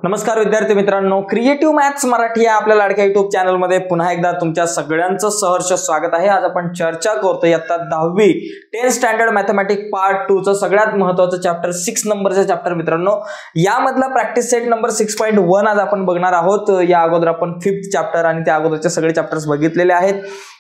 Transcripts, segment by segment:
नमस्कार विद्यार्थी मित्रांनो, क्रिएटिव्ह मॅथ्स मराठी या आपल्या लाडक्या युट्यूब चॅनलमध्ये पुन्हा एकदा तुमच्या सगळ्यांचं सहर्ष स्वागत आहे। आज आपण चर्चा करतोय इयत्ता 10वी 10th स्टँडर्ड मॅथमॅटिक्स पार्ट 2 चं सगळ्यात महत्त्वाचं चॅप्टर 6 नंबरचं चॅप्टर मित्रांनो। यामधला प्रॅक्टिस सेट नंबर 6.1 आज आपण बघणार आहोत। या अगोदर आपण 5th चॅप्टर आणि त्या अगोदरचे सगळे चॅप्टर्स बघितलेले आहेत।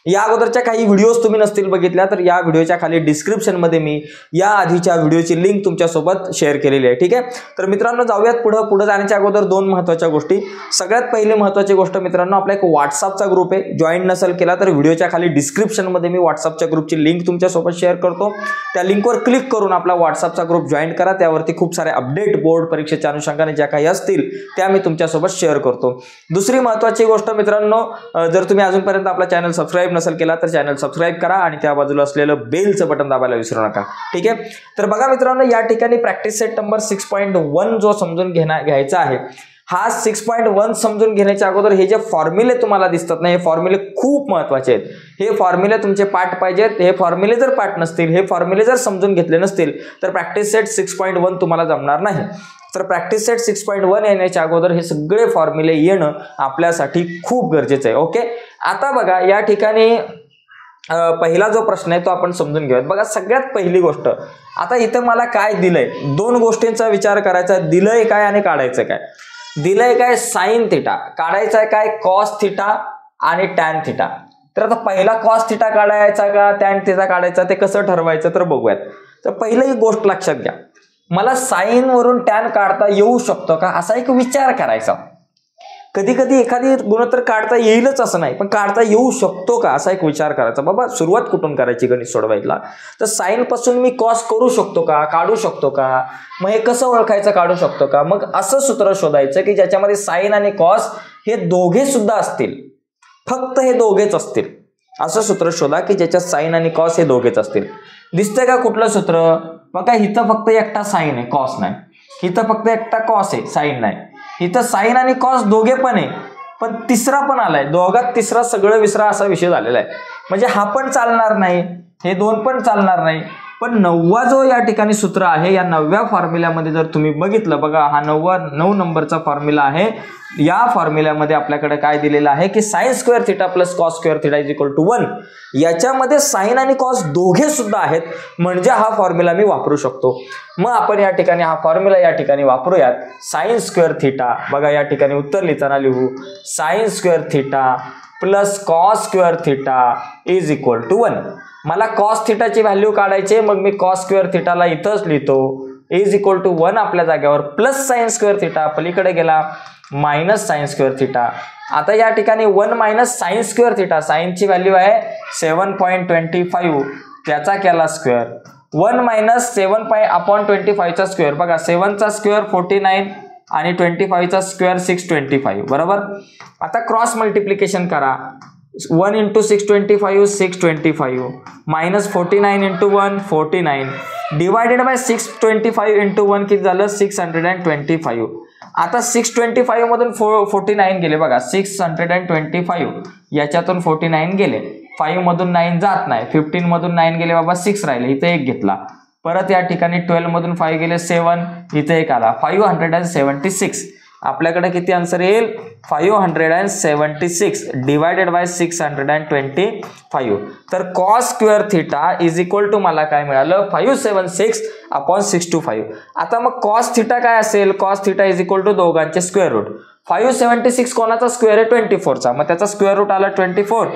या अगोदरच्या काही व्हिडिओज तुम्ही नसतील बघितल्या तर या व्हिडिओच्या खाली डिस्क्रिप्शन मध्ये मी या आधीच्या व्हिडिओची लिंक तुमच्या सोबत शेअर केलेली आहे। ठीक आहे, तर मित्रांनो जाऊयात पुढे जाण्याच्या अगोदर दोन महत्त्वाच्या गोष्टी। सगळ्यात पहिली महत्त्वाची गोष्ट मित्रांनो, आपला एक व्हॉट्सअपचा ग्रुप आहे, जॉइन नसेल केला तर व्हिडिओच्या खाली डिस्क्रिप्शन मध्ये मी व्हॉट्सअपच्या ग्रुपची लिंक तुमच्या सोबत शेअर करतो। त्या लिंकवर क्लिक करून आपला व्हॉट्सअपचा ग्रुप जॉइन करा। त्यावरती खूप सारे अपडेट, बोर्ड परीक्षेच्या अनुषंगाने ज्या काही असतील त्या मी तुमच्या सोबत शेअर करतो। दुसरी महत्त्वाची गोष्ट मित्रांनो, जर तुम्ही अजूनपर्यंत आपला चॅनल सबस्क्राइब नसेल केला तर चॅनल सबस्क्राइब करा आणि त्या बाजूला असलेलं बेलचं बटन दाबायला विसरू नका। ठीक आहे, तर बघा मित्रांनो, या ठिकाणी प्रॅक्टिस सेट नंबर 6.1 जो समजून घ्यायचा आहे, हा 6.1 समजून घेण्याच्या अगोदर हे जे फॉर्म्युले तुम्हाला दिसतात ना, हे फॉर्म्युले खूप महत्त्वाचे आहेत। हे फॉर्म्युले तुमचे पाठ पाहिजेत। हे फॉर्म्युले जर पाठ नसतील, हे फॉर्म्युले जर समजून घेतले नसतील तर प्रॅक्टिस सेट 6.1 तुम्हाला जमणार नाही। तर प्रॅक्टिस सेट 6.1 येण्याच्या अगोदर हे सगळे फॉर्म्युले येणं आपल्यासाठी खूप गरजेचं आहे। ओके, आता बघा या ठिकाणी पहिला जो प्रश्न आहे तो आपण समजून घेऊयात। बघा सगळ्यात पहिली गोष्ट, आता इथं मला काय दिलंय, दोन गोष्टींचा विचार करायचा। दिलंय काय आणि काढायचं काय? दिलंय काय साइन थिटा, काढायचा काय कॉस थिटा आणि टॅन थिटा। तर आता पहिला कॉस थिटा काढायचा का टॅन थिटा काढायचा ते कसं ठरवायचं तर बघूयात। तर पहिलं एक गोष्ट लक्षात घ्या, मला साइन वरून टॅन काढता येऊ शकतो का असा एक विचार करायचा। कधी कधी एखादी गुणोत्तर काढता येईलच असं नाही, पण काढता येऊ शकतो का असा एक विचार करायचा। बाबा सुरुवात कुठून करायची गणित सोडवायला? तर साइन पासून मी कॉस करू शकतो का, काढू शकतो का? मग हे कसं ओळखायचं, काढू शकतो का? मग असं सूत्र शोधायचं की ज्याच्यामध्ये साइन आणि कॉस हे दोघे सुद्धा असतील, फक्त हे दोघेच असतील। असं सूत्र शोधा की ज्याच्यात साइन आणि कॉस हे दोघेच असतील। दिसतंय का कुठलं सूत्र? बघा इथं फक्त एकटा साइन आहे, कॉस नाही। इथं फक्त एकटा कॉस आहे, साइन नाही। इथं साइन आणि कॉस दोघे पण आहे, पण तिसरा पण आलाय, दोघात तिसरा सगळं विसरा असा विषय झालेला आहे। म्हणजे हा पण चालणार नाही, हे दोन पण चालणार नाही। पण 9वा जो या ठिकाणी सूत्र आहे, या 9व्या फॉर्म्युल्यामध्ये जर तुम्ही बघितलं, बघा हा 9 नंबरचा फॉर्म्युला आहे। या फॉर्म्युल्यामध्ये आपल्याकडे काय दिलेलं आहे की sine square theta plus cos square theta is equal to 1। याच्यामध्ये साइन आणि कॉस दोघे सुद्धा आहेत, म्हणजे हा फॉर्म्युला मी वापरू शकतो। मग आपण या ठिकाणी हा फॉर्म्युला या ठिकाणी वापरूयात। साइन स्क्वेअर थिटा, बघा या ठिकाणी उत्तर लिहिताना लिहू sine square theta plus cos square theta is equal to 1। मला कॉस थिटाची व्हॅल्यू काढायची, मग मी कॉस स्क्वेअर थिटाला इथंच लिहितो इज इक्वल टू 1 आपल्या जागेवर, प्लस साइन स्क्वेअर थिटा पलीकडे गेला मायनस साइन स्क्वेअर थिटा। आता या ठिकाणी 1 मायनस साइन स्क्वेअर थिटा, साइनची व्हॅल्यू आहे 7.25, त्याचा केला स्क्वेअर। 1 मायनस 7/25 चा स्क्वेअर, बघा 7 चा स्क्वेअर 49 आणि 25 चा स्क्वेअर 625 बरोबर। आता क्रॉस मल्टिप्लिकेशन करा, 1 into 625 625 minus 49 into 1 49 divided by 625 into 1 किती झालं 625। आता 625 मधून 49 गेले, बघा 625 याच्यातून 49 गेले, 5 मधून 9 जात नाही, 15 मधून 9 गेले बाबा 6 राहिले, इथे एक घेतला। परत या ठिकाणी 12 मधून 5 गेले 7, इथे एक आला 576। आपल्याकडे किती आन्सर येईल 576 डिवायडेड बाय 625। तर cos square theta is equal to मला काय मिळालं 576/625। आता मग कॉस थिटा काय असेल, cos theta is equal to दोघांचे स्क्वेअर रूट। 576 कोणाचा स्क्वेअर आहे 24चा, मग त्याचा स्क्वेअर रूट आला 24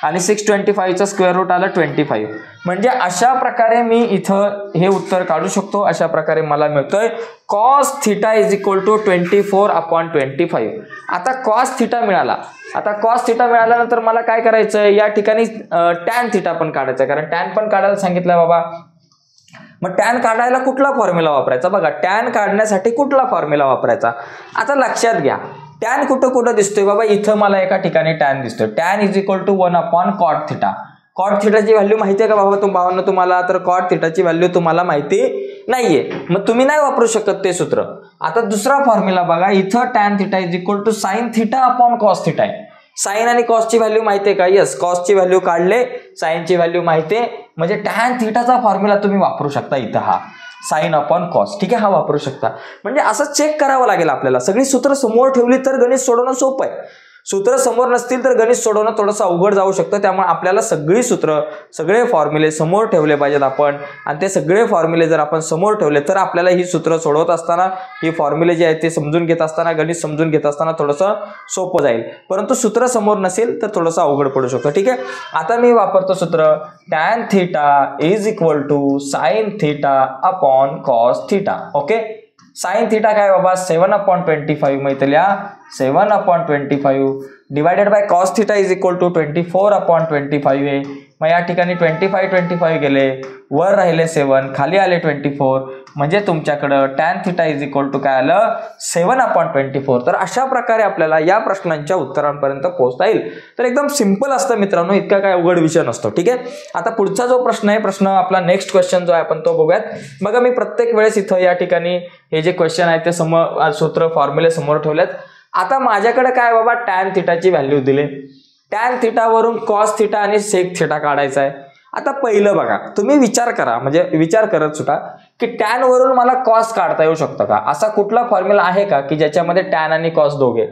आणि 625 चा स्क्वेअर रूट आला 25। म्हणजे अशा प्रकारे मी इथं हे उत्तर काढू शकतो। अशा प्रकारे मला मिळतोय cos theta is equal to 24/25। आता कॉस थिटा मिळाला, आता कॉस थिटा मिळाल्यानंतर मला काय करायचं, या ठिकाणी टॅन थिटा पण काढायचा, कारण टॅन पण काढायला सांगितलं बाबा। मग टॅन काढायला कुठला फॉर्म्युला वापरायचा? बघा टॅन काढण्यासाठी कुठला फॉर्म्युला वापरायचा? आता लक्षात घ्या, टॅन कुठं कुठं दिसतोय बाबा, इथं मला एका ठिकाणी टॅन दिसतोय। Tan is equal to 1/cot theta. Cot थिटाची व्हॅल्यू माहिती आहे का भावांनो तुम्हाला? तर कॉट थिटाची व्हॅल्यू तुम्हाला माहिती नाहीये, मग तुम्ही नाही वापरू शकत ते सूत्र। आता दुसरा फॉर्म्युला बघा, इथं tan theta is equal to sine theta upon cos theta आहे। साइन आणि कॉसची व्हॅल्यू माहिती आहे का? यस, कॉसची व्हॅल्यू काढले, साइनची व्हॅल्यू माहिती आहे, म्हणजे टॅन थिटाचा फॉर्म्युला तुम्ही वापरू शकता इथं हा। साइन अपॉन कॉस, ठीक आहे, हा वापरू शकता. म्हणजे असं चेक करावं लागेल आपल्याला. सगळी सूत्र समोर ठेवली तर गणित सोडवणं सोपं आहे. सूत्र समोर नसतील तर गणित सोडवणं थोडंसं अवघड जाऊ शकतं. त्यामुळे आपल्याला सगळी सूत्र, सगळे फॉर्म्युले समोर ठेवले पाहिजेत आपण, आणि ते सगळे फॉर्म्युले जर आपण समोर ठेवले तर आपल्याला ही सूत्र सोडवत असताना, ही फॉर्म्युले जे आहेत ते समजून घेत असताना, गणित समजून घेत असताना थोडंसं सोपं जाईल. परंतु सूत्र समोर नसेल तर थोडंसं अवघड पडू शकतं, ठीक आहे. आता मी वापरतो सूत्र tan theta is equal to sine theta upon cos theta. Okay, sine theta काय बाबा 7/25 मैत्रिया 7/25 divided by cos theta is equal to 24/25 आहे. मग या ठिकाणी 25 गेले, वर राहिले 7, खाली आले 24, म्हणजे तुमच्याकडं tan theta is equal to काय आलं 7/24. तर अशा प्रकारे आपल्याला या प्रश्नांच्या उत्तरांपर्यंत पोहोचता येईल. तर एकदम सिंपल असतं मित्रांनो, इतका काय अवघड विषय नसतो, ठीक आहे. आता पुढचा जो प्रश्न आहे, प्रश्न आपला नेक्स्ट क्वेश्चन जो आहे आपण तो बघूयात. बघा मी प्रत्येक वेळेस इथं या ठिकाणी हे जे क्वेश्चन आहे ते समोर सूत्र फॉर्म्युले समोर ठेवलेत. आता माझ्याकडे काय बाबा tan थीटाची व्हॅल्यू दिली, tan थीटा वरून कॉस थीटा आणि सेक थीटा काढायचा आहे. आता पहिलं बघा, तुम्ही विचार करा, म्हणजे विचार करत सुद्धा की tan वरून मला कॉस काढता येऊ शकतं का? असा कुठला फॉर्म्युला आहे का की ज्याच्यामध्ये tan आणि कॉस दोघे?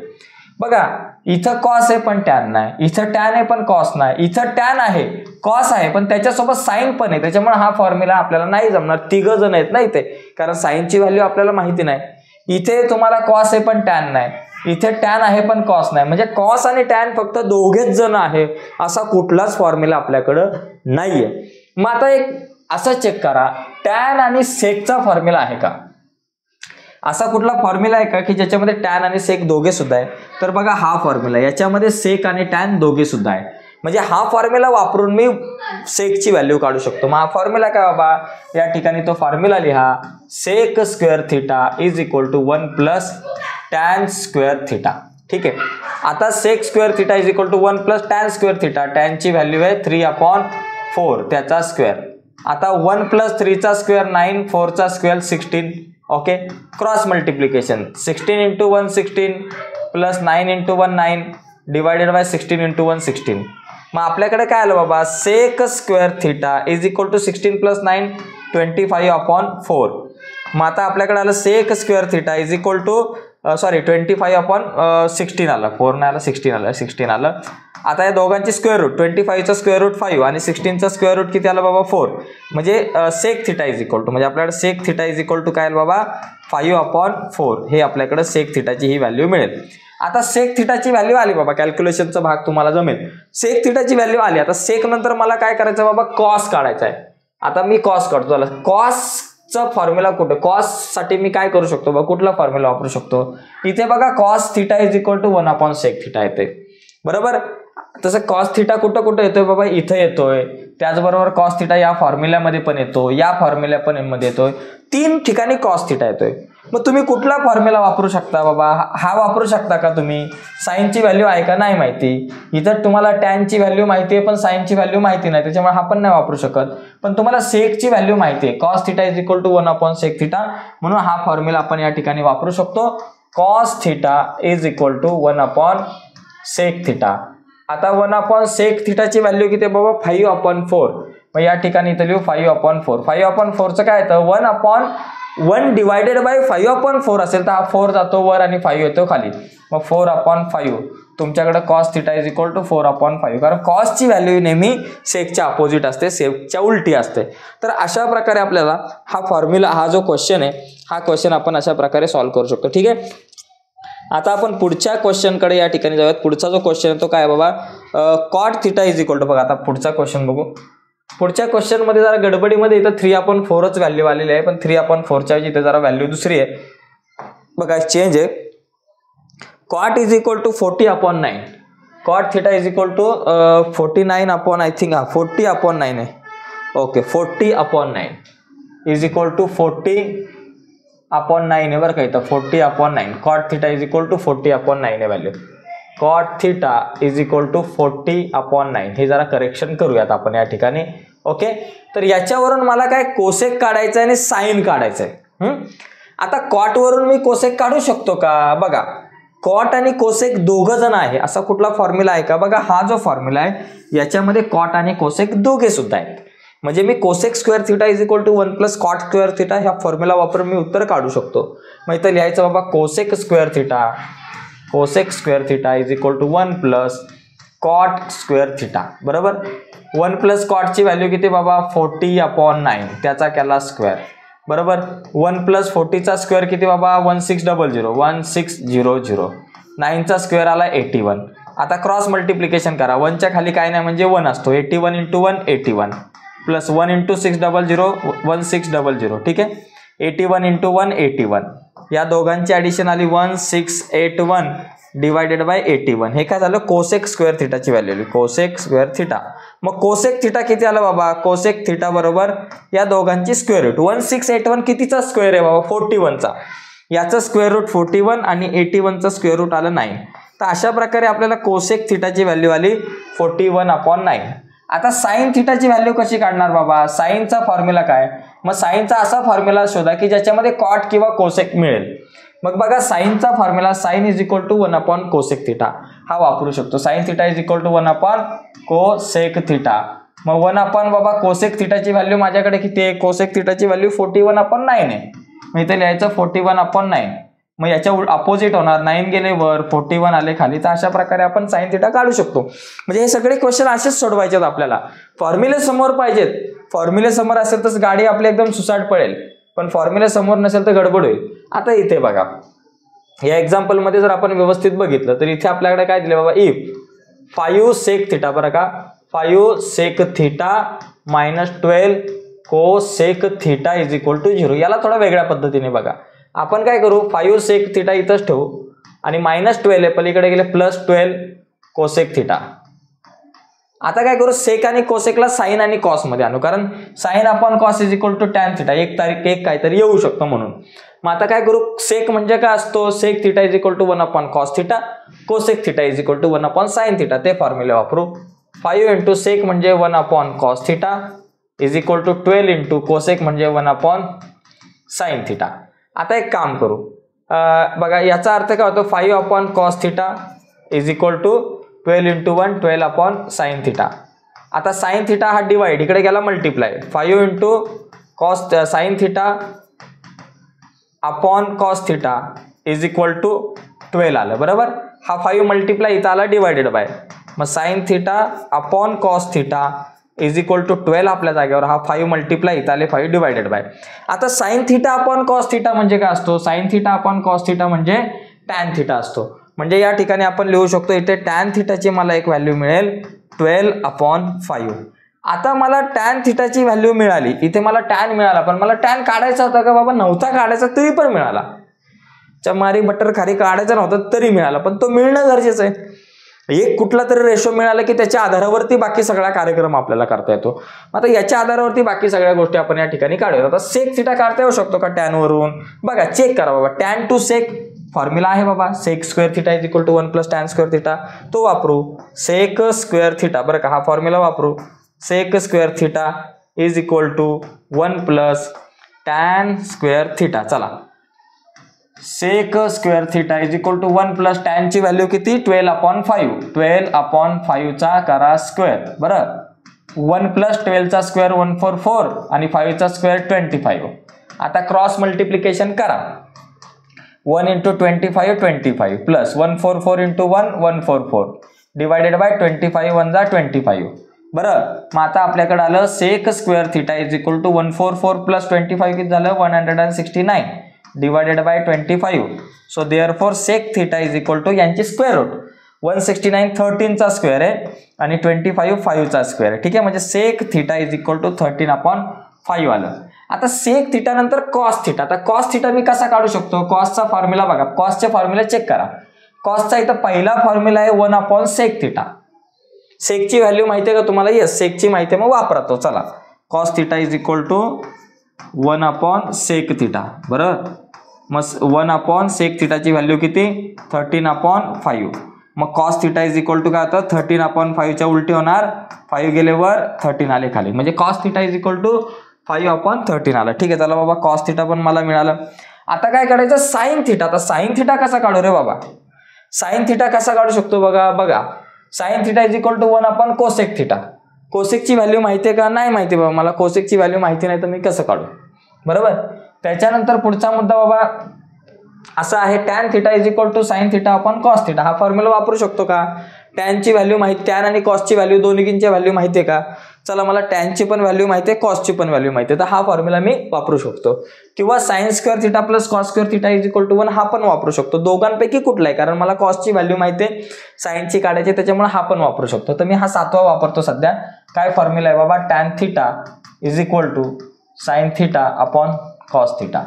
बघा इथं कॉस आहे पण tan नाही, इथं tan आहे पण कॉस नाही, इथं tan आहे कॉस आहे पण त्याच्यासोबत साइन पण आहे. त्याच्यामुळे हा फॉर्म्युला आपल्याला नाही जमणार. तिघ जण आहेत ना इथे, कारण साइनची व्हॅल्यू आपल्याला माहिती नाही. इथे तुम्हाला कॉस आहे पण tan नाही, इथे tan आहे पण कॉस नाही, म्हणजे कॉस आणि tan फक्त दोघेच जण आहे, असा कुठलाच फॉर्म्युला आपल्याकडं नाहीये. मग आता एक असं चेक करा, tan आणि सेकचा फॉर्म्युला आहे का? असा कुठला फॉर्म्युला आहे का की ज्याच्यामध्ये tan आणि सेक दोघे सुद्धा आहे? तर बघा हा फॉर्म्युला, याच्यामध्ये सेक आणि tan दोघे सुद्धा आहे. म्हणजे हा फॉर्म्युला वापरून मी सेकची व्हॅल्यू काढू शकतो. मग हा फॉर्म्युला काय बाबा, या ठिकाणी तो फॉर्म्युला लिहा, sec square theta is equal to 1 plus tan square theta. ठीक आहे. आता sec square theta is equal to 1 plus tan square theta. tan ची व्हॅल्यू आहे 3/4 त्याचा स्क्वेअर. आता 1 प्लस 3चा स्क्वेअर 9, 4चा square 16. Okay, cross multiplication 16 into 1 16 plus 9 into 1 9 divided by 16 into 1 16. मग आपल्याकडे काय आलं बाबा, sec square theta is equal to 16 plus 9 25/4. मग आता आपल्याकडे आलं sec square theta is equal to 25/16 आलं, 4 नाही आलं 16 आलं, 16 आलं. आता या दोघांची स्क्वेअर रूट, 25चा स्क्वेअर रूट 5 आणि 16चा स्क्वेअर रूट किती आलं बाबा 4. म्हणजे sec theta is equal to, म्हणजे आपल्याकडे sec theta is equal to काय आलं बाबा 5/4. हे आपल्याकडे सेक थीटाची ही व्हॅल्यू मिळेल. आता सेक थीटाची व्हॅल्यू आली बाबा, कॅल्क्युलेशनचा भाग तुम्हाला जमेल. सेक थीटाची व्हॅल्यू आली. आता सेक नंतर मला काय करायचं बाबा, कॉस काढायचा आहे. आता मी कॉस काढतो. चला, कॉसचा फॉर्म्युला कुठे, कॉस साठी मी काय करू शकतो बघा, कुठला फॉर्म्युला वापरू शकतो? इथे बघा cos theta is equal to 1/sec theta येते, बरोबर. तसं कॉस थीटा कुठं कुठं येतोय बाबा, इथं येतोय. त्याचबरोबर कॉस थीटा या फॉर्म्युल्यामध्ये पण येतो, या फॉर्म्युला पण मध्ये येतोय. 3 ठिकाणी कॉस थीटा येतोय. मग तुम्ही कुठला फॉर्म्युला वापरू शकता बाबा, हा वापरू शकता का तुम्ही? साइनची व्हॅल्यू आहे का, नाही माहिती. इथं तुम्हाला टॅनची व्हॅल्यू माहिती आहे पण साइनची व्हॅल्यू माहिती नाही, त्याच्यामुळे हा पण नाही वापरू शकत. पण तुम्हाला सेकची व्हॅल्यू माहिती आहे, cos theta is equal to 1/sec theta, म्हणून हा फॉर्म्युला आपण या ठिकाणी वापरू शकतो. Cos theta is equal to 1/sec theta. आता 1/sec थीटाची व्हॅल्यू किती बाबा 5/4. मग या ठिकाणी इथं लिहू 5/4. 5/4चं काय येतं, 1/1 डिवायडेड बाय 5/4 असेल तर हा 4 जातो वर आणि 5 येतो खाली. मग 4/5 तुमच्याकडे cos theta is equal to 4/5, कारण कॉसची व्हॅल्यू नेहमी सेकच्या अपोजिट असते, सेकच्या उलटी असते. तर अशा प्रकारे आपल्याला हा फॉर्म्युला, हा जो क्वेश्चन आहे, हा क्वेश्चन आपण अशा प्रकारे सॉल्व्ह करू शकतो. ठीक आहे. आता आपण पुढच्या क्वेश्चनकडे या ठिकाणी जाऊयात. पुढचा जो क्वेश्चन आहे तो काय बाबा, cot theta is equal to, बघा आता पुढचा क्वेश्चन बघू. पुढच्या क्वेश्चन मध्ये जरा गडबडीमध्ये इथं 3/4च व्हॅल्यू आलेली आहे, पण 3/4च्या ऐवजी इथे जरा व्हॅल्यू दुसरी आहे. बघा चेंज आहे. Cot is equal to 40/9. Cot theta is equal to 49 I think 40/9 आहे. ओके, 40/9 इज इक्वल टू 40/9 आहे बरं का, इथं 40/9. Cot theta is equal to 40/9 आहे value. Cot theta is equal to 40/9. हे जरा करेक्शन करूयात आपण या ठिकाणी. ओके, तर याच्यावरून मला काय कोसेक काढायचं आहे आणि साइन काढायचं आहे. आता कॉट वरून मी कोसेक काढू शकतो का? बघा, कॉट आणि कोसेक दोघं जण आहे, असा कुठला फॉर्म्युला आहे का? बघा हा जो फॉर्म्युला आहे याच्यामध्ये कॉट आणि कोसेक दोघे सुद्धा आहेत. म्हणजे मी cosec square theta is equal to 1 plus cot square theta ह्या फॉर्म्युला वापरून मी उत्तर काढू शकतो. मग इथं लिहायचं बाबा cosec square theta is equal to 1 plus cot square theta. बरोबर. 1 प्लस कॉटची व्हॅल्यू किती बाबा 40/9 त्याचा केला स्क्वेअर. बरोबर. 1 प्लस 40चा स्क्वेअर किती बाबा 1600 9चा स्क्वेअर आला 81. आता क्रॉस मल्टिप्लिकेशन करा. 1च्या खाली काय नाही म्हणजे 1 असतो. 81 × 1 81 प्लस 1 × 600 1600. ठीक आहे. 81 × 1 81. या दोघांची ॲडिशन आली 1681 डिवायडेड बाय 81. हे काय झालं कोसेक स्क्वेअर थिटाची व्हॅल्यू आली. Cosec square theta. मग कोसेक थिटा किती आलं बाबा कोसेक थिटा बरोबर या दोघांची स्क्वेअर रूट. 1681 कितीचा स्क्वेअर आहे बाबा 41चा. याचं स्क्वेअर रूट 41 आणि 81चा स्क्वेअर रूट आलं 9. तर अशा प्रकारे आपल्याला कोसेक थिटाची व्हॅल्यू आली 41/9. आता साइन थिटाची व्हॅल्यू कशी काढणार बाबा. साइनचा फॉर्म्युला काय. मग साइनचा असा फॉर्म्युला शोधा की ज्याच्यामध्ये कॉट किंवा कोसेक मिळेल. मग बघा साइनचा formula sine is equal to 1 cosec theta हा वापरू शकतो. Sine theta is equal to 1 cosec theta. मग 1 बाबा कोसेक थिटाची व्हॅल्यू माझ्याकडे किती आहे कोसेक थिटाची व्हॅल्यू 41/9 आहे. मग इथे लिहायचं 41/9. मग याच्या अपोजिट होणार 9 गेले वर 41 आले खाली. तर अशा प्रकारे आपण साइन थिटा काढू शकतो. म्हणजे हे सगळे क्वेश्चन असेच सोडवायचे आहेत आपल्याला. फॉर्म्युले समोर पाहिजेत. फॉर्म्युले समोर असेल तर गाडी आपली एकदम सुसाट पडेल. पण फॉर्म्युले समोर नसेल तर गडबड होईल. आता इथे बघा या एक्झाम्पल मध्ये जर आपण व्यवस्थित बघितलं तर इथे आपल्याकडे काय दिले बाबा इफ 5 सेक थिटा. बरं का 5 sec theta minus 12 cosec theta is equal to 0. याला थोडा वेगळ्या पद्धतीने बघा. आपण काय करू 5 सेक थिटा इथंच ठेवू आणि -12 आहे पलीकडे गेले +12 कोसेक थिटा. आता काय करू सेक आणि कोसेकला साइन आणि कॉस मध्ये आणू कारण sine upon cos is equal to tan theta. एक काहीतरी येऊ शकतो म्हणून. मग आता काय करू सेक म्हणजे काय असतो sec theta is equal to 1 cos theta. Cosec theta is equal to 1 sine theta. ते फॉर्म्युला वापरू. 5 × सेक म्हणजे 1 cos theta is equal to 12 × cosec म्हणजे 1 साइन थिटा. आता एक काम करू बघा याचा अर्थ काय होतो 5 cos theta is equal to 12 × 1 12 sine theta. आता साइन थिटा हा डिवाइड इकडे गेला multiply 5 × cos sine theta upon cos theta is equal to 12 आलं. बरोबर. हा 5 मल्टिप्लाय इथं आला डिवायडेड बाय. मग sine theta upon cos theta is equal to 12 आपल्या जागेवर हा 5 मल्टिप्लाय इथं आले 5 डिवायडेड बाय. आता sine theta upon cos theta म्हणजे काय असतो sine theta upon cos theta म्हणजे टॅन थिटा असतो. म्हणजे या ठिकाणी आपण लिहू शकतो इथे टॅन थिटाची मला एक व्हॅल्यू मिळेल 12/5. आता मला टॅन थिटाची व्हॅल्यू मिळाली. इथे मला टॅन मिळाला पण मला टॅन काढायचा होता का बाबा नव्हता काढायचा तरी पण मिळाला. चमारी बटर खारी काढायचा नव्हता तरी मिळाला पण तो मिळणं गरजेचं आहे. एक कुठला तरी रेशो मिळाला की त्याच्या आधारावरती बाकी सगळा कार्यक्रम आपल्याला करता येतो. आता याच्या आधारावरती बाकी सगळ्या गोष्टी आपण या ठिकाणी काढूया. आता सेक थिटा काढता येऊ शकतो का टॅन वरून. बघा चेक करा बाबा टॅन टू सेक फॉर्म्युला आहे बाबा sec square theta is equal to 1 + tan square theta. तो वापरू. सेक स्क्वेअर थिटा बरं का हा फॉर्म्युला वापरू. Sec square theta is equal to 1 + tan square theta. चला sec square theta is equal to 1 + tan ची व्हॅल्यू किती 12/5. 12/5 चा करा स्क्वेअर. बरं 1 + 12 चा स्क्वेअर 144 आणि 5 चा स्क्वेअर 25. आता क्रॉस मल्टिप्लिकेशन करा. 1 × 25 25 प्लस 144 × 1 144 डिवायडेड बाय 25 1 जा 25. बरं मग आता आपल्याकडे आलं sec square theta is equal to 144 + 25 किती झालं 169 divided by 25. So therefore sec theta is equal to यांची स्क्वेअर रूट 169 13 चा स्क्वेअर आहे आणि 25 5 चा स्क्वेअर आहे. ठीक आहे. म्हणजे sec theta is equal to 13/5 आलं. आता सेक थिटा नंतर कॉस थिटा. आता कॉस थिटा मी कसा काढू शकतो कॉसचा फॉर्म्युला बघा. कॉसचे फॉर्म्युला चेक करा. कॉसचा इथं पहिला फॉर्म्युला आहे 1 सेक थिटा. सेकची व्हॅल्यू माहिती आहे का तुम्हाला. येस सेकची माहिती आहे मग वापरा तो. चला cos theta is equal to 1 sec theta. बरं मग 1 सेक थिटाची व्हॅल्यू किती 13/5. मग cos theta is equal to काय होतं 13/5 च्या उलटी होणार 5 गेले वर 13 आले खाली. म्हणजे cos theta is equal to 5/13 आलं. ठीक आहे. चला बाबा कॉस थिटा पण मला मिळालं. आता काय काढायचं साइन थिटा. आता साइन थिटा कसा काढू रे बाबा. साइन थिटा कसा काढू शकतो बघा. Sine theta is equal to 1 cosec theta. कोसेकची व्हॅल्यू माहिती आहे का? नाही माहिती बाबा, मला कोसेकची व्हॅल्यू माहिती नाही तर मी कसं काढू? बरोबर. त्याच्यानंतर पुढचा मुद्दा बाबा असा आहे, tan theta is equal to sine theta upon cos theta. हा फॉर्म्युला वापरू शकतो का? टॅनची व्हॅल्यू माहिती, टॅन आणि कॉसची व्हॅल्यू दोन्हींच्या व्हॅल्यू माहिती आहे का? चला, मला टॅनची पण व्हॅल्यू माहिती आहे, कॉसची पण व्हॅल्यू माहिती आहे, तर हा फॉर्म्युला मी वापरू शकतो. किंवा sine square theta plus cos square theta is equal to 1 हा पण वापरू शकतो. दोघांपैकी कुठला आहे? कारण मला कॉसची व्हॅल्यू माहिती आहे, साइनची काढायची, त्याच्यामुळे हा पण वापरू शकतो. तर मी हा 7वा वापरतो सध्या. काय फॉर्म्युला आहे बाबा? Tan theta is equal to sine theta upon cos theta.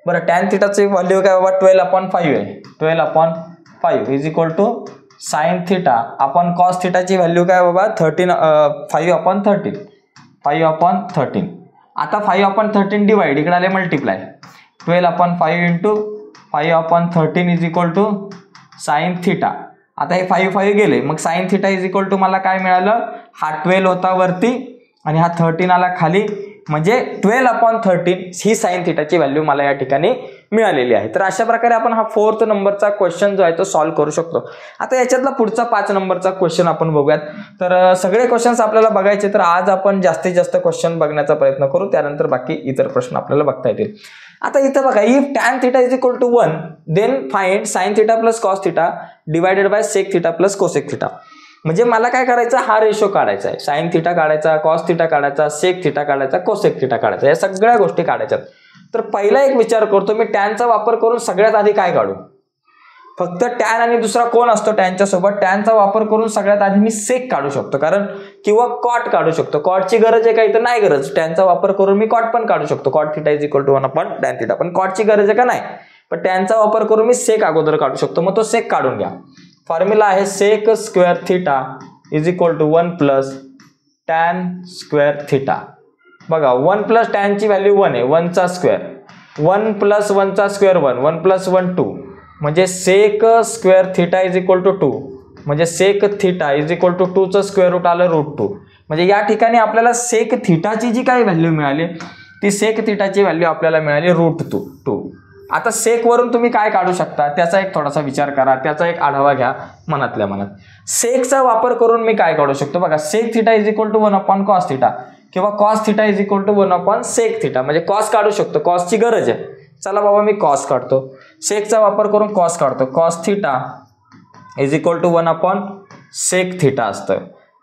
बरं, टॅन थिटाची व्हॅल्यू काय बाबा? 12/5 आहे. 12/5 is equal to sine theta upon cos थिटाची व्हॅल्यू काय बाबा? 5/13. 5/13. आता 5/13 डिवाइड, इकडे आले multiply. 12/5 into 5/13 is equal to sine theta. आता हे 5 गेले, मग sine theta is equal to मला काय मिळालं? हा 12 होता वरती आणि हा 13 आला खाली, म्हणजे 12/13 ही साइन थिटाची व्हॅल्यू मला या ठिकाणी मिळालेली आहे. तर अशा प्रकारे आपण हा 4th नंबरचा क्वेश्चन जो आहे तो सॉल्व्ह करू शकतो. आता याच्यातला पुढचा 5 नंबरचा क्वेश्चन आपण बघूयात. तर सगळे क्वेश्चन्स आपल्याला बघायचे, तर आज आपण जास्तीत जास्त क्वेश्चन बघण्याचा प्रयत्न करू, त्यानंतर बाकी इतर प्रश्न आपल्याला बघता येतील. आता इथं बघा, if tan theta is equal to 1 then find sine theta plus cos theta divided by sec theta plus cosec theta. म्हणजे मला काय करायचं? हा रेशो काढायचा आहे. साइन थिटा काढायचा, कॉस थिटा काढायचा, सेक थिटा काढायचा, कोसेक थिटा काढायचा, या सगळ्या गोष्टी काढायच्यात. तर पहिला एक विचार करतो मी, टॅनचा वापर करून सगळ्यात आधी काय काढू? फक्त टॅन आणि दुसरा कोण असतो टॅनच्या सोबत? टॅनचा वापर करून सगळ्यात आधी मी सेक काढू शकतो, कारण किंवा कॉट काढू शकतो. कॉटची गरज आहे काही तर नाही गरज. टॅनचा वापर करून मी कॉट पण काढू शकतो. Cot theta is equal to 1/tan theta. पण कॉटची गरज आहे का? नाही. पण टॅनचा वापर करून मी सेक अगोदर काढू शकतो. मग तो सेक काढून घ्या. फॉर्म्युला आहे sec square theta is equal to 1 plus tan square theta. बघा, 1 प्लस टॅनची व्हॅल्यू 1 आहे, 1चा स्क्वेअर. 1 प्लस 1चा स्क्वेअर 1, 1 प्लस 1 2, म्हणजे sec square theta is equal to 2, म्हणजे sec theta is equal to 2चं स्क्वेअर रूट आलं √2. म्हणजे या ठिकाणी आपल्याला सेक थिटाची जी काही व्हॅल्यू मिळाली ती सेक थिटाची व्हॅल्यू आपल्याला मिळाली √2. आता सेक वरून तुम्ही काय काढू शकता त्याचा एक थोडासा विचार करा, त्याचा एक आढावा घ्या मनातल्या मनात. सेकचा वापर करून मी काय काढू शकतो? बघा, sec theta is equal to 1/cos theta किंवा cos theta is equal to 1/sec theta. म्हणजे कॉस काढू शकतो, कॉसची गरज आहे. चला बाबा, मी कॉस काढतो. सेकचा वापर करून कॉस काढतो. Cos theta is equal to 1/sec theta असतं.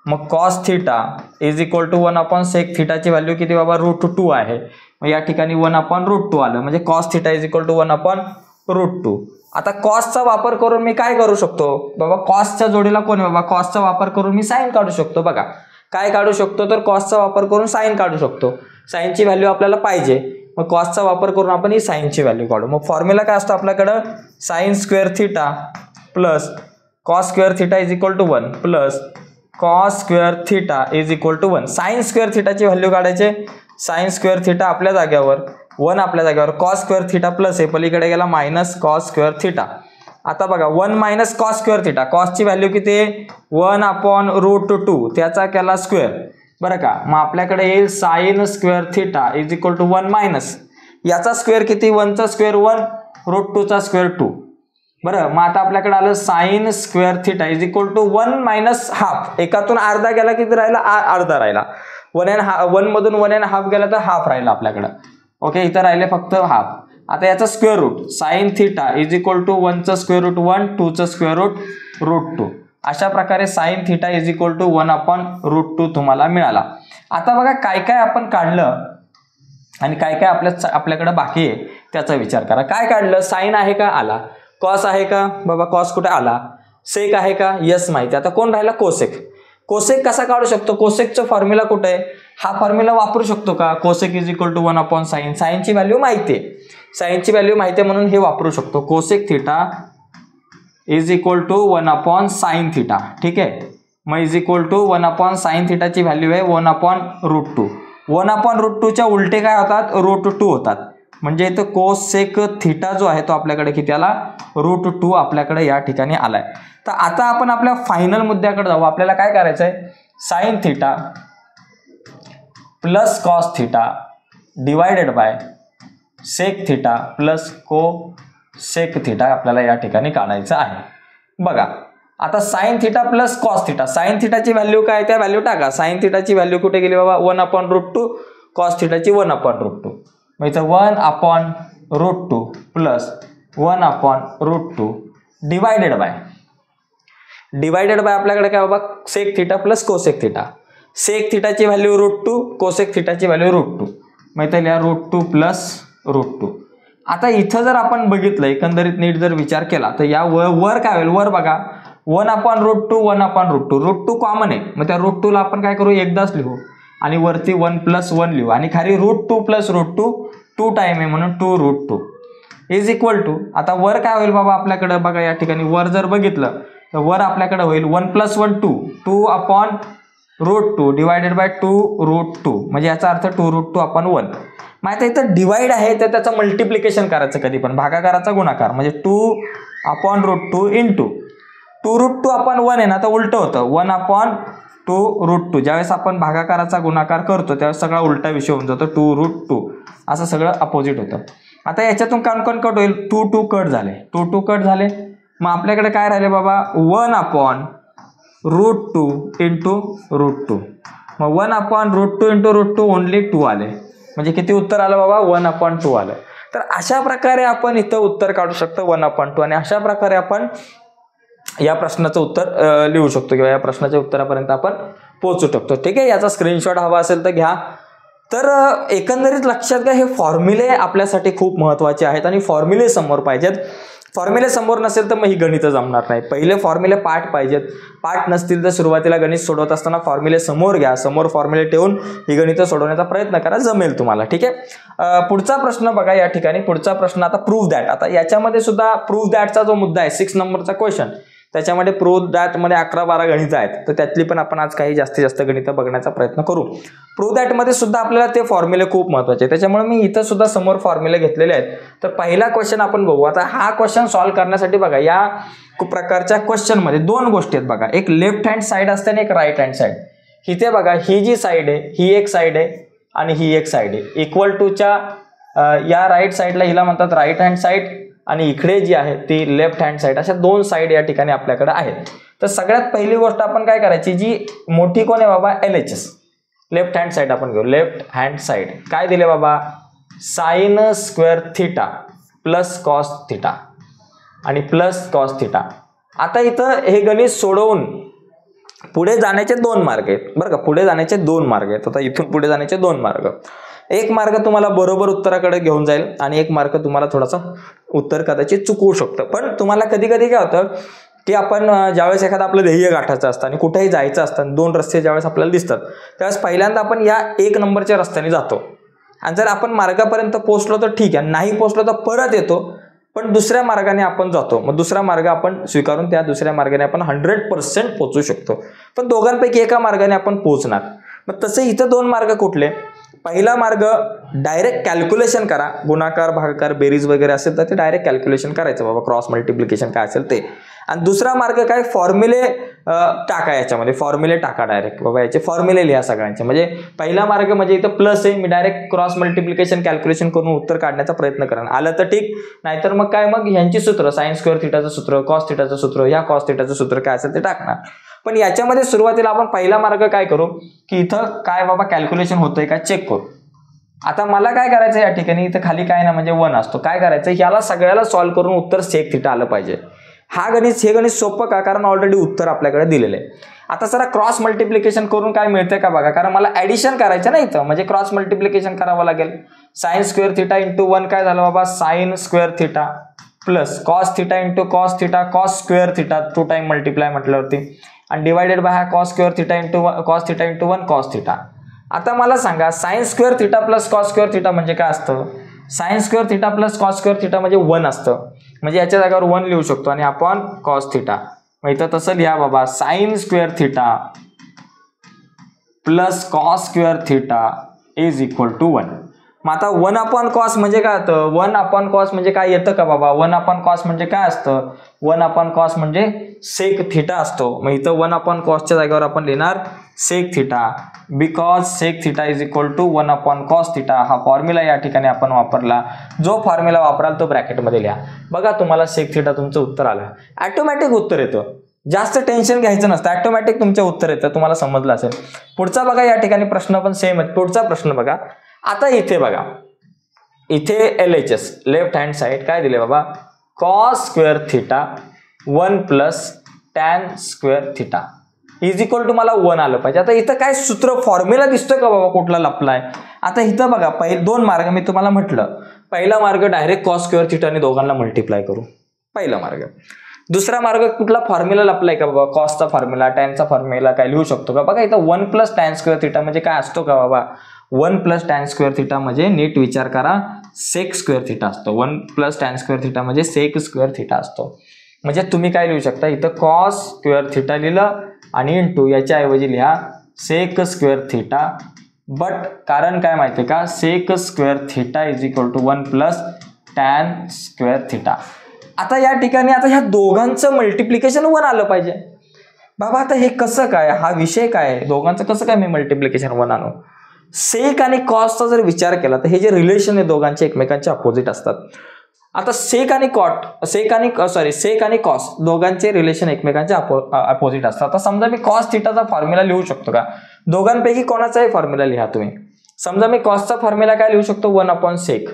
मग cos theta is equal to 1/sec थिटाची व्हॅल्यू किती बाबा? √2 आहे. मग या ठिकाणी 1/√2 आलं, म्हणजे cos theta is equal to 1/√2. आता कॉसचा वापर करून मी काय करू शकतो बाबा? कॉसच्या जोडीला कोण आहे बाबा? कॉसचा वापर करून मी साइन काढू शकतो. बघा, काय काढू शकतो? तर कॉसचा वापर करून साइन काढू शकतो. साइनची व्हॅल्यू आपल्याला पाहिजे, मग कॉसचा वापर करून आपण ही साइनची व्हॅल्यू काढू. मग फॉर्म्युला काय असतो आपल्याकडं? Sine square theta plus cos square theta is equal to 1 plus cos square theta is equal to 1. Sine square थिटाची व्हॅल्यू काढायचे. साइन स्क्वेअर थिटा आपल्या जाग्यावर, 1 आपल्या जाग्यावर, कॉस स्क्वेअर थिटा प्लस आहे, पलीकडे गेला मायनस कॉस स्क्वेअर थिटा. आता बघा, 1 मायनस कॉस स्क्वेअर थिटा, कॉसची व्हॅल्यू किती आहे? 1/√2, त्याचा केला स्क्वेअर, बरं का. मग आपल्याकडे येईल sine square theta is equal to 1 minus याचा स्क्वेअर किती? 1चा स्क्वेअर 1, √2चा स्क्वेअर 2. बरं, मग आता आपल्याकडे आलं sine square theta is equal to 1 minus half. एकातून अर्धा गेला किती राहिला? अर्धा राहिला. 1 मधून 1.5 गेला तर हाफ राहिला आपल्याकडं. ओके, इथं राहिले फक्त हाफ. आता याचा square root sine theta is equal to 1चं स्क्वेअर रूट 1, 2चं स्क्वेअर रूट √2. अशा प्रकारे sine theta is equal to 1/√2 तुम्हाला मिळाला. आता बघा, काय काय आपण काढलं आणि काय काय आपल्याकडे बाकी आहे त्याचा विचार करा. काय काढलं? साइन आहे का? आला. कॉस आहे का? बाबा कॉस कुठे आला. सेक आहे का? यस माहिती. आता कोण राहिला? कोसेक. कोसेक कसा काढू शकतो? कोसेकचं फॉर्म्युला कुठे आहे? हा फॉर्म्युला वापरू शकतो का? Cosec is equal to 1/sin. साइनची व्हॅल्यू माहिती आहे, साइनची व्हॅल्यू माहिती आहे म्हणून हे वापरू शकतो. Cosec theta is equal to 1/sin theta. ठीक आहे, मग इज इक्वल टू 1/sin थिटाची व्हॅल्यू आहे 1/√2. 1/√2च्या उलटे काय होतात? √2 होतात. म्हणजे इथं कोसेक थिटा जो आहे तो आपल्याकडे किती आला? √2 आपल्याकडे या ठिकाणी आलाय. तर आता आपण आपल्या फायनल मुद्द्याकडे जाऊ. आपल्याला काय करायचं आहे? Sine theta plus cos theta divided by sec theta plus cosec theta आपल्याला या ठिकाणी काढायचं आहे. बघा, आता sine theta plus cos theta, sine थिटाची व्हॅल्यू काय त्या व्हॅल्यू टाका. साइन थिटाची व्हॅल्यू कुठे गेली बाबा 1/√2, कॉस थिटाची 1/√2. मग इथं 1/√2 प्लस 1/√2 डिवायडेड बाय आपल्याकडे काय बाबा sec theta plus cosec theta. Sec थिटाची व्हॅल्यू √2, कोसेक थिटाची व्हॅल्यू √2. मग इथं लिहा √2 प्लस √2. आता इथं जर आपण बघितलं एकंदरीत नीट जर विचार केला तर या वर काय होईल, वर बघा 1/√2 1/√2, √2 कॉमन आहे. मग त्या √2 ला आपण काय करू एकदाच लिहू आणि वरती 1 + 1 लिहू आणि खाली √2 + √2 2 टाइम आहे म्हणून 2√2 इज इक्वल टू. आता वर काय होईल बाबा आपल्याकडे बघा या ठिकाणी वर जर बघितलं तर वर आपल्याकडे होईल 1 + 1 2, 2/√2 डिवायडेड बाय 2√2 म्हणजे याचा अर्थ 2√2/1. माहिती आहे इथं डिवाइड आहे तर त्याचं मल्टिप्लिकेशन करायचं कधी पण, भागाकाराचा गुणाकार म्हणजे 2/√2 इंटू 2√2/1 आहे ना तर उलट होतं 1/2√2. ज्यावेळेस आपण भागाकाराचा गुणाकार करतो त्यावेळेस सगळा उलटा विषय होऊन जातो 2√2 असं सगळं अपोजिट होतं. आता याच्यातून कोण कट होईल 2 कट झाले, 2 कट झाले. मग आपल्याकडे काय राहिले बाबा 1/√2 इंटू √2. मग 1/√2 इंटू √2 ओनली 2 आले. म्हणजे किती उत्तर आलं बाबा 1/2 आलं. तर अशा प्रकारे आपण इथं उत्तर काढू शकतो 1/2 आणि अशा प्रकारे आपण या प्रश्नाचं उत्तर लिहू शकतो किंवा या प्रश्नाच्या उत्तरापर्यंत आपण पोहोचू शकतो. ठीक आहे, याचा स्क्रीनशॉट हवा असेल तर घ्या. तर एकंदरीत लक्षात घ्या हे फॉर्म्युले आपल्यासाठी खूप महत्त्वाचे आहेत आणि फॉर्म्युले समोर पाहिजेत. फॉर्म्युले समोर नसेल तर मग ही गणितं जमणार नाही. पहिले फॉर्म्युले पाठ पाहिजेत. पाठ नसतील तर सुरुवातीला गणित सोडवत असताना फॉर्म्युले समोर घ्या, समोर फॉर्म्युले ठेवून ही गणितं सोडवण्याचा प्रयत्न करा, जमेल तुम्हाला. ठीक आहे, पुढचा प्रश्न बघा या ठिकाणी. पुढचा प्रश्न आता प्रूव्ह दॅट. आता याच्यामध्ये सुद्धा प्रूव्ह दॅटचा जो मुद्दा आहे 6 नंबरचा क्वेश्चन, त्याच्यामध्ये प्रूव्ह दॅट मध्ये 11-12 गणितं आहेत. तर त्यातली पण आपण आज काही जास्तीत जास्त गणितं बघण्याचा प्रयत्न करू. प्रूव्ह दॅट मध्ये सुद्धा आपल्याला ते फॉर्म्युले खूप महत्त्वाचे आहेत, त्याच्यामुळे मी इथं सुद्धा समोर फॉर्म्युले घेतलेले आहेत. तर पहिला क्वेश्चन आपण बघू. आता हा क्वेश्चन सॉल्व्ह करण्यासाठी बघा या प्रकारच्या क्वेश्चन मध्ये 2 गोष्टी आहेत बघा, एक लेफ्ट हँड साईड असते आणि एक राईट हँड साईड. इथे बघा ही जी साईड आहे ही एक साईड आहे आणि ही एक साईड आहे. इक्वल टूच्या या राईट साईडला हिला म्हणतात राईट हँड साईड आणि इकडे जी आहे ती लेफ्ट हँड साईड. अशा 2 साईड या ठिकाणी आपल्याकडे आहेत. तर सगळ्यात पहिली गोष्ट आपण काय करायची, जी मोठी कोण आहे बाबा LHS, लेफ्ट हँड साईड आपण घेऊ. लेफ्ट हँड साईड काय दिले बाबा sine square theta plus cos theta आणि प्लस कॉस थिटा. आता इथं हे गणित सोडवून पुढे जाण्याचे 2 मार्ग आहेत बरं का. पुढे जाण्याचे 2 मार्ग आहेत. आता इथून पुढे जाण्याचे 2 मार्ग. एक मार्ग तुम्हाला बरोबर उत्तराकडे घेऊन जाईल आणि एक मार्ग तुम्हाला थोडासा उत्तर कदाचित चुकवू शकतं. पण तुम्हाला कधी कधी काय होतं की आपण ज्यावेळेस एखादं आपलं ध्येय गाठायचं असतं आणि कुठेही जायचं असतं, 2 रस्ते ज्यावेळेस आपल्याला दिसतात त्यावेळेस पहिल्यांदा आपण या 1 नंबरच्या रस्त्याने जातो आणि जर आपण मार्गापर्यंत पोहोचलो तर ठीक आहे, नाही पोहोचलो तर परत येतो, पण दुसऱ्या मार्गाने आपण जातो. मग दुसरा मार्ग आपण स्वीकारून त्या दुसऱ्या मार्गाने आपण 100% पोहोचू शकतो. पण दोघांपैकी एका मार्गाने आपण पोहोचणार. मग तसे इथं 2 मार्ग कुठले. पहिला मार्ग डायरेक्ट कॅल्क्युलेशन करा, गुणाकार भागाकार बेरीज वगैरे असेल तर ते डायरेक्ट कॅल्क्युलेशन करायचं बाबा, क्रॉस मल्टिप्लिकेशन काय असेल ते. आणि दुसरा मार्ग काय फॉर्म्युले टाका, याच्यामध्ये फॉर्म्युले टाका डायरेक्ट बाबा, याचे फॉर्म्युले लिहा सगळ्यांचे. म्हणजे पहिला मार्ग म्हणजे इथं प्लस आहे, मी डायरेक्ट क्रॉस मल्टिप्लिकेशन कॅल्क्युलेशन करून उत्तर काढण्याचा प्रयत्न करा. आलं तर ठीक, नाहीतर मग काय मग ह्यांची सूत्र साइन स्क्वेअर थिटाचं सूत्र, कॉस थिटाचं सूत्र, या कॉस थिटाचं सूत्र काय असेल ते टाकणार. पण याच्यामध्ये सुरुवातीला आपण पहिला मार्ग काय करू की इथं काय बाबा कॅल्क्युलेशन होतंय का चेक करू. आता मला काय करायचं या ठिकाणी, इथं खाली काय ना म्हणजे 1 असतो. काय करायचं याला सगळ्याला सॉल्व्ह करून उत्तर सेक थिटा आलं पाहिजे. हे गणित सोपं का, कारण ऑलरेडी उत्तर आपल्याकडे दिलेलं आहे. आता जरा क्रॉस मल्टिप्लिकेशन करून काय मिळतंय का बघा, कारण मला ऍडिशन करायचं ना इथं, म्हणजे क्रॉस मल्टिप्लिकेशन करावं लागेल. साइन स्क्वेअर थिटा इंटू 1 काय झालं बाबा sine square theta plus cos theta into cos theta, cos square theta 2 time multiply म्हटल्यावरती, आणि डिवायडेड बाय हा cos square theta into cos theta into 1 cos theta. आता मला सांगा sign square theta plus cos square theta म्हणजे काय असतं. Sign square theta plus cos square theta म्हणजे 1 असतं. म्हणजे याच्या जागेवर 1 लिहू शकतो आणि आपण कॉस थिटा. मग इथं तसं लिहा बाबा sine square theta plus cos square theta is equal to 1. मग आता 1/cos म्हणजे काय होतं, 1/cos म्हणजे काय येतं का बाबा. 1/cos म्हणजे काय असतं, 1/cos म्हणजे सेक थिटा असतो. मग इथं 1/cosच्या जागेवर आपण लिहिणार sec theta, because sec theta is equal to 1/cos theta. हा फॉर्म्युला या ठिकाणी आपण वापरला. जो फॉर्म्युला वापराल तो ब्रॅकेटमध्ये लिहा. बघा तुम्हाला सेक थिटा तुमचं उत्तर आलं, ऑटोमॅटिक उत्तर येतं. जास्त टेन्शन घ्यायचं नसतं, ऑटोमॅटिक तुमचे उत्तर येतं. तुम्हाला समजलं असेल. पुढचा बघा, या ठिकाणी प्रश्न पण सेम आहे. पुढचा प्रश्न बघा. आता इथे बघा, इथे LHS लेफ्ट हँड साइड काय दिले बाबा, cos square theta 1 plus tan square theta is equal to मला 1 आलं पाहिजे. आता इथं काय सूत्र फॉर्म्युला दिसतोय का बाबा कुठला लपलाय. आता इथं बघा, दोन मार्ग मी तुम्हाला म्हटलं. पहिला मार्ग डायरेक्ट कॉस स्क्वेअर थिटाने दोघांना मल्टिप्लाय करू, पहिला मार्ग. दुसरा मार्ग कुठला फॉर्म्युला लपलाय का बाबा, कॉसचा फॉर्म्युला, टॅनचा फॉर्म्युला काय लिहू शकतो का. बघा इथं 1 प्लस टॅन स्क्वेअर थिटा म्हणजे काय असतो का बाबा, 1 प्लस टॅन स्क्वेअर थिटा म्हणजे नीट विचार करा सेक स्क्वेअर थिटा असतो. 1 प्लस टॅन स्क्वेअर थिटा म्हणजे सेक स्क्वेअर थिटा असतो. म्हणजे तुम्ही काय लिहू शकता, इथं कॉस स्क्वेअर थिटा लिहिलं आणि इंटू याच्या ऐवजी लिहा सेक स्क्वेअर थिटा. बट कारण काय माहिती का, sec square theta is equal to 1 plus tan square theta. आता या ठिकाणी आता ह्या दोघांचं मल्टिप्लिकेशन 1 आलं पाहिजे बाबा. आता हे कसं काय, हा विषय काय आहे, दोघांचं कसं काय मी मल्टिप्लिकेशन 1 आणू. सेक आणि कॉसचा जर विचार केला तर हे जे रिलेशन आहे दोघांचे एकमेकांचे अपोजिट असतात. आता सेक आणि कॉस दोघांचे रिलेशन एकमेकांचे अपोजिट असतात. आता समजा मी कॉस थिटाचा फॉर्म्युला लिहू शकतो का, दोघांपैकी कोणाचाही फॉर्म्युला लिहा तुम्ही. समजा मी कॉसचा फॉर्म्युला काय लिहू शकतो, 1/सेक.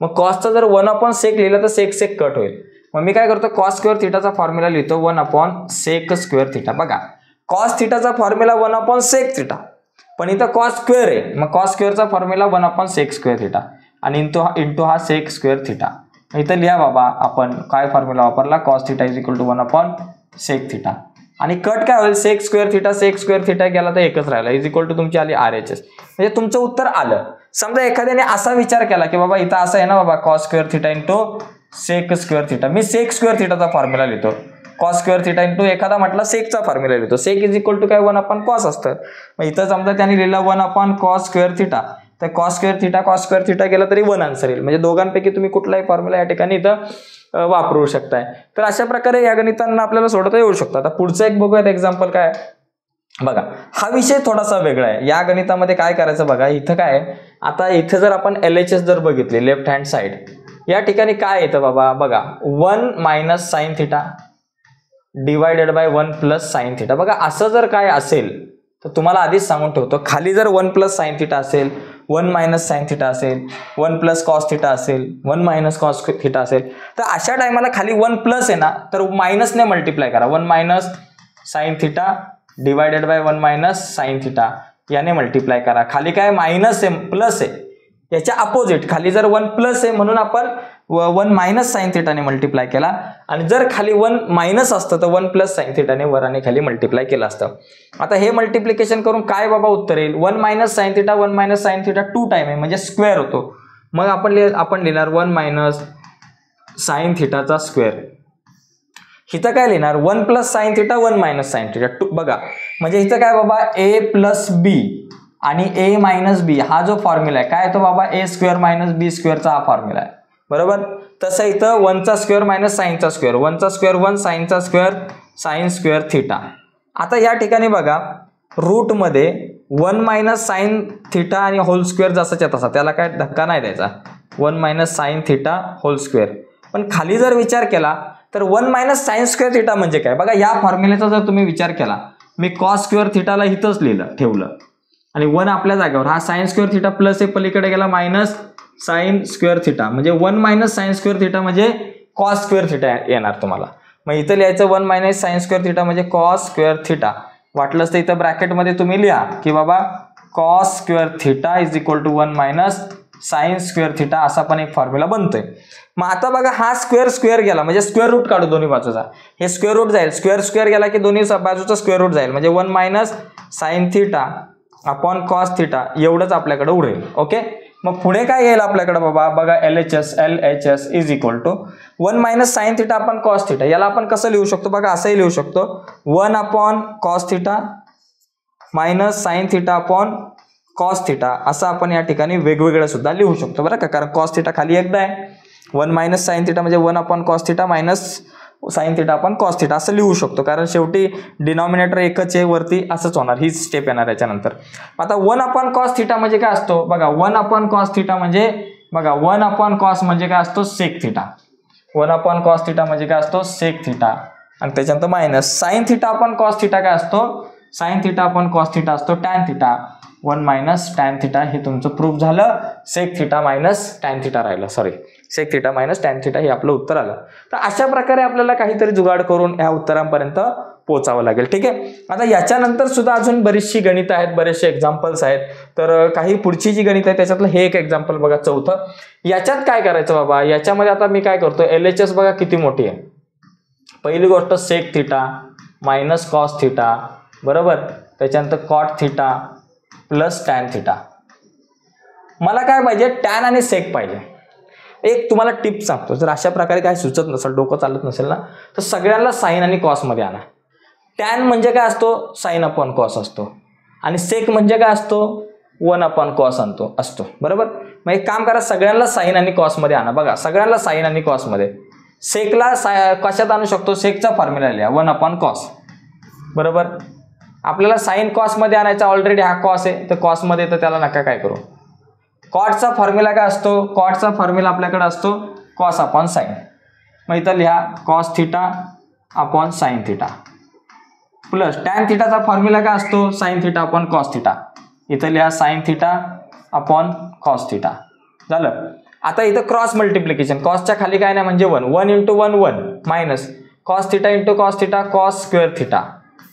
मग कॉसचा जर 1/सेक लिहिलं तर सेक सेक कट होईल. मग मी काय करतो, कॉस स्क्वेअर थिटाचा फॉर्म्युला लिहितो 1/सेक स्क्वेअर थिटा. बघा कॉस थिटाचा फॉर्म्युला 1/सेक थिटा, पण इथं कॉस स्क्वेअर आहे. मग कॉस स्क्वेअरचा फॉर्म्युला 1/सेक स्क्वेअर थिटा आणि इंटू हा सेक स्क्वेअर थिटा. इथं लिहा बाबा आपण काय फॉर्म्युला वापरला, cos theta is equal to 1/सेक थिटा. आणि कट काय होईल, सेक स्क्वेअर थिटा गेला तर एकच राहिला, इज इक्वल टू तुमची आली RHS. म्हणजे तुमचं उत्तर आलं. समजा एखाद्याने असा विचार केला की बाबा इथं असं आहे ना बाबा, cos square theta into sec square theta. मी सेक स्क्वेअर थिटाचा फॉर्म्युला लिहितो, कॉस स्क्वेअर थिटा इंटू एखादा म्हटला सेकचा फॉर्म्युला लिहितो. सेक इज इक्वल टू काय, 1/कॉस असतं. मग इथं समजा त्यांनी लिहिला 1/कॉस स्क्वेअर थिटा, तर कॉस स्क्वेअर थिटा गेला तरी 1 आन्सर येईल. म्हणजे दोघांपैकी तुम्ही कुठलाही फॉर्म्युला या ठिकाणी इथं वापरू शकताय. तर अशा प्रकारे या गणितांना आपल्याला सोडवता येऊ शकतं. आता पुढचं एक बघूयात एक्झाम्पल काय बघा. हा विषय थोडासा वेगळा आहे. या गणितामध्ये काय करायचं बघा, इथं काय आता इथं जर आपण LHS जर बघितले लेफ्ट हँड साइड, या ठिकाणी काय येतं बाबा बघा, 1 minus sine theta divided bye 1 plus sine theta. बघा असं जर काय असेल तर तुम्हाला आधीच सांगून ठेवतो, खाली जर 1 प्लस साइन थिटा असेल, 1 मायनस साइन थिटा असेल, 1 प्लस कॉस थिटा असेल, 1 मायनस कॉस थिटा असेल, तर अशा टायमाला खाली 1 प्लस आहे ना, तर मायनसने मल्टिप्लाय करा. 1 minus sine theta divided bye 1 minus sine theta याने मल्टिप्लाय करा. खाली काय मायनस आहे प्लस आहे, याच्या अपोजिट खाली जर 1 प्लस आहे म्हणून आपण 1 मायनस साइन थिटाने मल्टिप्लाय केला. आणि जर खाली 1 मायनस असतं तर 1 प्लस साइन थिटाने वर आणि खाली मल्टिप्लाय केलं असतं. आता हे मल्टिप्लिकेशन करून काय बाबा उत्तर येईल, 1 minus sine theta 1 minus sine theta 2 time आहे म्हणजे स्क्वेअर होतो. मग आपण लिहिणार 1 मायनस साइन थिटाचा स्क्वेअर. इथं काय लिहिणार, 1 plus sine theta 1 minus sine theta 2. बघा म्हणजे इथं काय बाबा, A प्लस बी आणि A मायनस बी हा जो फॉर्म्युला आहे काय तो बाबा, A स्क्वेअर मायनस बी स्क्वेअरचा हा फॉर्म्युला आहे बरोबर. तसं इथं 1चा स्क्वेअर मायनस साइनचा स्क्वेअर, 1चा स्क्वेअर 1, साइनचा स्क्वेअर साइन स्क्वेअर थिटा. आता या ठिकाणी बघा रूटमध्ये 1 मायनस साइन थिटा आणि होल स्क्वेअर जसाच्या तसा, त्याला काय धक्का नाही द्यायचा, 1 minus sine theta whole square. पण खाली जर विचार केला तर 1 मायनस साइन स्क्वेअर थिटा म्हणजे काय बघा, या फॉर्म्युलेचा जर तुम्ही विचार केला, मी कॉस स्क्वेअर थिटाला इथंच ठेवलं आणि 1 आपल्या जागेवर, हा साइन स्क्वेअर थिटा प्लस आहे पलीकडे गेला मायनस साइन स्क्वेअर थिटा, म्हणजे 1 मायनस साइन स्क्वेअर थिटा म्हणजे कॉस स्क्वेअर थिटा येणार तुम्हाला. मग इथं लिहायचं 1 मायनस साइन स्क्वेअर थिटा म्हणजे कॉस स्क्वेअर थिटा. वाटलंच तर इथं ब्रॅकेटमध्ये तुम्ही लिहा की बाबा cos square theta is equal to 1 minus sine square theta, असा पण एक फॉर्म्युला बनतोय. मग आता बघा हा स्क्वेअर गेला म्हणजे स्क्वेअर रूट काढू दोन्ही बाजूचा, हे स्क्वेअर रूट जाईल, स्क्वेअर गेला की दोन्ही बाजूचा स्क्वेअर रूट जाईल, म्हणजे 1 minus sine theta upon cos theta एवढंच आपल्याकडे उरेल. ओके, मग पुढे काय येईल आपल्याकडे बाबा बघा, LHS is equal to 1 minus sine theta upon cos theta. याला आपण कसं लिहू शकतो बघा, असंही लिहू शकतो, 1 upon cos theta minus sine theta upon cos theta, असं आपण या ठिकाणी वेगवेगळं सुद्धा लिहू शकतो बरं का, कारण कॉस थिटा खाली एकदा आहे. 1 मायनस साइन थिटा म्हणजे 1 upon cos theta minus sine theta upon cos theta असं लिहू शकतो, कारण शेवटी डिनॉमिनेटर एकच आहे, वरती असंच होणार, हीच स्टेप येणार याच्यानंतर. आता 1 अपॉन कॉस थिटा म्हणजे काय असतो बघा, 1 अपॉन कॉस थिटा म्हणजे बघा 1 अपॉन कॉस म्हणजे काय असतो sec theta, 1 upon cos theta म्हणजे काय असतो सेक थिटा. आणि त्याच्यानंतर minus sine theta upon cos theta काय असतो, sine theta upon cos theta असतो tan theta, 1 minus tan theta. हे तुमचं प्रूफ झालं. Sec theta minus tan theta राहिलं, sorry sec theta minus tan theta हे आपलं उत्तर आलं. तर अशा प्रकारे आपल्याला काहीतरी जुगाड करून ह्या उत्तरांपर्यंत पोहोचावं लागेल. ठीक आहे. आता याच्यानंतर सुद्धा अजून बरीचशी गणितं आहेत, बरेचसे एक्झाम्पल्स आहेत. तर काही पुढची जी गणित आहे त्याच्यातलं हे एक एक्झाम्पल बघा, चौथं. याच्यात काय करायचं बाबा, याच्यामध्ये आता मी काय करतो, LHS बघा किती मोठी आहे. पहिली गोष्ट sec theta minus cos theta, बरोबर. त्याच्यानंतर cot theta plus tan theta. मला काय पाहिजे, टॅन आणि सेक पाहिजे. एक तुम्हाला टिप सांगतो, जर अशा प्रकारे काय सुचत नसेल, डोकं चालत नसेल ना, तर सगळ्यांना साइन आणि कॉस मध्ये आणा. टॅन म्हणजे काय असतो, साइन अपॉन कॉस असतो. आणि सेक म्हणजे काय असतो, 1 अपॉन कॉस असतो, बरोबर. मग एक काम करा, सगळ्यांना साइन आणि कॉस मध्ये आणा. बघा सगळ्यांना साइन आणि कॉस मध्ये. सेकला कशात आणू शकतो, सेकचा फॉर्म्युला लिहा 1 अपॉन कॉस, बरोबर. आपल्याला साइन कॉस मध्ये आणायचा, ऑलरेडी हा कॉस आहे तर कॉस मध्ये, तर त्याला नका काय करू. कॉटचा फॉर्म्युला काय असतो, कॉटचा फॉर्म्युला आपल्याकडे असतो कॉस अपॉन साइन. मग इथं लिहा cos theta upon sine theta plus tan थिटाचा फॉर्म्युला काय असतो, sine theta upon cos theta. इथं लिहा sine theta upon cos theta. झालं. आता इथं क्रॉस मल्टिप्लिकेशन, कॉसच्या खाली काय नाही म्हणजे 1 into 1 1 minus cos theta into cos theta cos square theta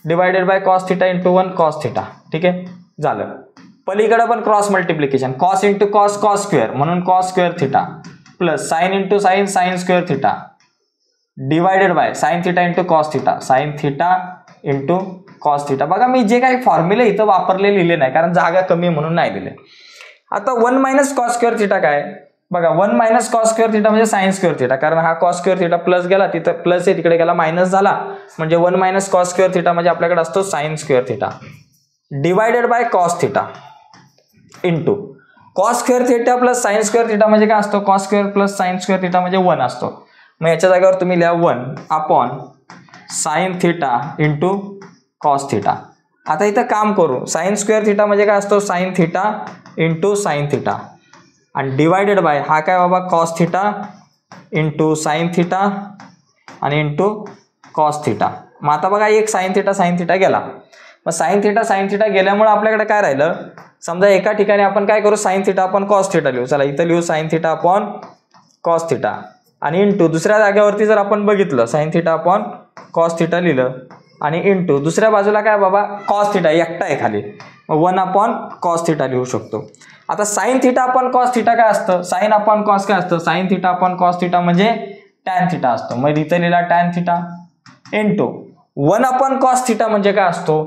divided by cos theta into 1 cos theta. ठीक आहे, झालं. पलीकडे पण cross multiplication, cos into cos cos square म्हणून cos square theta plus sine into sine sine square theta divided by sine theta into cos theta sine theta into cos theta. बघा मी जे काही फॉर्म्युले इथं वापरले लिहिले नाही, कारण जागा कमी म्हणून नाही दिले. आता 1 मायनस कॉस स्क्वेअर थिटा काय, बघा 1 मायनस कॉस स्क्वेअर थिटा म्हणजे साइन स्क्वेअर थिटा, कारण हा कॉस स्क्वेअर थिटा प्लस गेला, तिथं प्लस आहे तिकडे गेला मायनस झाला, म्हणजे 1 मायनस कॉस स्क्वेअर थिटा म्हणजे आपल्याकडे असतो sign square theta divided by cos theta into cos square theta plus sine square theta म्हणजे काय असतो, cos square plus sine square theta म्हणजे 1 असतो. मग याच्या जागेवर तुम्ही लिहा 1 upon sine theta into cos theta. आता इथं काम करू, साइन स्क्वेअर थिटा म्हणजे काय असतो, sine theta into sine theta आणि डिवायडेड बाय हा काय बाबा cos theta into sine theta आणि इंटू कॉस थिटा. मग आता बघा एक साइन थिटा गेला. मग साइन थिटा गेल्यामुळे आपल्याकडे काय राहिलं, समजा एका ठिकाणी आपण काय करू, sign theta upon cos theta लिहू. चला इथं लिहू sine theta upon cos theta आणि इंटू दुसऱ्या जागेवरती जर आपण बघितलं sign theta upon cos theta लिहिलं आणि इंटू दुसऱ्या बाजूला काय बाबा कॉस थिटा एकटा आहे खाली, मग 1 अपॉन कॉस थिटा लिहू शकतो. आता sine theta upon cos theta काय असतं, साइन अपॉन कॉस काय असतं, sine theta upon cos theta म्हणजे टॅन थिटा असतो. मग इथं लिहिला tan theta into 1 upon cos theta म्हणजे काय असतो,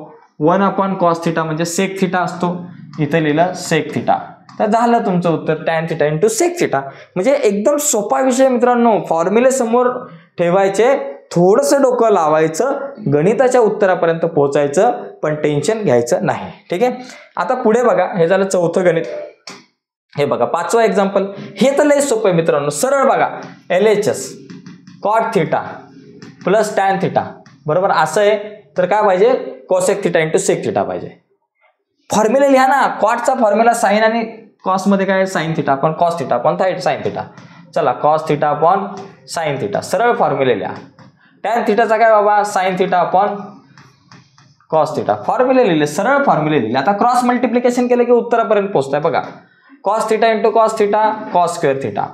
1 अपॉन कॉस थिटा म्हणजे सेक थिटा असतो. इथं लिहिलं सेक थिटा. तर झालं तुमचं उत्तर tan theta into sec theta. म्हणजे एकदम सोपा विषय मित्रांनो, फॉर्म्युले समोर ठेवायचे, थोडंसं डोकं लावायचं, गणिताच्या उत्तरापर्यंत पोहोचायचं, पण टेन्शन घ्यायचं नाही. ठीक आहे. आता पुढे बघा, हे झालं चौथं गणित. हे बघा 5वं एक्झाम्पल. हे तर लय सोपं आहे मित्रांनो, सरळ बघा. LHS cot theta plus tan theta, बरोबर असं आहे. तर काय पाहिजे, cosec theta into sec theta पाहिजे. फॉर्म्युला लिहा ना, कॉटचा फॉर्म्युला साइन आणि कॉस मध्ये काय, sine theta upon cos theta upon sine theta. चला cos theta upon sine theta, सरळ फॉर्म्युले लिहा. टॅन थिटाचा काय बाबा, sine theta upon cos theta. फॉर्म्युले लिहिले, सरळ फॉर्म्युले लिहिले. आता क्रॉस मल्टिप्लिकेशन केलं की उत्तरापर्यंत पोहोचताय. बघा cos theta into cos theta cos square theta,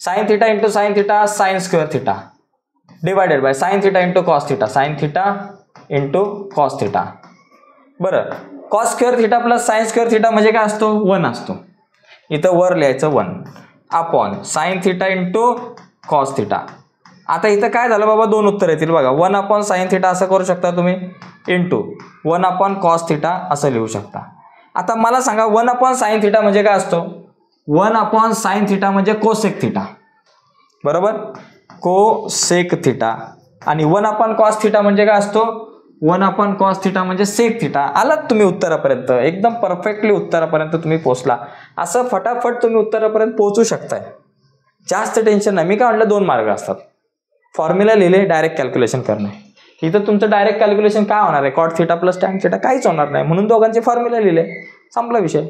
sine theta into sine theta sine square theta divided by sine theta into cos theta sine theta into cos theta. बरं, cos square theta plus sine square theta म्हणजे काय असतो, 1 असतो. इथं वर लिहायचं 1 upon sine theta into cos theta. आता इथं काय झालं बाबा, दोन उत्तर येतील बघा. 1 अपॉन साइन थिटा असं करू शकता तुम्ही, इंटू 1 अपॉन कॉस थिटा असं लिहू शकता. आता मला सांगा 1 अपॉन साइन थिटा म्हणजे काय असतो, 1 अपॉन साइन थिटा म्हणजे कोसेक थिटा, बरोबर, कोसेक थिटा. आणि 1 अपॉन कॉस थिटा म्हणजे काय असतो, 1 अपॉन कॉस थिटा म्हणजे सेक थिटा. आलात तुम्ही उत्तरापर्यंत, एकदम परफेक्टली उत्तरापर्यंत तुम्ही पोहोचला. असं फटाफट तुम्ही उत्तरापर्यंत पोहोचू शकताय, जास्त टेन्शन नाही. मी काय म्हटलं, 2 मार्ग असतात. फॉर्म्युला लिहिले, डायरेक्ट कॅल्क्युलेशन करणे. इथं तुमचं डायरेक्ट कॅल्क्युलेशन काय होणार आहे, cot theta plus tan theta काहीच होणार नाही, म्हणून दोघांचे फॉर्म्युला लिहिले, संपला विषय.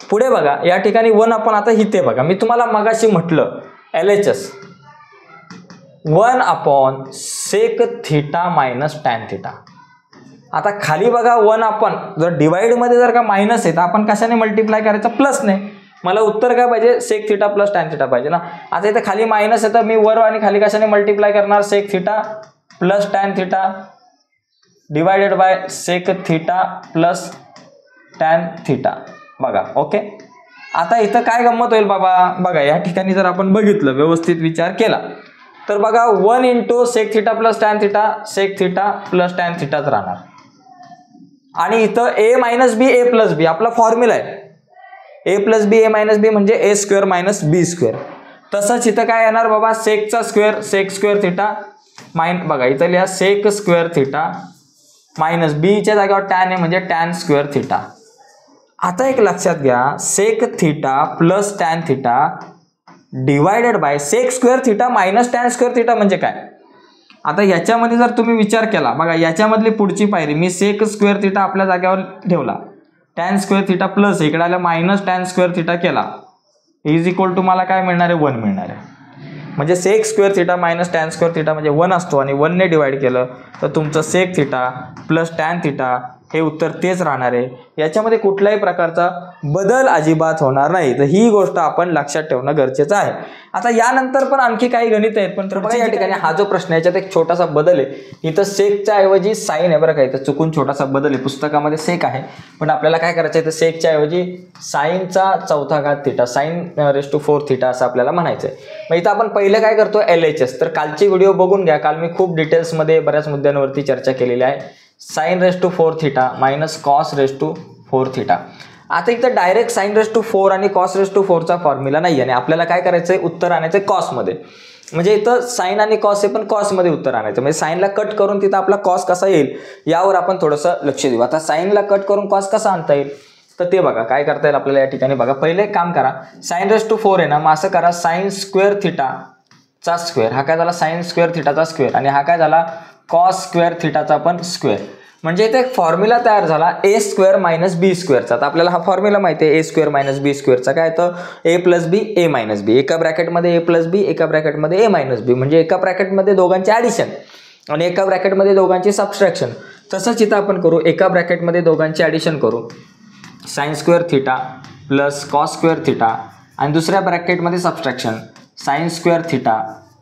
पुढे बघा, या ठिकाणी 1 अपॉन, आता इथे बघा मी तुम्हाला मगाशी म्हटलं LHS 1/sec theta minus tan theta. आता खाली बघा 1 आपण जर डिवाइड मध्ये जर का मायनस आहे तर आपण कशाने मल्टिप्लाय करायचं, प्लसने. मला उत्तर काय पाहिजे, sec theta plus tan theta पाहिजे ना. आता इथे खाली मायनस आहे तर मी वर आणि खाली कशाने मल्टिप्लाय करणार, sec theta plus tan theta divided by sec theta plus tan theta. बघा ओके. आता इथं काय गंमत होईल बाबा, बघा या ठिकाणी जर आपण बघितलं व्यवस्थित विचार केला तर बघा 1 into sec theta plus tan theta, sec theta plus tan थिटाच राहणार. आणि इथं ए मायनस बी ए प्लस बी आपला फॉर्म्युला आहे. ए प्लस बी ए मायनस बी म्हणजे ए स्क्वेअर मायनस बी स्क्वेअर. तसंच इथं काय येणार बाबा, सेकचा स्क्वेअर सेक स्क्वेअर थिटा बघा इथं लिहा सेक स्क्वेअर थिटा मायनस बीच्या जागेवर टॅन आहे म्हणजे टॅन स्क्वेअर थिटा. आता एक लक्षात घ्या, sec theta plus tan theta divided by sec square theta minus tan square theta म्हणजे काय. आता याच्यामध्ये जर तुम्ही विचार केला बघा, याच्यामधली पुढची पायरी मी सेक स्क्वेअर थिटा आपल्या जागेवर ठेवला, टॅन स्क्वेअर थिटा प्लस इकडे आला मायनस टॅन स्क्वेअर थिटा केला, इज इक्वल टू मला काय मिळणार आहे, 1 मिळणार आहे. म्हणजे sec square theta minus tan square theta म्हणजे 1 असतो आणि 1 ने डिवाइड केलं तर तुमचं sec theta plus tan theta हे उत्तर तेच राहणार आहे. याच्यामध्ये कुठल्याही प्रकारचा बदल अजिबात होणार नाही. तर ही गोष्ट आपण लक्षात ठेवणं गरजेचं आहे. आता यानंतर पण आणखी काही गणित आहेत, पण बघा या ठिकाणी हा जो प्रश्न आहे याच्यात एक छोटासा बदल आहे. इथं सेकच्या ऐवजी साईन आहे बरं का, इथं चुकून छोटासा बदल आहे. पुस्तकामध्ये सेक आहे पण आपल्याला काय करायचं आहे, तर सेकच्या ऐवजी साईनचा चौथा घात theta, sine raise to 4 theta असं आपल्याला म्हणायचं आहे. मग इथं आपण पहिलं काय करतो, LHS. तर कालची व्हिडिओ बघून घ्या, काल मी खूप डिटेल्समध्ये बऱ्याच मुद्द्यांवरती चर्चा केलेली आहे. Sine raise to 4 theta minus cos raise to 4 theta. आता इथं डायरेक्ट साइन रेस टू 4 आणि कॉस रेस टू 4चा फॉर्म्युला नाही आणि आपल्याला काय करायचं आहे, उत्तर आणायचं आहे कॉसमध्ये. म्हणजे इथं साइन आणि कॉस आहे पण कॉसमध्ये उत्तर आणायचं. म्हणजे साईनला कट करून तिथं आपला कॉस कसा येईल यावर आपण थोडंसं लक्ष देऊ. आता साईनला कट करून कॉस कसा आणता येईल तर ते बघा काय करता येईल आपल्याला या ठिकाणी. बघा पहिले एक काम करा, साइन रेस टू 4 आहे ना, मग असं करा साइन स्क्वेअर थिटाचा स्क्वेअर, हा काय झाला साइन स्क्वेअर थिटाचा स्क्वेअर आणि हा काय झाला कॉस स्क्वेअर थिटाचा पण स्क्वेअर. म्हणजे इथे एक फॉर्म्युला तयार झाला ए स्क्वेअर मायनस बी स्क्वेअरचा. तर आपल्याला हा फॉर्म्युला माहिती आहे ए स्क्वेअर मायनस बी स्क्वेअरचा काय तर ए प्लस बी ए मायनस बी, एका ब्रॅकेटमध्ये ए प्लस बी एका ब्रॅकेटमध्ये ए मायनस बी, म्हणजे एका ब्रॅकेटमध्ये दोघांचे ॲडिशन आणि एका ब्रॅकेटमध्ये दोघांची सबस्ट्रॅक्शन. तसंच इथं आपण करू, एका ब्रॅकेटमध्ये दोघांचे ॲडिशन करू sine square theta plus cos square theta आणि दुसऱ्या ब्रॅकेटमध्ये subtraction sine square theta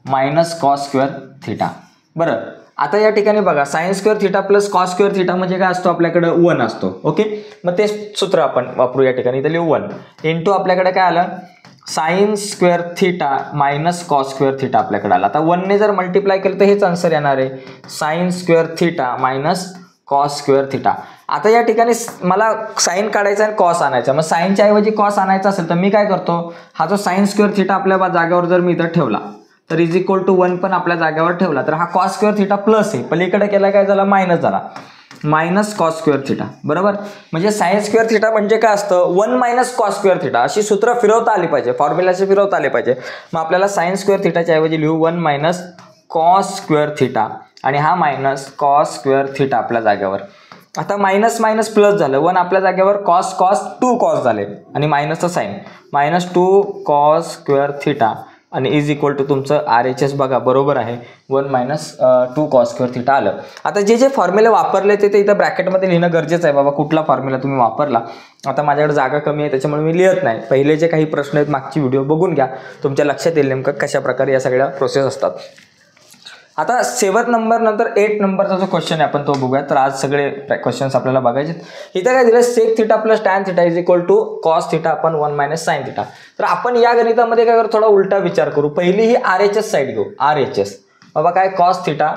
minus cos square theta. बरं आता या ठिकाणी बघा sine square theta plus cos square theta म्हणजे काय असतो आपल्याकडे 1 असतो. ओके, मग ते सूत्र आपण वापरू या ठिकाणी. इथं लिहू 1 इंटू आपल्याकडे काय आलं sine square theta minus cos square theta आपल्याकडे आला. आता 1 ने जर मल्टिप्लाय केलं तर हेच आन्सर येणार आहे, sign square theta minus cos square theta. आता या ठिकाणी मला साइन काढायचा आणि कॉस आणायचा, मग साइनच्या ऐवजी कॉस आणायचा असेल तर मी काय करतो, हा जो साइन स्क्वेअर थिटा आपल्या जागेवर जर मी इथं ठेवला तर इज इक्वल टू 1 पण आपल्या जागेवर ठेवला तर हा कॉस स्क्वेअर थिटा प्लस आहे, पलीकडे केला काय झाला मायनस झाला, मायनस कॉस स्क्वेअर थिटा. बरोबर, म्हणजे साइन स्क्वेअर थिटा म्हणजे काय असतं 1 मायनस कॉस स्क्वेअर थिटा. अशी सूत्र फिरवता आली पाहिजे, फॉर्म्युलाचे फिरवता आले पाहिजे. मग आपल्याला साइन स्क्वेअर थिटाच्या ऐवजी लिहू 1 मायनस कॉस स्क्वेअर थिटा आणि हा मायनस कॉस स्क्वेअर थिटा आपल्या जागेवर. आता मायनस मायनस प्लस झालं, 1 आपल्या जागेवर कॉस कॉस 2 कॉस झाले आणि मायनसचं sine minus 2 cos square theta आणि इज इक्वल टू तुमचं RHS बघा बरोबर आहे 1 मायनस 2 कॉस स्क्वेअर थिटा आलं. आता जे जे फॉर्म्युले वापरले ते इथं ब्रॅकेटमध्ये लिहिणं गरजेचं आहे बाबा, कुठला फॉर्म्युला तुम्ही वापरला. आता माझ्याकडे जागा कमी आहे त्याच्यामुळे मी लिहित नाही. पहिले जे काही प्रश्न आहेत मागची व्हिडिओ बघून घ्या, तुमच्या लक्षात येईल नेमकं कशा प्रकारे या सगळ्या प्रोसेस असतात. आता 7 नंबर नंतर 8 नंबरचा जो क्वेश्चन आहे आपण तो बघूया. तर आज सगळे क्वेश्चन्स आपल्याला बघायचे. इथं काय दिलं sec theta plus tan theta is equal to cos theta आपण 1 मायनस साइन थिटा. तर आपण या गणितामध्ये काय करू, थोडा उलटा विचार करू. पहिली ही RHS साईड घेऊ. RHS बाबा काय cos theta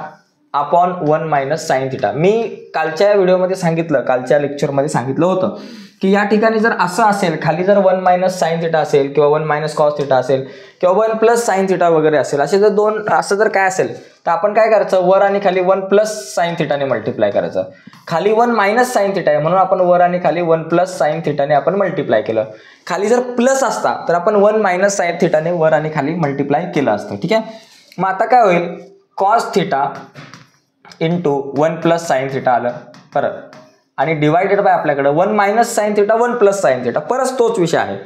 upon 1 minus sine theta. मी कालच्या व्हिडिओमध्ये सांगितलं, कालच्या लेक्चरमध्ये सांगितलं होतं की या ठिकाणी जर असं असेल, खाली जर 1 मायनस साइन थिटा असेल किंवा 1 मायनस कॉस थिटा असेल किंवा 1 प्लस साइन थिटा वगैरे असेल, असे जर दोन असं जर काय असेल तर आपण काय करायचं, वर आणि खाली 1 प्लस साइन थिटाने मल्टिप्लाय करायचं. खाली 1 मायनस साइन थिटा आहे म्हणून आपण वर आणि खाली 1 प्लस साइन थिटाने आपण मल्टिप्लाय केलं. खाली जर प्लस असता तर आपण 1 मायनस साइन थिटाने वर आणि खाली मल्टिप्लाय केलं असतं. ठीक आहे, मग आता काय होईल cos theta into 1 plus sine theta आलं परत आणि डिवायडेड बाय आपल्याकडे 1 minus sine theta 1 plus sine theta, परत तोच विषय आहे.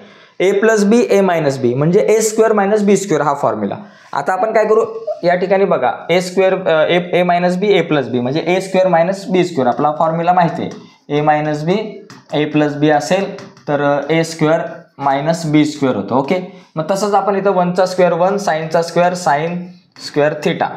ए प्लस बी ए मायनस बी म्हणजे ए स्क्वेअर मायनस बी स्क्वेअर हा फॉर्म्युला. आता आपण काय करू या ठिकाणी बघा ए स्क्वेअर ए मायनस बी ए प्लस बी म्हणजे ए स्क्वेअर मायनस बी स्क्वेअर आपला फॉर्म्युला माहिती आहे. ए मायनस बी ए प्लस बी असेल तर A square minus B square होतो. ओके, मग तसंच आपण इथं 1चा स्क्वेअर 1 साईनचा स्क्वेअर साईन स्क्वेअर थिटा.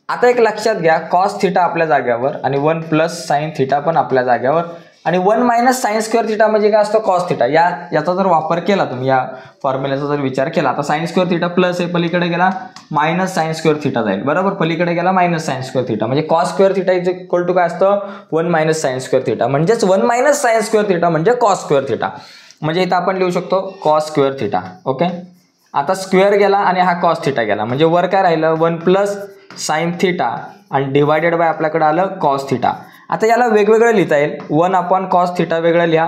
आता एक लक्षात घ्या कॉस थिटा आपल्या जाग्यावर आणि 1 प्लस साईन थिटा पण आपल्या जाग्यावर आणि 1 मायनस साईन स्क्वेअर थिटा म्हणजे काय असतो कॉस थिटा. याचा जर वापर केला तुम्ही या फॉर्म्युल्याचा जर विचार केला आता साईन स्क्वेअर थिटा प्लस आहे पलीकडे गेला मायनस साईन स्क्वेअर थिटा जाईल बरोबर. पलीकडे गेला मायनस साईन स्क्वेअर थिटा म्हणजे cos square theta is equal to काय असतं 1 मायनस साईन स्क्वेअर थिटा म्हणजेच 1 मायनस साईन स्क्वेअर थिटा म्हणजे कॉस स्क्वेअर थिटा. म्हणजे इथं आपण लिहू शकतो कॉस स्क्वेअर थिटा. ओके, आता स्क्वेअर गेला आणि हा कॉस थिटा गेला म्हणजे वर काय राहिलं 1 प्लस साईन थिटा आणि डिवायडेड बाय आपल्याकडे आलं कॉस थिटा. आता याला वेगवेगळं लिहिता येईल 1 अपॉन कॉस थिटा वेगळं लिहा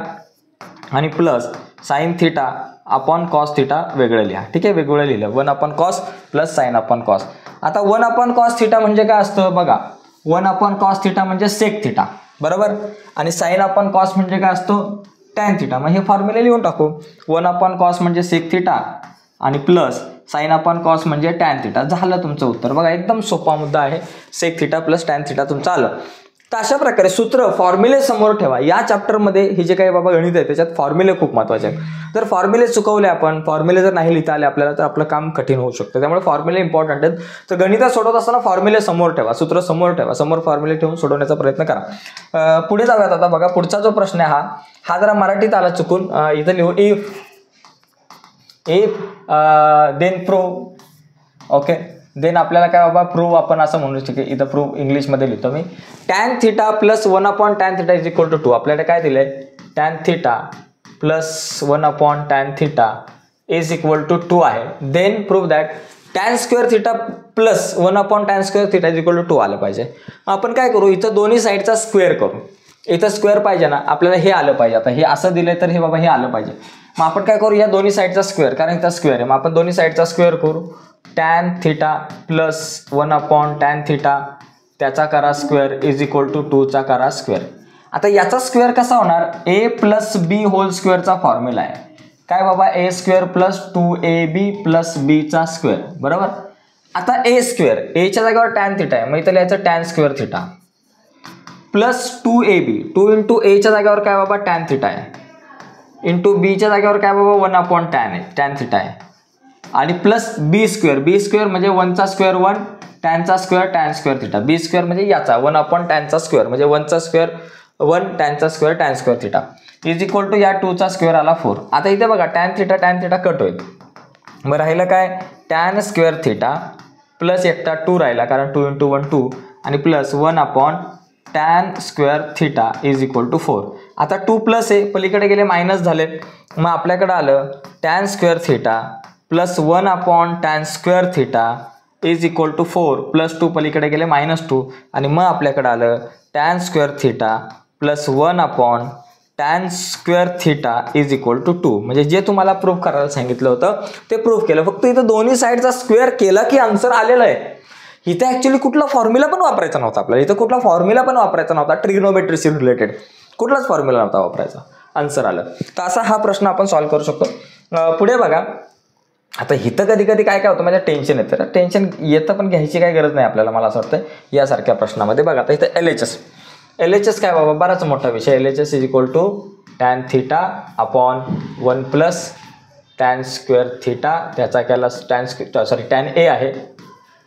आणि plus sine theta upon cos theta वेगळं लिहा. ठीक आहे, वेगवेगळं लिहिलं 1 upon cos plus sine upon cos. आता 1 अपॉन कॉस थिटा म्हणजे काय असतं बघा 1 अपॉन कॉस थिटा म्हणजे सेक थिटा बरोबर आणि साईन अपॉन कॉस म्हणजे काय असतो टॅन थिटा. मग हे फॉर्म्युला लिहून टाकू 1 अपॉन कॉस म्हणजे सेक थिटा आणि प्लस साईन अपॉन कॉस म्हणजे टॅन थिटा. झालं तुमचं उत्तर. बघा एकदम सोपा मुद्दा आहे sec theta plus tan theta तुमचं आलं. तर अशा प्रकारे सूत्र फॉर्म्युले समोर ठेवा. या चॅप्टरमध्ये हे जे काही बाबा गणित आहे त्याच्यात फॉर्म्युले खूप महत्त्वाचे आहेत. जर फॉर्म्युले चुकवले आपण फॉर्म्युले जर नाही लिहिता आले आपल्याला तर आपलं काम कठीण होऊ शकतं. त्यामुळे फॉर्म्युले इम्पॉर्टंट आहेत. तर गणित सोडवत असताना फॉर्म्युले समोर ठेवा सूत्र समोर ठेवा समोर फॉर्म्युले ठेवून सोडवण्याचा प्रयत्न करा. पुढे जाऊयात आता बघा पुढचा जो प्रश्न आहे हा जरा मराठीत आला चुकून इथं लिहू if then prove. Okay, then आपल्याला काय बाबा प्रूव्ह आपण असं म्हणू शकतो इथं प्रूव्ह इंग्लिशमध्ये लिहितो मी tan theta plus 1 upon tan theta is equal to 2. आपल्याकडे काय दिलंय tan theta plus 1 upon tan theta is equal to 2 आहे. Then prove that tan square theta plus 1 upon tan square theta is equal to 2 आलं पाहिजे. आपण काय करू इथं दोन्ही साईडचा स्क्वेअर करू. इथं स्क्वेअर पाहिजे ना आपल्याला हे आलं पाहिजे. आता हे असं दिलंय तर हे बाबा हे आलं पाहिजे. मग आपण काय करू या दोन्ही साईडचा स्क्वेअर कारण इथं स्क्वेअर आहे मग आपण दोन्ही साईडचा स्क्वेअर करू. Tan theta plus 1 upon tan theta त्याचा करा स्क्वेअर इज इक्वल टू 2चा करा स्क्वेअर. आता याचा स्क्वेअर कसा होणार ए प्लस बी होल स्क्वेअरचा फॉर्म्युला आहे काय बाबा A square plus 2ab plus बीचा स्क्वेअर बरोबर. आता ए स्क्वेअर एच्या जागेवर टॅन थिटा आहे मग इथं लिहायचं tan square theta plus 2ab 2 into एच्या जागेवर काय बाबा टॅन थिटा आहे इंटू बीच्या जागेवर काय बाबा 1 अपॉन टॅन आहे टॅन थिटा आहे आणि प्लस बी स्क्वेअर म्हणजे 1चा स्क्वेअर 1 टॅनचा square tan square theta B square म्हणजे याचा 1 अपॉन टॅनचा स्क्वेअर म्हणजे 1चा स्क्वेअर 1 टॅनचा square tan square theta is equal to या 2चा स्क्वेअर आला 4. आता इथे बघा टॅन थिटा कट होईल मग राहिलं काय टॅन स्क्वेअर थिटा प्लस एकटा 2 राहिला कारण 2 इंटू 1 2 आणि plus 1 upon tan square theta is equal to 4. आता 2 प्लस आहे पलीकडे गेले मायनस झाले मग आपल्याकडे आलं tan square theta plus 1 upon tan square theta is equal to 4 plus 2 पलीकडे गेले -2 आणि मग आपल्याकडे आलं tan square theta plus 1 upon tan square theta is equal to 2. म्हणजे जे तुम्हाला प्रूव्ह करायला सांगितलं होतं ते प्रूव्ह केलं. फक्त इथं दोन्ही साईडचा स्क्वेअर केला की आन्सर आलेलं आहे. इथे ॲक्च्युली कुठला फॉर्म्युला पण वापरायचा नव्हता आपल्याला. इथं कुठला फॉर्म्युला पण वापरायचा नव्हता ट्रिग्नोमेट्रीशी रिलेटेड कुठलाच फॉर्म्युला नव्हता वापरायचा आन्सर आलं. तर असा हा प्रश्न आपण सॉल्व्ह करू शकतो. पुढे बघा आता इथं कधी कधी काय होतं माझ्या टेन्शन येतं. टेन्शन येतं पण घ्यायची काही गरज नाही आपल्याला मला असं वाटतं यासारख्या प्रश्नामध्ये. बघा आता इथं LHS काय बाबा बराच मोठा विषय. LHS is equal to tan theta upon 1 plus tan square theta त्याचा केला टॅन ए आहे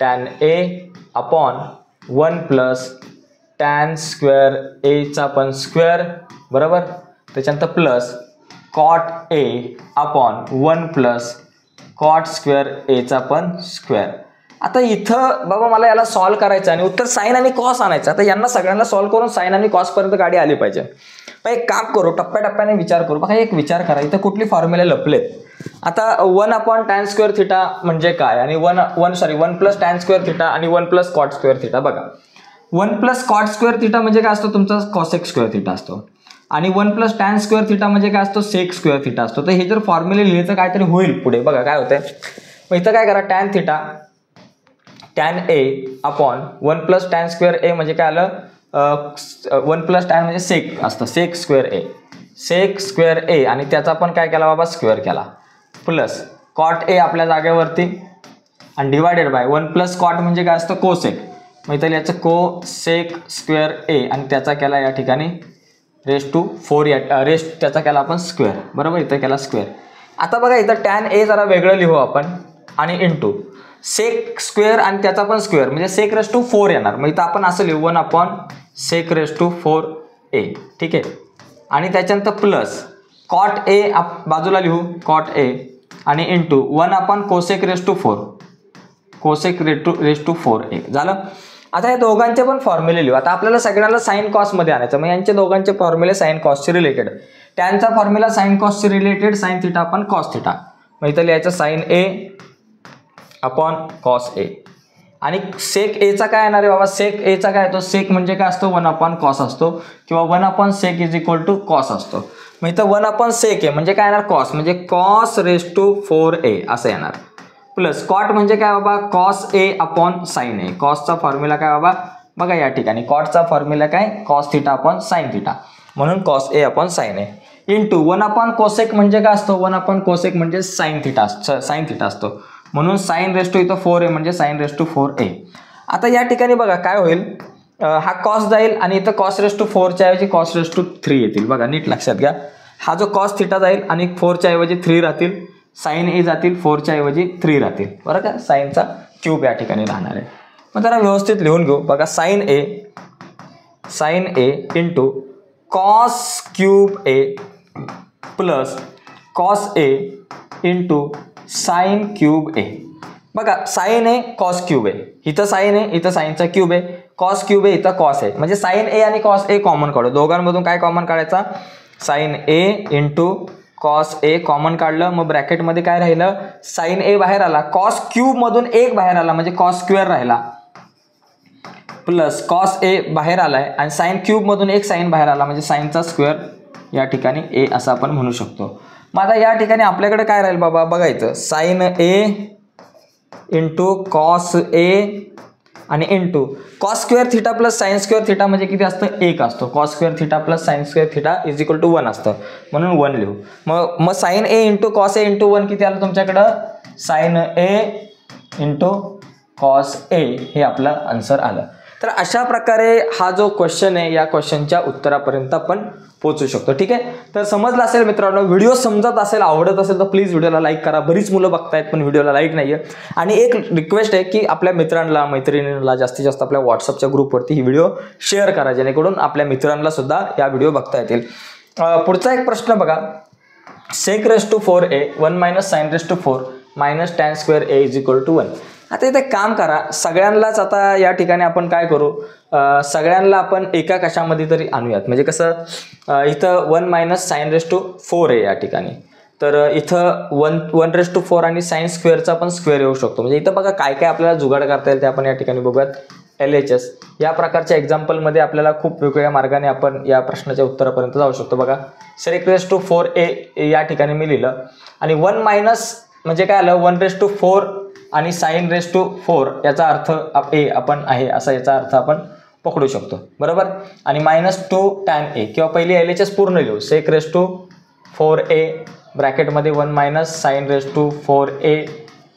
tan A upon 1 plus tan square एचा पण स्क्वेअर बरोबर त्याच्यानंतर plus cot A upon 1 plus cot square एचा पण स्क्वेअर. आता इथं बाबा मला याला सॉल्व्ह करायचं आणि उत्तर साईन आणि कॉस आणायचं. आता यांना सगळ्यांना सॉल्व्ह करून साईन आणि कॉसपर्यंत गाडी आली पाहिजे. मग एक काम करू टप्प्याटप्प्याने विचार करू. बघा एक विचार करा इथं कुठली फॉर्म्युले लपलेत. आता 1 अपॉन टॅन स्क्वेअर थिटा म्हणजे काय आणि 1 प्लस टॅन स्क्वेअर थिटा आणि 1 प्लस कॉट स्क्वेअर थिटा. बघा 1 प्लस कॉट स्क्वेअर थिटा म्हणजे काय असतो तुमचा कॉसेक स्क्वेअर थिटा असतो आणि 1 प्लस टॅन स्क्वेअर थिटा म्हणजे काय असतो सेक स्क्वेअर थिटा असतो. तर हे जर फॉर्म्युले लिहिले तर काहीतरी होईल पुढे. बघा काय होतंय मग इथं काय करा tan theta tan A upon 1 plus tan square ए म्हणजे काय आलं 1 प्लस टॅन म्हणजे सेक असतं सेक स्क्वेअर ए आणि त्याचा पण काय केला बाबा स्क्वेअर केला प्लस कॉट ए आपल्या जागेवरती आणि डिवायडेड बाय 1 प्लस कॉट म्हणजे काय असतं कोसेक, मग इथं याचं कोसेक स्क्वेअर ए आणि त्याचा केला या ठिकाणी रेस्ट टू 4 या रेस्ट त्याचा केला आपण स्क्वेअर, बरोबर, इथं केला स्क्वेअर. आता बघा इथं टॅन ए जरा वेगळं लिहू आपण आणि इंटू सेक स्क्वेअर आणि त्याचा पण स्क्वेअर म्हणजे सेक रेस्ट टू 4 येणार. मग इथं आपण असं लिहू 1 अपॉन सेक रेस्ट टू 4 ए, ठीक आहे. आणि त्याच्यानंतर प्लस कॉट ए बाजूला लिहू कॉट ए आणि into 1 upon cosec raised to 4 cosec raised to 4 A झालं. आता या दोघांचे पण फॉर्म्युले लिहू. आता आपल्याला सगळ्यांना साइन कॉसमध्ये आणायचं, मग यांचे दोघांचे फॉर्म्युले साइन कॉसचे रिलेटेड. टॅनचा फॉर्म्युला साइन कॉसचे related sine theta upon cos theta, मग इथं लिहायचं sine A upon cos A. आणि सेक एचा काय येणार आहे बाबा, सेक एचा काय येतो, सेक म्हणजे काय असतो 1 अपॉन कॉस असतो किंवा 1 upon sec is equal to cos असतो. मग इथं 1 अपॉन सेक आहे म्हणजे काय येणार कॉस, म्हणजे कॉस रेस्ट टू 4 ए असं येणार. प्लस कॉट म्हणजे काय बाबा, cos A upon sine A. कॉसचा formula काय बाबा बघा या ठिकाणी, कॉटचा फॉर्म्युला काय cos theta upon sine theta, म्हणून cos A upon sine A. Into 1 upon cosec म्हणजे काय असतो, 1 अपॉन कोसेक म्हणजे साइन थिटा असतो, म्हणून साइन रेस्ट टू इथं 4 ए म्हणजे साइन रेस्ट टू 4 ए. आता या ठिकाणी बघा काय होईल, हा कॉस जाईल आणि इथं कॉस रेस्ट टू 4च्या ऐवजी कॉस रेस्ट टू 3 येतील. बघा नीट लक्षात घ्या, हा जो कॉस थिटा जाईल आणि 4च्या ऐवजी 3 राहतील, साइन ए जातील 4च्या ऐवजी 3 राहतील, बरं का. साइनचा क्यूब या ठिकाणी राहणार आहे. मग जरा व्यवस्थित लिहून घेऊ. बघा sign A into cos cube A plus cos A into sine cube ए. बघा साइन ए कॉस क्यूब ए, इथं साइन ए इथं साइनचा क्यूब आहे, कॉस क्यूब ए इथं कॉस आहे, म्हणजे साइन ए आणि कॉस ए कॉमन काढू. दोघांमधून काय कॉमन काढायचा, sign A into cos A common काढलं, मग ब्रॅकेटमध्ये काय राहिलं, साइन ए बाहेर आला, कॉस क्यूब मधून एक बाहेर आला म्हणजे कॉस स्क्वेअर राहिला, प्लस कॉस ए बाहेर आलाय आणि साइन क्यूब मधून एक साइन बाहेर आला म्हणजे साइनचा स्क्वेअर या ठिकाणी ए असं आपण म्हणू शकतो. मग आता या ठिकाणी आपल्याकडे काय राहील बाबा बघायचं, sine A into cos A आणि into cos square theta plus sine square theta म्हणजे किती असतं, 1 असतो. Cos square theta plus sine square theta is equal to 1 असतं, म्हणून 1 लिहू. मग sine A into cos A into 1 किती आलं तुमच्याकडं, sine A into cos A हे आपलं आन्सर आलं. तर अशा प्रकारे हा जो क्वेश्चन आहे या क्वेश्चनच्या उत्तरापर्यंत आपण पोहोचू शकतो. ठीक आहे, तर समजलं असेल मित्रांनो. व्हिडिओ समजत असेल, आवडत असेल तर प्लीज व्हिडिओला लाईक करा. बरीच मुलं बघतायत पण व्हिडिओला लाईक नाही आहे. आणि एक रिक्वेस्ट आहे की आपल्या मित्रांना मैत्रिणींना जास्तीत जास्त आपल्या व्हॉट्सअपच्या ग्रुपवरती ही व्हिडिओ शेअर करा, जेणेकरून आपल्या मित्रांना सुद्धा या व्हिडिओ बघता येतील. पुढचा एक प्रश्न बघा, sec raised to 4 A 1 minus sine raised to 4 minus tan square A is equal to 1. आता इथे काम करा, सगळ्यांनाच आता या ठिकाणी आपण काय करू, सगळ्यांना आपण एका कशामध्ये तरी आणूयात. म्हणजे कसं, इथं 1 मायनस साइन रेस्ट टू 4 आहे या ठिकाणी, तर इथं 1 रेस्ट टू 4 आणि साइन स्क्वेअरचा पण स्क्वेअर येऊ शकतो. म्हणजे इथं बघा काय काय आपल्याला जुगाड करता येईल ते आपण या ठिकाणी बघूयात. LHS या प्रकारच्या एक्झाम्पलमध्ये आपल्याला खूप वेगवेगळ्या मार्गाने आपण या प्रश्नाच्या उत्तरापर्यंत जाऊ शकतो. बघा सेक रेस्ट टू 4 ए या ठिकाणी मी लिहिलं आणि 1 मायनस म्हणजे काय आलं, 1 रेस्ट टू 4 आणि साइन रेस्ट टू 4 याचा अर्थ ए आपण आहे असा याचा अर्थ आपण पकडू शकतो, बरोबर. आणि मायनस 2 टॅन ए किंवा पहिली LHS पूर्ण लिहू, सेक रेस्ट टू 4 ए ब्रॅकेटमध्ये 1 minus sine raised to 4 A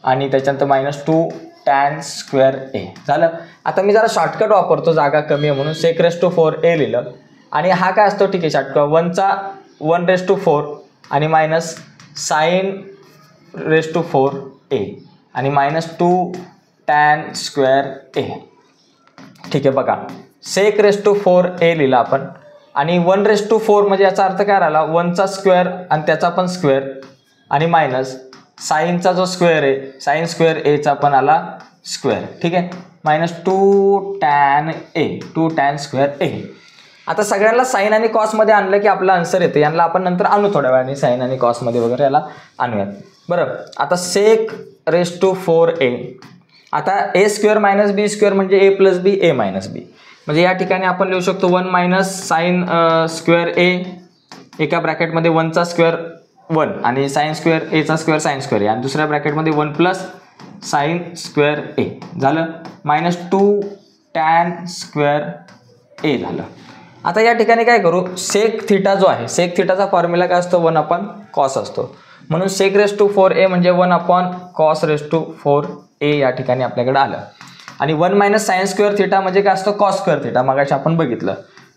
आणि त्याच्यानंतर मायनस 2 टॅन स्क्वेअर ए झालं. आता मी जरा शॉर्टकट वापरतो, जागा कमी आहे म्हणून सेक रेस्ट टू 4 ए लिहिलं. आणि हा काय असतो, ठीक आहे, शॉर्टकट 1 रेस्ट टू 4 आणि minus sine raised to 4 A आणि मायनस 2 टॅन स्क्वेअर ए. ठीक आहे, बघा सेक रेस्ट टू 4 ए लिहिला आपण आणि 1 रेस्ट टू 4 म्हणजे याचा अर्थ काय राहिला, 1चा स्क्वेअर आणि त्याचा पण स्क्वेअर आणि मायनस साइनचा जो स्क्वेअर आहे साइन स्क्वेअर एचा पण आला स्क्वेअर. ठीक आहे, मायनस 2 टॅन स्क्वेअर ए. आता सगळ्यांना साइन आणि कॉसमध्ये आणलं की आपला आन्सर येते. यांना आपण नंतर आणू थोड्या वेळाने, साइन आणि कॉसमध्ये वगैरे याला आणूयात. बरं, आता सेक रेस्ट टू 4 ए, आता ए स्क्वेअर मायनस बी स्क्वेअर म्हणजे ए प्लस बी ए मायनस बी. म्हणजे या ठिकाणी आपण लिहू शकतो 1 मायनस साइन स्क्वेअर ए एका ब्रॅकेटमध्ये 1चा स्क्वेअर 1 आणि साइन स्क्वेअर एचा स्क्वेअर साइन स्क्वेअर ए आणि दुसऱ्या ब्रॅकेटमध्ये 1 प्लस साइन स्क्वेअर ए झालं, मायनस 2 टॅन स्क्वेअर ए झालं. आता या ठिकाणी काय करू, सेक थिटा जो आहे, सेक थिटाचा फॉर्म्युला काय असतो, 1 अपॉन कॉस असतो. म्हणून sec रेस टू 4a म्हणजे 1/cos रेस टू 4a या ठिकाणी आपल्याकडे आलं. आणि 1 - sin स्क्वेअर थिटा म्हणजे काय असतं cos स्क्वेअर थिटा, मगाशी आपण बघितलं,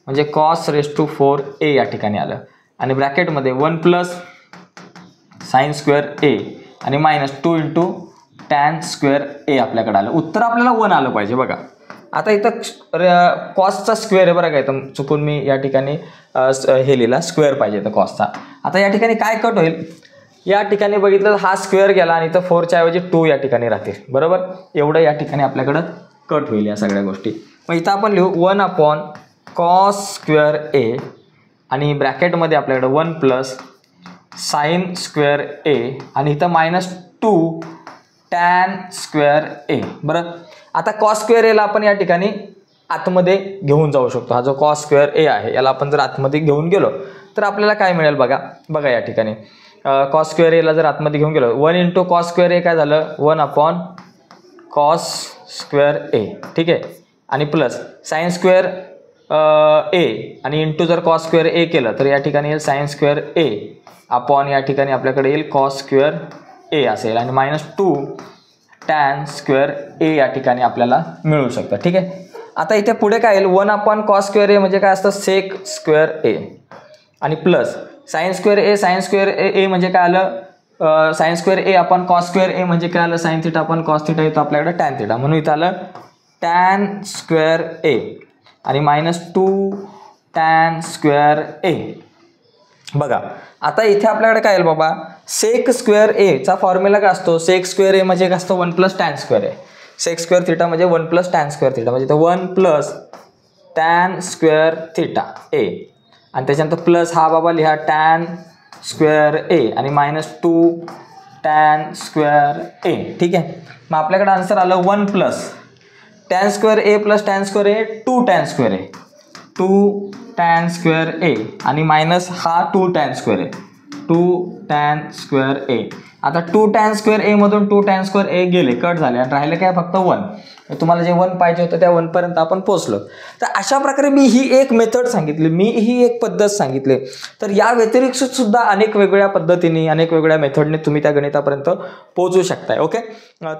म्हणजे cos रेस टू 4a या ठिकाणी आलं. आणि ब्रॅकेटमध्ये 1 + sin स्क्वेअर a आणि -2 × tan स्क्वेअर a आपल्याकडे आलं. उत्तर आपल्याला 1 आलं पाहिजे. बघा आता इथं कॉसचा स्क्वेअर आहे बरं का, इथं चुकून मी या ठिकाणी हे लिहिला स्क्वेअर पाहिजे तर कॉसचा. आता या ठिकाणी काय कट होईल, या ठिकाणी बघितलं हा स्क्वेअर गेला आणि इथं 4च्या ऐवजी 2 या ठिकाणी राहतील, बरोबर. एवढं या ठिकाणी आपल्याकडं कट होईल या सगळ्या गोष्टी. मग इथं आपण लिहू 1/cos स्क्वेअर a आणि ब्रॅकेटमध्ये आपल्याकडे 1 + sin स्क्वेअर a आणि इथं -2 tan स्क्वेअर a. बरं, आता cos स्क्वेअर a ला आपण या ठिकाणी आतमध्ये घेऊन जाऊ शकतो. हा जो cos स्क्वेअर a आहे याला आपण जर आतमध्ये घेऊन गेलो तर आपल्याला काय मिळेल बघा या ठिकाणी cos स्क्वेअर a ला जर आतमध्ये घेऊन गेलो 1 × cos स्क्वेअर a काय झालं 1/cos स्क्वेअर a, ठीक आहे. आणि प्लस sin स्क्वेअर a आणि इंटू जर cos स्क्वेअर a केलं तर या ठिकाणी येईल sin स्क्वेअर a अपॉन या ठिकाणी आपल्याकडे येईल cos स्क्वेअर a असेल आणि -2 tan स्क्वेअर a या ठिकाणी आपल्याला मिळू शकतं, ठीक आहे. आता इथे पुढे काय येईल 1/cos स्क्वेअर a म्हणजे काय असतं sec स्क्वेअर a आणि प्लस sin स्क्वेअर a म्हणजे काय आलं sin square a upon cos square a म्हणजे काय आलं sin theta upon cos theta, येतो आपल्याकडे tan थिटा, म्हणून इथं आलं tan स्क्वेअर a आणि -2 tan स्क्वेअर a. बघा आता इथे आपल्याकडे काय येईल बाबा sec स्क्वेअर a चा फॉर्म्युला काय असतो, sec स्क्वेअर a म्हणजे काय असतं 1 + tan square a, sec square theta म्हणजे 1 + tan स्क्वेअर थिटा, म्हणजे 1 + tan स्क्वेअर थिटा a आणि त्याच्यानंतर प्लस हा बाबा लिहा tan स्क्वेअर a आणि -2 tan स्क्वेअर a, ठीक आहे. मग आपल्याकडे आन्सर आलं 1 + tan square a + tan square a 2 tan square a, 2 tan square a आणि मायनस हा 2 tan square a, 2 tan square a. आता 2 tan स्क्वेअर a मधून 2 tan स्क्वेअर a गेले, कट झाले आणि राहिले काय फक्त 1. तुम्हाला जे 1 पाहिजे होतं त्या 1 पर्यंत आपण पोहोचलो. तर अशा प्रकारे मी ही एक मेथड सांगितली, मी ही एक पद्धत सांगितली. तर या व्यतिरिक्त सुद्धा अनेक वेगवेगळ्या पद्धतीने अनेक वेगवेगळ्या मेथडने तुम्ही त्या गणितापर्यंत पोहोचू शकताय. ओके,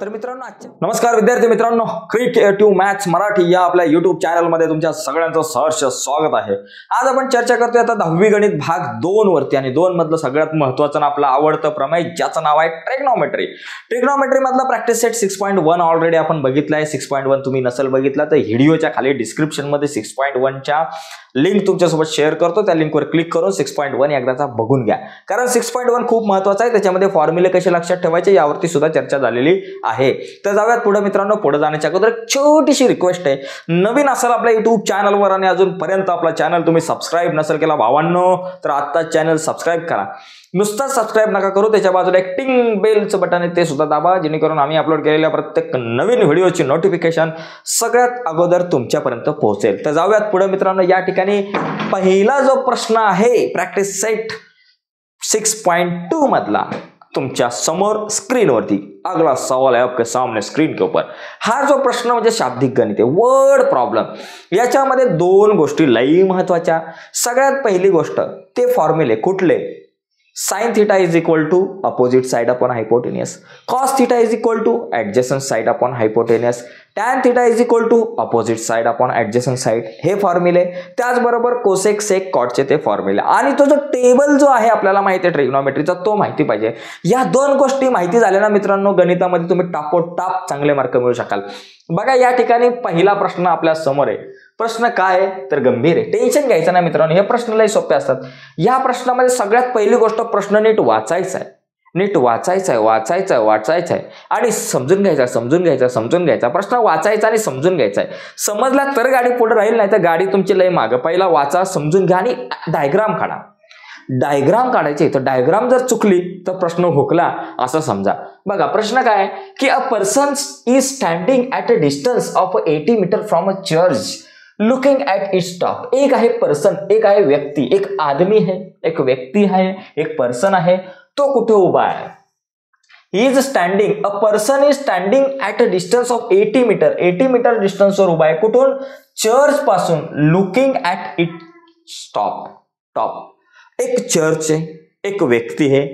तर मित्रांनो नमस्कार विद्यार्थी मित्रांनो, क्रिएटिव्ह मॅथ्स मराठी या आपल्या युट्यूब चॅनलमध्ये तुमच्या सगळ्यांचं सहर्ष स्वागत आहे. आज आपण चर्चा करतोय आता 10वी गणित भाग 2 वरती आणि 2 मधलं सगळ्यात महत्त्वाचं आपलं आवडतं प्रमेय ज्याचं नाव आहे ट्रिग्नोमेट्री. ट्रिग्नोमेट्री मधला प्रॅक्टिस सेट 6.1 ऑलरेडी आपण बघितलाय. 6.1 तुम्ही नसेल बघितला तर व्हिडिओच्या खाली डिस्क्रिप्शन मध्ये 6.1 च्या लिंक तुमच्यासोबत शेअर करतो, त्या लिंकवर क्लिक करून 6.1 एकदाचा बघून घ्या, कारण 6.1 खूप महत्त्वाचा आहे. त्याच्यामध्ये फॉर्म्युले कसे लक्षात ठेवायचे यावरती सुद्धा चर्चा झालेली आहे. तर जाऊयात पुढे मित्रांनो. पुढे जाण्याच्या अगोदर एक छोटीशी रिक्वेस्ट आहे, नवीन असाल आपल्या युट्यूब चॅनलवर आणि अजूनपर्यंत आपला चॅनल तुम्ही सबस्क्राईब नसेल केला भावांनो तर आता चॅनल सबस्क्राईब करा. नुसतं सबस्क्राईब नका करू, त्याच्या बाजूला एक टिंग बेलचं बटन आहे ते सुद्धा दाबा, जेणेकरून आम्ही अपलोड केलेल्या प्रत्येक नवीन व्हिडिओची नोटिफिकेशन सगळ्यात अगोदर तुमच्यापर्यंत पोहोचेल. तर जाऊयात पुढे मित्रांनो. या ठिकाणी पहिला जो प्रश्न आहे प्रॅक्टिस सेट 6.2 मधला तुमच्या समोर स्क्रीनवरती, अगला सवाल है आपके सामने स्क्रीन के ऊपर. हा जो प्रश्न म्हणजे शाब्दिक गणित आहे, वर्ड प्रॉब्लेम. याच्यामध्ये 2 गोष्टी लई महत्वाच्या. सगळ्यात पहिली गोष्ट ते फॉर्म्युले कुठले, sin theta is equal to opposite side upon hypotenuse, cos theta is equal to adjacent side upon hypotenuse, tan theta is equal to opposite side upon adjacent side, हे फॉर्म्युले. त्याचबरोबर कोसेक सेक कॉटचे ते फॉर्म्युले आणि तो जो टेबल जो आहे आपल्याला माहिती आहे ट्रिग्नोमेट्रीचा तो माहिती पाहिजे. या 2 गोष्टी माहिती झाल्या ना मित्रांनो, गणितामध्ये तुम्ही टापोटाप चांगले मार्क मिळवू शकाल. बघा या ठिकाणी पहिला प्रश्न आपल्या समोर आहे. प्रश्न काय आहे तर गंभीर आहे, टेन्शन घ्यायचं नाही मित्रांनो, हे प्रश्न लय सोपे असतात. या प्रश्नामध्ये सगळ्यात पहिली गोष्ट प्रश्न नीट वाचायचा आहे, नीट वाचायचा आहे आणि समजून घ्यायचा. प्रश्न वाचायचा आणि समजून घ्यायचा आहे. समजला तर गाडी पुढे राहील, नाही तर गाडी तुमची लय मागं. पहिला वाचा, समजून घ्या आणि डायग्राम काढा. डायग्राम काढायचे, तर डायग्राम जर चुकली तर प्रश्न हुकला असं समजा. बघा प्रश्न काय की a person is standing at a distance of 80 metre from a church looking at its top. एक आहे पर्सन, एक आहे व्यक्ती, एक आदमी है, एक व्यक्ती आहे, एक पर्सन आहे, तो कुठे उभा आहे. He is standing, a person is standing at a distance of 80 meter, 80 meter डिस्टन्सवर उभा आहे. कुठून, चर्च पासून. Looking at it top. एक चर्च आहे, एक व्यक्ती आहे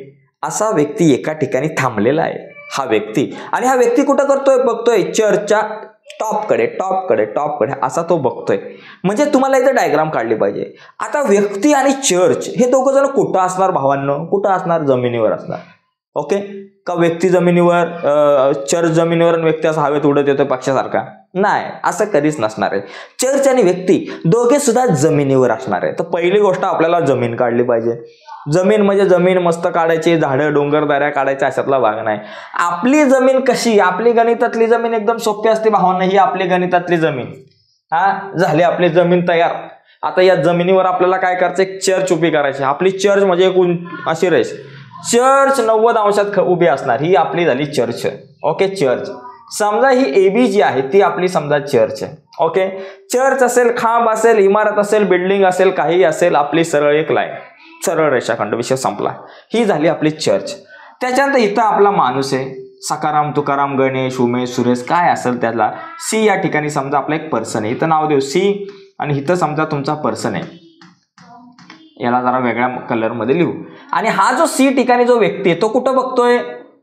असा व्यक्ती एका ठिकाणी थांबलेला आहे हा व्यक्ती, आणि हा व्यक्ती कुठं करतोय बघतोय चर्चच्या टॉपकडे असा तो बघतोय. म्हणजे तुम्हाला इथे डायग्राम काढली पाहिजे. आता व्यक्ती आणि चर्च हे दोघं जण कुठं असणार भावांनो, कुठं असणार, जमिनीवर असणार. ओके, का व्यक्ती जमिनीवर, चर्च जमिनीवर आणि व्यक्ती असं हवेत उडत येतोय पक्षासारखा? नाही, असं कधीच नसणार आहे. चर्च आणि व्यक्ती दोघे सुद्धा जमिनीवर असणार आहे. तर पहिली गोष्ट आपल्याला जमीन काढली पाहिजे. जमीन म्हणजे जमीन मस्त काढायची, झाडं डोंगर दऱ्या काढायच्या अशातला भाग नाही. आपली जमीन कशी, आपली गणितातली जमीन एकदम सोपी असते भावांना. ही आपली गणितातली जमीन झाली आपली जमीन तयार. आता या जमिनीवर आपल्याला काय करायचं, एक चर्च उभी करायची. आपली चर्च म्हणजे एक अशी रेस, चर्च 90 अंशात उभी असणार, ही आपली झाली चर्च. Okay, church. समजा ही AB जी आहे ती आपली समजा चर्च आहे. ओके, चर्च असेल, खांब असेल, इमारत असेल, बिल्डिंग असेल, काही असेल, आपली सरळ एक लाईन, सरळ रेषाखंड, विषय संपला. ही झाली आपली चर्च. त्याच्यानंतर इथं आपला माणूस आहे, सकाराम, तुकाराम, गणेश, उमेश, सुरेश, काय असेल त्याला. C या ठिकाणी समजा आपला एक पर्सन आहे, इथं नाव देऊ C, आणि इथं समजा तुमचा पर्सन आहे, याला जरा वेगळ्या कलर मध्ये लिहू. आणि हा जो C ठिकाणी जो व्यक्ती आहे तो कुठं बघतोय,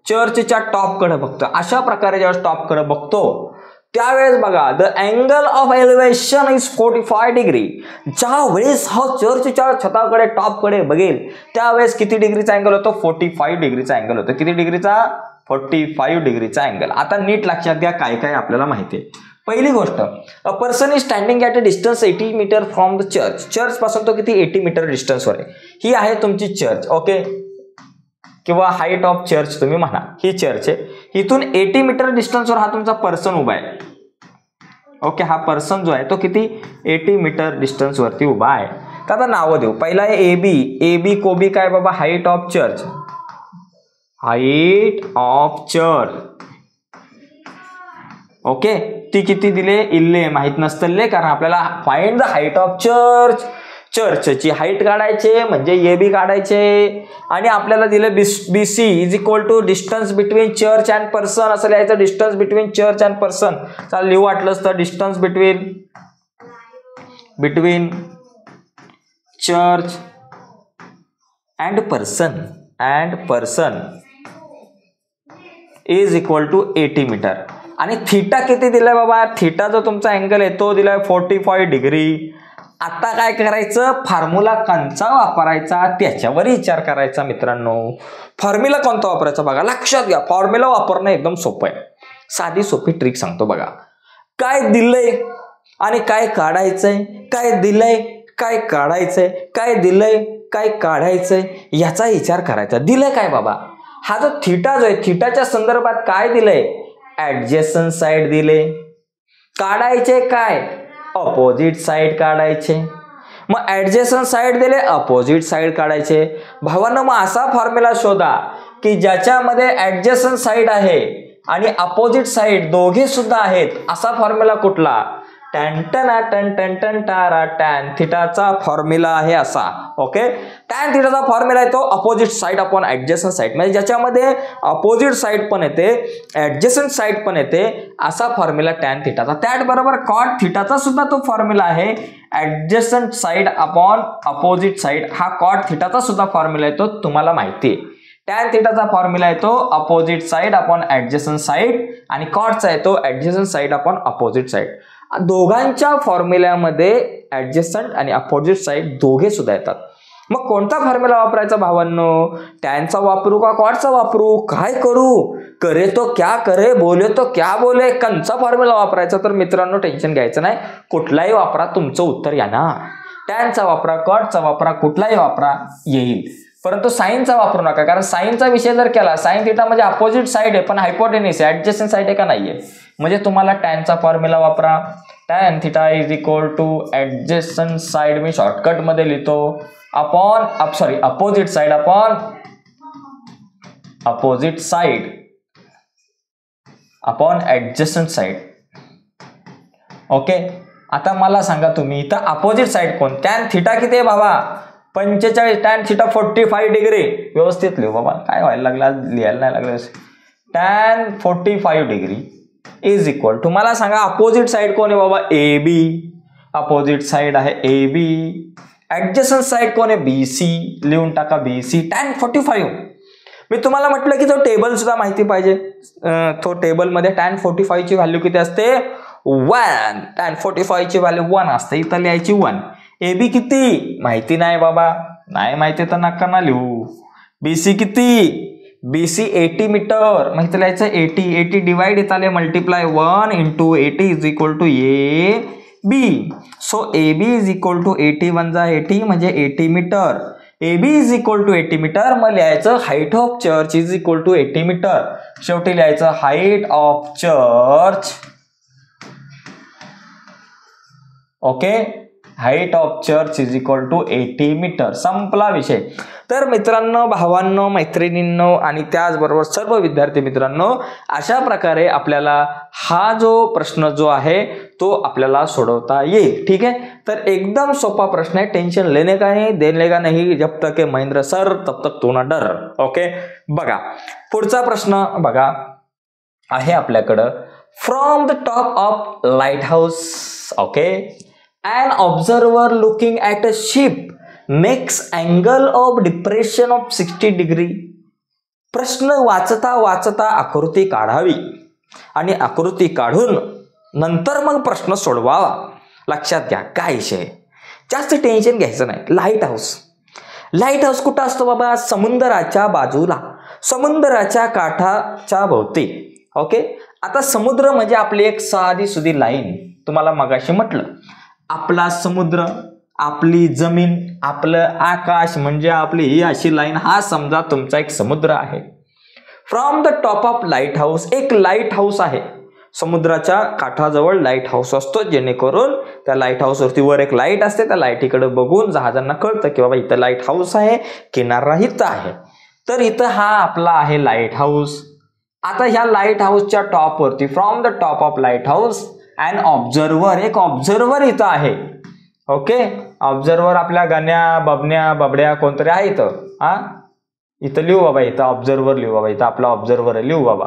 चर्चच्या टॉपकडे बघतोय. अशा प्रकारे जेव्हा टॉपकडे बघतो त्यावेळेस बघा, the angle of elevation is 45 degree. ज्या वेळेस हा चर्चच्या छताकडे टॉपकडे बघेल त्यावेळेस किती डिग्रीचा अँगल होतो, 45 डिग्रीचा अँगल होतो. किती डिग्रीचा, 45 डिग्रीचा अँगल. आता नीट लक्षात घ्या काय काय आपल्याला माहिती आहे. पहिली गोष्ट, a person is standing at a distance 80 metre from the church. Church पासून तो किती, 80 मीटर डिस्टन्सवर आहे. ही आहे तुमची चर्च. ओके, किंवा हाईट ऑफ चर्च तुम्ही म्हणा, ही चर्च आहे. इथून 80 मीटर डिस्टन्सवर हा तुमचा पर्सन उभा आहे. ओके, हा पर्सन जो आहे तो किती, 80 मीटर डिस्टन्स वरती उभा आहे. तर आता नावं देऊ. पहिला आहे AB कोबी काय बाबा, height of church, height of church. Okay, ती किती दिले, इल्ले माहित नसतले, कारण आपल्याला find the height of church, चर्चची हाईट काढायचे म्हणजे AB काढायचे. आणि आपल्याला दिलं BC is equal to distance between church and person, असं लिहायचं, distance between church and person. चाल लिहू वाटलंच तर, distance between church and person is equal to 80 meter. आणि थीटा किती दिलाय बाबा, थीटा जो तुमचा अँगल आहे तो दिलाय 45 डिग्री. आता काय करायचं, फॉर्म्युला कोणचा वापरायचा त्याच्यावर विचार करायचा मित्रांनो. फॉर्म्युला कोणता वापरायचा बघा, लक्षात घ्या. फॉर्म्युला वापरणं एकदम सोपं आहे. साधी सोपी ट्रिक सांगतो बघा. काय दिलंय आणि काय काढायचंय, काय दिलंय काय काढायचंय, काय दिलंय काय काढायचंय, याचा विचार करायचा. दिलंय काय बाबा, हा जो थीटा जो आहे थीटाच्या संदर्भात काय दिलंय, ऍडजेसंट साइड दिले. काढायचे काय, अपोजिट साइड काढायचे. मग ऍडजेसंट साइड दिले, अपोजिट साइड काढायचे. भावांनो, मग असा फॉर्म्युला शोधा की ज्याच्यामध्ये ऍडजेसंट साइड आहे आणि अपोजिट साइड दोघे सुद्धा आहेत. असा फॉर्म्युला कुठला, टॅन टना टन टन टन टारा टॅन थिटाचा फॉर्म्युला आहे असा. ओके, टॅन थिटाचा फॉर्म्युला आहे तो opposite side upon adjacent side, म्हणजे ज्याच्यामध्ये अपोजिट साइड पण येते ऍडजेसंट साइड पण येते, असा फॉर्म्युला टॅन थिटाचा. त्याचबरोबर कॉट थिटाचा सुद्धा तो फॉर्म्युला आहे, adjacent side upon opposite side. हा कॉट थिटाचा सुद्धा फॉर्म्युला येतो, तुम्हाला माहिती आहे. टॅन थिटाचा फॉर्म्युला येतो opposite side upon adjacent side, आणि कॉटचा येतो adjacent side upon opposite side. दोघांच्या फॉर्म्युल्यामध्ये ऍडजेसंट आणि अपोजिट साइड दोघे सुद्धा येतात. मग कोणता फॉर्म्युला वापरायचा भावांनो, टॅनचा वापरू का कॉटचा वापरू, काय करू, करे तो क्या करे, बोले तो क्या बोले, कंचा फॉर्म्युला वापरायचा. तर मित्रांनो टेन्शन घ्यायचं नाही, कुठलाही वापरा तुमचं उत्तर येणार. टॅनचा वापरा, कॉटचा वापरा, कुठलाही वापरा येईल. परंतु साइनचा वापरू नका, कारण साइनचा विषय जर केला, साइन थिटा म्हणजे अपोजिट साइड आहे पण हायपोटेन्यूस आहे, ऍडजेसंट साइड आहे का नाहीये, म्हणजे तुम्हाला टॅनचा फॉर्म्युला वापरा. Tan theta is equal to adjacent side, मी शॉर्टकट मध्ये लिहितो, upon opposite side upon opposite side upon adjacent side. Okay, आता मला सांगा तुम्ही इथं अपोजिट साइड कोण, टॅन थिटा किती आहे बाबा, 45, टॅन थिटा 45 डिग्री. व्यवस्थित लिहू बाबा, काय व्हायला लागला, लिहायला नाही लागलं. Tan 45 degree is equal to, मला सांगा अपोजिट साइड कोण आहे बाबा, AB. अपोजिट साइड आहे AB. ऍडजेसंट साइड कोण आहे, BC. लिहून टाका BC. टॅन 45 मी तुम्हाला म्हटलं की तो टेबल सुद्धा माहिती पाहिजे. तो टेबलमध्ये tan 45 ची व्हॅल्यू किती असते 1. tan 45 ची व्हॅल्यू 1 असते. इथं लिहायची 1. AB किती माहिती नाही बाबा, नाही माहिती तर नका ना लिहू. BC किती, BC 80 मीटर माहिती लिहायचं 80 डिवाइड इथले multiply 1 into 80 is equal to AB. So AB is equal to 80 1 जा 80 म्हणजे 80 metre. AB is equal to 80 metre. मग लिहायचं height of church is equal to 80 metre. शेवटी लिहायचं height of church, okay, height of church is equal to 80 metre. संपला विषय. तर मित्रांनो, भावांनो, मैत्रिणींनो आणि त्याचबरोबर सर्व विद्यार्थी मित्रांनो, अशा प्रकारे आपल्याला हा जो प्रश्न जो आहे तो आपल्याला सोडवता येईल. ठीक आहे. तर एकदम सोपा प्रश्न आहे. टेन्शन लेने का नहीं, देने का नहीं. जब तक महेंद्र सर तब तक तू ना डर. ओके. बघा पुढचा प्रश्न बघा आहे आपल्याकडं. From the top of light house, okay, an observer looking at a ship makes angle of depression of 60 degree. प्रश्न वाचता वाचता आकृती काढावी आणि आकृती काढून नंतर मग प्रश्न सोडवावा. लक्षात घ्या काय विषय, जास्त टेन्शन घ्यायचं नाही. लाईट हाऊस, लाईट हाऊस कुठं असतो बाबा, समुद्राच्या बाजूला, समुद्राच्या काठाच्या भोवती. ओके. आता समुद्र म्हणजे आपली एक साधी सुधी लाईन. तुम्हाला मगाशी म्हटलं आपला समुद्र, आपली जमीन, आपलं आकाश म्हणजे आपली ही अशी लाईन. हा समजा तुमचा एक समुद्र आहे. From the top of light house, एक लाईट हाऊस आहे. समुद्राच्या काठाजवळ लाईट हाऊस असतो, जेणेकरून त्या लाईट हाऊस वरती वर एक लाईट असते. त्या लाईटीकडे बघून जहाजांना कळतं की बाबा इथं लाईट हाऊस आहे, किनारा इथं आहे. तर इथं हा आपला आहे लाईट हाऊस. आता ह्या लाईट हाऊसच्या टॉप वरती, from the top of lighthouse and observer, एक ऑब्झर्वर इथं आहे. ओके. ऑब्झर्वर आपल्या गण्या, बबन्या, बबड्या कोणतरी आहे इथं. हा इथं लिहू बाबा, इथं ऑब्झर्वर लिहू बाबा, इथं आपला ऑब्झर्वर लिहू बाबा.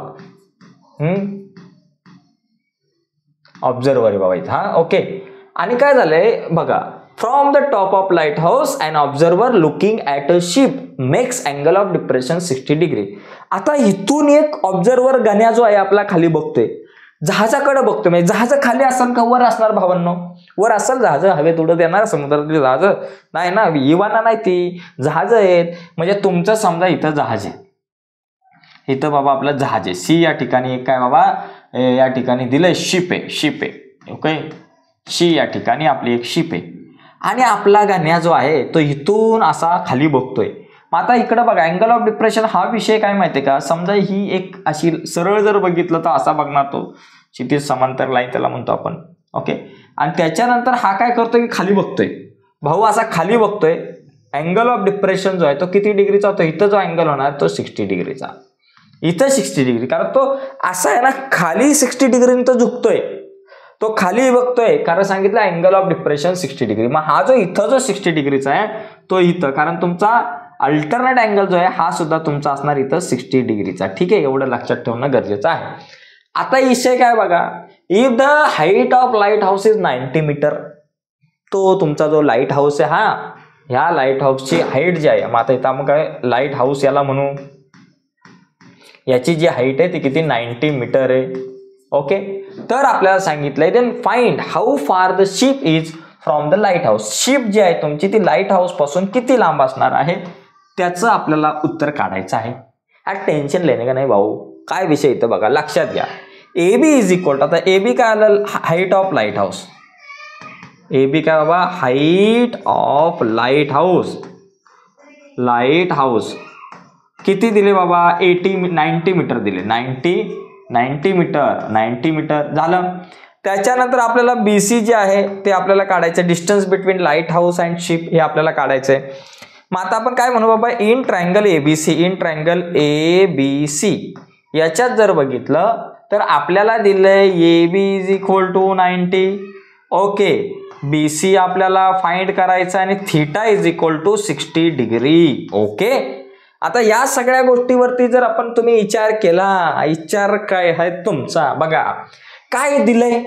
ऑब्झर्वर आहे बाबा इथं. हा ओके. आणि काय झालंय बघा, from the top of lighthouse and observer looking at a ship makes angle of depression 60 degree. आता इथून एक ऑब्झर्वर गण्या जो आहे आपला खाली बघतोय, जहाजाकडे बघतोय. म्हणजे जहाज खाली असेल का वर असणार भावांनो, वर असेल जहाज, हवेत उडत येणार समुद्रातली जहाज नाही ना, इवाना नाही ती जहाज आहेत. म्हणजे तुमचं समजा इथं जहाज आहे, इथं बाबा आपलं जहाज आहे. सी या ठिकाणी एक काय बाबा या ठिकाणी दिलंय शिप आहे, शिप आहे. ओके. सी या ठिकाणी आपली एक शिप आहे आणि आपला गाण्या जो आहे तो इथून असा खाली बघतोय. मग आता इकडे बघा अँगल ऑफ डिप्रेशन हा विषय काय माहितीये का, समजा ही एक अशी सरळ जर बघितलं तर असा बघणार तो, क्षितिज समांतर लाईन त्याला म्हणतो आपण. ओके. आणि त्याच्यानंतर हा काय करतोय की खाली बघतोय, भाऊ असा खाली बघतोय. अँगल ऑफ डिप्रेशन जो आहे तो किती डिग्रीचा होतो, इथं जो अँगल होणार तो 60 डिग्रीचा, इथं 60 डिग्री. कारण तो असा आहे ना खाली 60 डिग्रीने तो झुकतोय, तो खाली बघतोय कारण सांगितलं अँगल ऑफ डिप्रेशन 60 डिग्री. मग हा जो इथं जो 60 डिग्रीचा आहे तो इथं, कारण तुमचा अल्टरनेट अँगल जो आहे हा सुद्धा तुमचा असणार इथं 60 डिग्रीचा. ठीक आहे. एवढं लक्षात ठेवणं गरजेचं आहे. आता विषय काय बघा, if the height of lighthouse is 90 metre, तो तुमचा जो लाईट हाऊस आहे हा, ह्या लाईट हाऊसची हाईट जी आहे, मग आता इथं मग काय लाईट हाऊस याला म्हणू, याची जी हाईट आहे ती किती 90 मीटर आहे. ओके. तर आपल्याला सांगितलंय then find how far the ship is from the lighthouse. Ship जी आहे तुमची ती लाईट हाऊस पासून किती लांब असणार आहे त्याचं आपल्याला उत्तर काढायचं आहे. टेन्शन लेणे का नाही भाऊ, काय विषय इथं बघा लक्षात घ्या. AB इज इक्वल टू, आता AB काय आलं, height of light house. AB काय बाबा, height of light house. Light house किती दिले बाबा, 90 मीटर दिले. 90 मीटर झालं. त्याच्यानंतर आपल्याला BC जे आहे ते आपल्याला काढायचं, distance between lighthouse and ship हे आपल्याला काढायचंय. मग आता आपण काय म्हणू बाबा, in triangle ABC, in triangle ABC याच्यात जर बघितलं तर आपल्याला दिलंय AB is equal to 90. Okay. BC आपल्याला फाइंड करायचं आणि theta is equal to 60 degree. Okay. आता या सगळ्या गोष्टीवरती जर आपण तुम्ही विचार केला, विचार काय आहे तुमचा बघा, काय दिलंय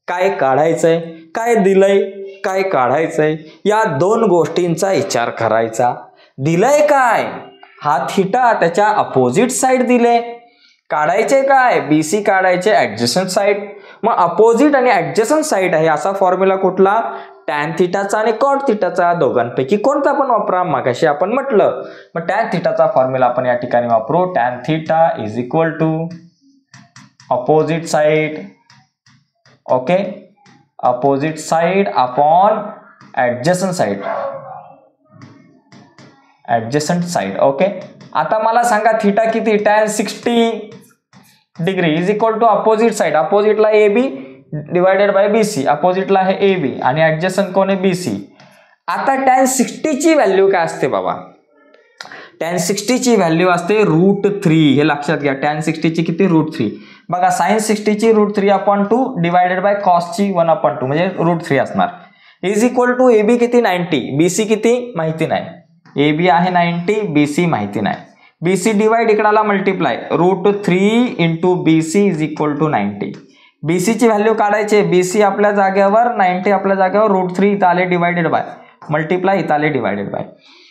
काय काढायचंय, काय दिलंय काय काढायचंय, या दोन गोष्टींचा विचार करायचा. दिलंय काय, हा थिटा त्याच्या अपोजिट साइड दिले. काढायचे काय, बीसी काढायचे ऍडजस्टंट साइड. मग अपोजिट आणि ऍडजस्टंट साइड आहे असा फॉर्म्युला कुठला, टॅन थिटाचा आणि कॉट थिटाचा, दोघांपैकी कोणता पण वापरा. मागाशी आपण म्हटलं. मग टॅन थिटाचा फॉर्म्युला आपण या ठिकाणी वापरू. Tan theta is equal to opposite side, okay, opposite side upon adjacent side, adjacent side. Okay. आता मला सांगा थिटा किती, tan 60 degree is equal to opposite side. अपोजिटला A B divided by BC, अपोजिटला आहे ए बी आणि ऍडजस्टंट कोण आहे बीसी. आता टॅन 60 ची व्हॅल्यू काय असते बाबा, टॅन 60 ची व्हॅल्यू असते √3. हे लक्षात घ्या. टॅन 60 ची किती, √3. बघा साइन 60 ची √3/2 डिवायडेड बाय कॉस ची 1/2 म्हणजे √3 असणार. Is equal to A B किती 90, बीसी किती माहिती नाही. ए बी आहे 90, बीसी माहिती नाही. बीसी डिवाइड इकडाला multiply, √3 into BC is equal to 90. BC ची व्हॅल्यू काढायची. बीसी आपल्या जागेवर, 90 आपल्या जागेवर, √3 इथं आले डिवायडेड बाय, मल्टिप्लाय इथं आले डिवायडेड बाय.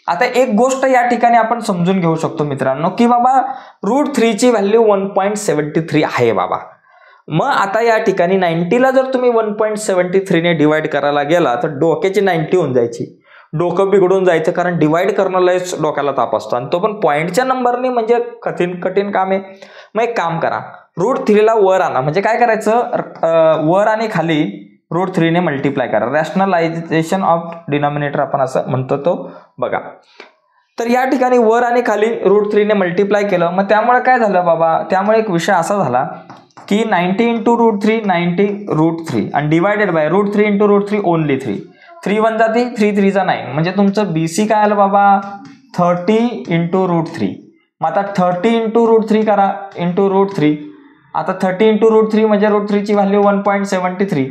आता एक गोष्ट या ठिकाणी आपण समजून घेऊ शकतो मित्रांनो की बाबा √3 ची व्हॅल्यू 1.73 आहे बाबा. मग आता या ठिकाणी 90 ला जर तुम्ही 1.73 ने डिवाइड करायला गेला तर डोक्याची 90 होऊन जायची, डोकं बिघडून जायचं. कारण डिवाइड करणं लयच डोक्याला ताप असतो आणि तो पण पॉईंटच्या नंबरने, म्हणजे कठीण काम आहे. मग एक काम करा, √3 ला वर आणा. म्हणजे काय करायचं, वर आणि खाली √3 ने मल्टिप्लाय करा. रॅशनलायझेशन ऑफ डिनॉमिनेटर आपण असं म्हणतो तो बघा. तर या ठिकाणी वर आणि खाली √3 ने मल्टिप्लाय केलं. मग त्यामुळे काय झालं बाबा, त्यामुळे एक विषय असा झाला की 90 इंटू √3 90 √3 आणि डिवायडेड बाय √3 इंटू √3 ओनली 3. 3 1 जाती, 3 3 जा 9. म्हणजे तुमचं बीसी काय आलं बाबा 30 इंटू √3. मग आता 30 इंटू √3 करा, इंटू √3. आता 30 इंटू √3 म्हणजे √3 ची व्हॅल्यू 1.73.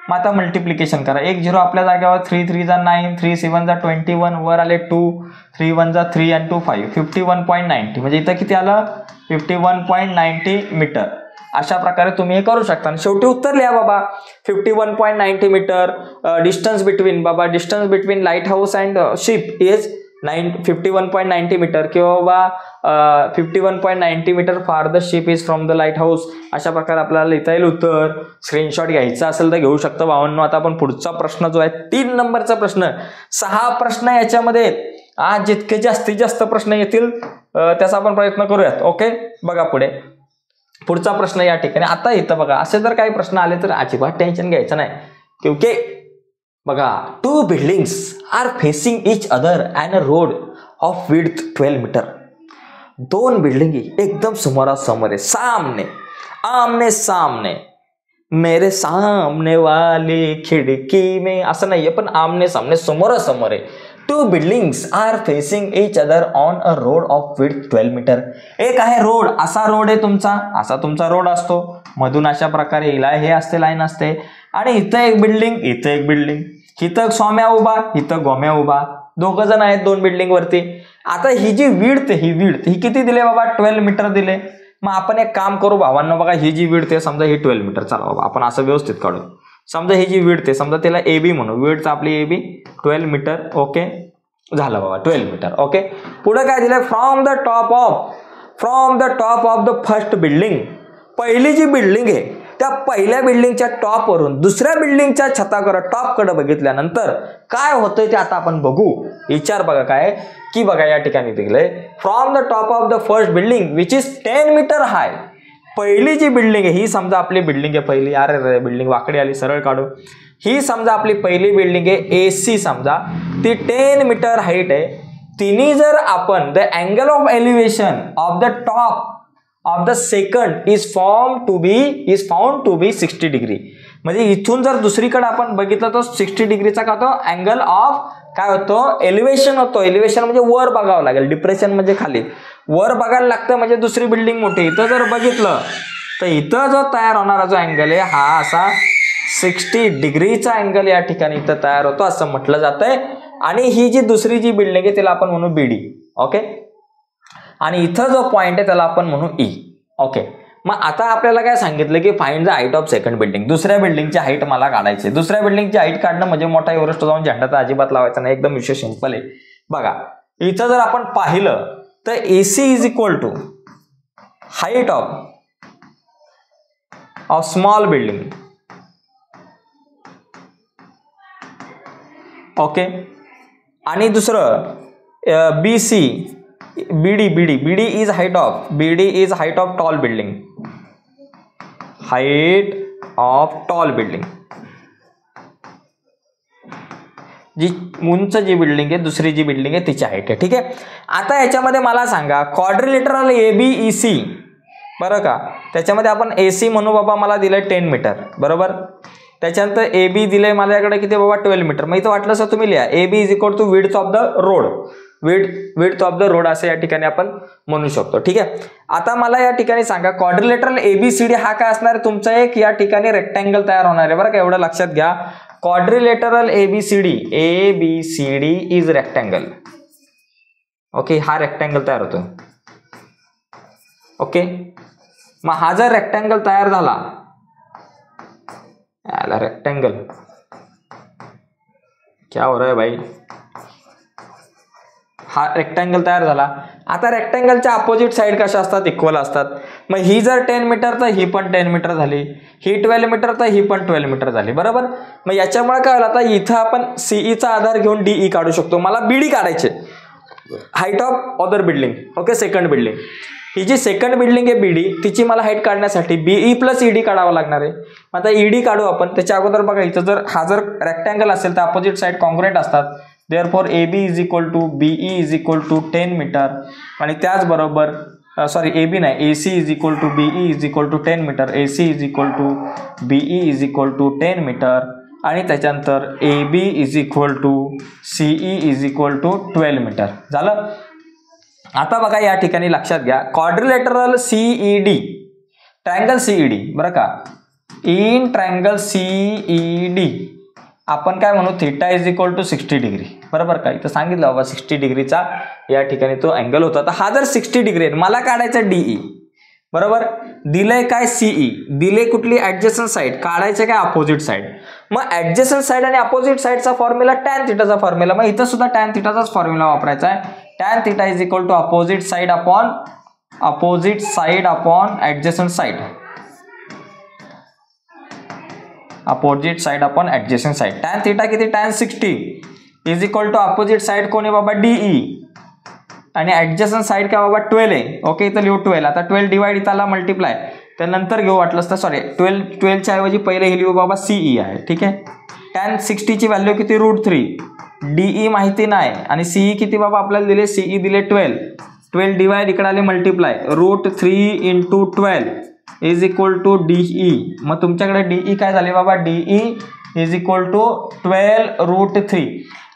मग आता मल्टिप्लिकेशन करा. 1 0 आपल्या जागेवर, 3 3 जा 9, 3 7 जा 21, वर आले 2, 3 1 जा 3 आणि 2 5, 51.90. म्हणजे इथं किती आलं 51.90 मीटर. अशा प्रकारे तुम्ही हे करू शकता. आणि शेवटी उत्तर लिहा बाबा 51.90 metre. Distance between lighthouse and ship is 51.90 metre, किंवा बाबा 51.90 metre far the ship is from the lighthouse. अशा प्रकारे आपल्याला लिहिता येईल उत्तर. स्क्रीनशॉट घ्यायचा असेल तर घेऊ शकता भावांनो. आता आपण पुढचा प्रश्न जो आहे 3 नंबरचा प्रश्न, 6 प्रश्न याच्यामध्ये आज जितके जास्तीत जास्त प्रश्न येतील त्याचा आपण प्रयत्न करूयात. ओके, बघा पुढचा प्रश्न या ठिकाणी. आता इथं बघा असे जर काही प्रश्न आले तर अजिबात टेन्शन घ्यायचं नाही, क्योंकि बघा 2 buildings are facing each other and a road of width 12 metre. 2 building एकदम समोरासमोर आहे, आमने सामने, मेरे सामने वाली खिडकी में, असं नाहीये पण आमने सामने समोरासमोर आहे. 2 buildings are facing each other on a road of width 12 metre. एक आहे रोड, असा रोड आहे तुमचा, असा तुमचा रोड असतो, मधून अशा प्रकारे हे असते, लाईन असते. आणि इथं एक बिल्डिंग, इथं एक बिल्डिंग, इथं स्वाम्या उभा, इथं गोम्या उभा, 2 जण आहेत 2 बिल्डिंग वरती. आता ही जी विड्थ ही किती दिले बाबा 12 मीटर दिले. मग आपण एक काम करू भावांनो, बघा ही जी विड्थ आहे समजा ही 12 मीटर. चला बाबा आपण असं व्यवस्थित काढू. समजा ही जी विड्थ आहे, समजा त्याला ए बी म्हणू, विड्थ आपली ए बी 12 मीटर. ओके, झालं बाबा 12 मीटर. ओके, पुढे काय दिलंय, from the top of the first building. पहिली जी बिल्डिंग आहे त्या पहिल्या बिल्डिंगच्या टॉपवरून दुसऱ्या बिल्डिंगच्या छताकडे टॉपकडे बघितल्यानंतर काय होतंय ते आता आपण बघू. विचार बघा काय की बघा या ठिकाणी दिलंय, from the top of the first building which is 10 meter high. पहिली जी बिल्डिंग आहे ही समजा आपली बिल्डिंग आहे पहिली. अरे बिल्डिंग वाकडी आली, सरळ काढू. ही समजा आपली पहिली बिल्डिंग आहे AC, समजा ती 10 मीटर हाईट आहे. तिने जर आपण the angle of elevation of the top of the second is found to be 60 degree. म्हणजे इथून जर दुसरीकडे आपण बघितलं तर 60 डिग्रीचा का तो अँगल ऑफ काय होतो, एलिव्हेशन होतो. एलिव्हेशन म्हणजे वर बघावं लागेल, डिप्रेशन म्हणजे खाली वर बघायला लागतं. म्हणजे दुसरी बिल्डिंग मोठी. इथं जर बघितलं तर इथं जो तयार होणारा जो अँगल आहे हा असा 60 डिग्रीचा अँगल या ठिकाणी इथं तयार होतो असं म्हटलं जातंय. आणि ही जी दुसरी जी बिल्डिंग आहे त्याला आपण म्हणू BD. ओके, आणि इथं जो पॉइंट आहे त्याला आपण म्हणू E. ओके, मग आता आपल्याला काय सांगितलं की find the height of second building. दुसऱ्या बिल्डिंगची हाईट मला काढायची. दुसऱ्या बिल्डिंगची हाईट काढणं म्हणजे मोठा एव्हरेस्ट जाऊन झेंडा तर अजिबात लावायचा नाही, एकदम विषय सिंपल आहे. बघा इथं जर आपण पाहिलं तर AC is equal to height of small building. Okay. आणि दुसरं BC BD is height of tall building. Height of tall building, जी उंच जी बिल्डिंग आहे, दुसरी जी बिल्डिंग आहे तिची हाईट आहे. ठीक आहे. आता याच्यामध्ये मला सांगा क्वाड्रिलेटरल ABEC, बरं का, त्याच्यामध्ये आपण AC म्हणू बाबा, मला दिलंय 10 मीटर, बरोबर. त्याच्यानंतर AB दिलंय माझ्याकडे किती बाबा 12 मीटर. मग इथं वाटलं सर तुम्ही लिहा AB is equal to width of the road, width of the road असं या ठिकाणी आपण म्हणू शकतो. ठीक आहे. आता मला या ठिकाणी सांगा क्वाड्रिलेटरल ABCD हा काय असणार आहे, तुमचा एक या ठिकाणी रेक्टँगल तयार होणार आहे, बरं का, एवढं लक्षात घ्या. Quadrilateral ABCD is rectangle. Okay, हा रेक्टँगल तयार होतो. ओके. मग हा जर रेक्टँगल तयार झाला, याला रेक्टँगल क्या हो रहा है भाई, हा रेक्टँगल तयार झाला. आता रेक्टँगलच्या अपोजिट साइड कशा असतात, इक्वल असतात. मग ही जर 10 मीटर तर ही पण 10 मीटर झाली, ही 12 मीटर तर ही पण 12 मीटर झाली, बरोबर. मग याच्यामुळे काय होईल, आता इथं आपण CE चा आधार घेऊन DE काढू शकतो. मला BD काढायचे, height of other building. Okay, second building. ही जी सेकंड बिल्डिंग आहे BD, तिची मला हाईट काढण्यासाठी BE प्लस ED काढावा लागणार आहे. आता ED काढू आपण. त्याच्या अगोदर बघा, इथं जर हा जर रेक्टँगल असेल तर अपोजिट साइड कॉन्ग्रुएंट असतात. Therefore AB is equal to BE is equal to 10 metre. आणि त्याचबरोबर AB नाही, AC is equal to BE is equal to 10 metre. AC is equal to BE is equal to 10 metre. आणि त्याच्यानंतर AB is equal to CE is equal to 12 metre झालं. आता बघा या ठिकाणी लक्षात घ्या, क्वाड्रिलेटरल CED, ट्रायंगल CED, बरं का, इन ट्रायंगल CED आपण काय म्हणू, theta is equal to 60 degree, बरोबर का. इथं सांगितलं बाबा 60 डिग्रीचा या ठिकाणी तो अँगल होता. तर हा जर 60 डिग्री आहे, मला काढायचा DE, बरोबर. दिलंय काय CE, दिले कुठली ऍडजस्टंट साइड, काढायचे काय अपोजिट साइड. मग ऍडजस्टंट साइड आणि अपोजिट साइडचा फॉर्म्युला टॅन थिटाचा फॉर्म्युला. मग इथं सुद्धा टॅन थिटाचाच फॉर्म्युला वापरायचा आहे. Tan theta is equal to opposite side upon adjacent side. Opposite side upon adjacent side. Tan theta किती, tan 60 is equal to opposite side कोण आहे बाबा DE, आणि ऍडजस्टंट साइड काय बाबा 12 आहे. ओके, इथं लिहू 12. आता 12 डिवाइड इथला मल्टिप्लाय, त्यानंतर घेऊ वाटलंच तर, सॉरी 12च्या ऐवजी पहिले हे लिहू बाबा CE आहे. ठीक आहे. टॅन 60 ची व्हॅल्यू किती, √3. DE माहिती नाही आणि CE किती बाबा आपल्याला दिले, CE दिले 12 डिवाइड इकडे आले multiply, √3 into 12 is equal to DE. मग तुमच्याकडे DE काय झाले बाबा, DE इज इक्वल टू 12√3.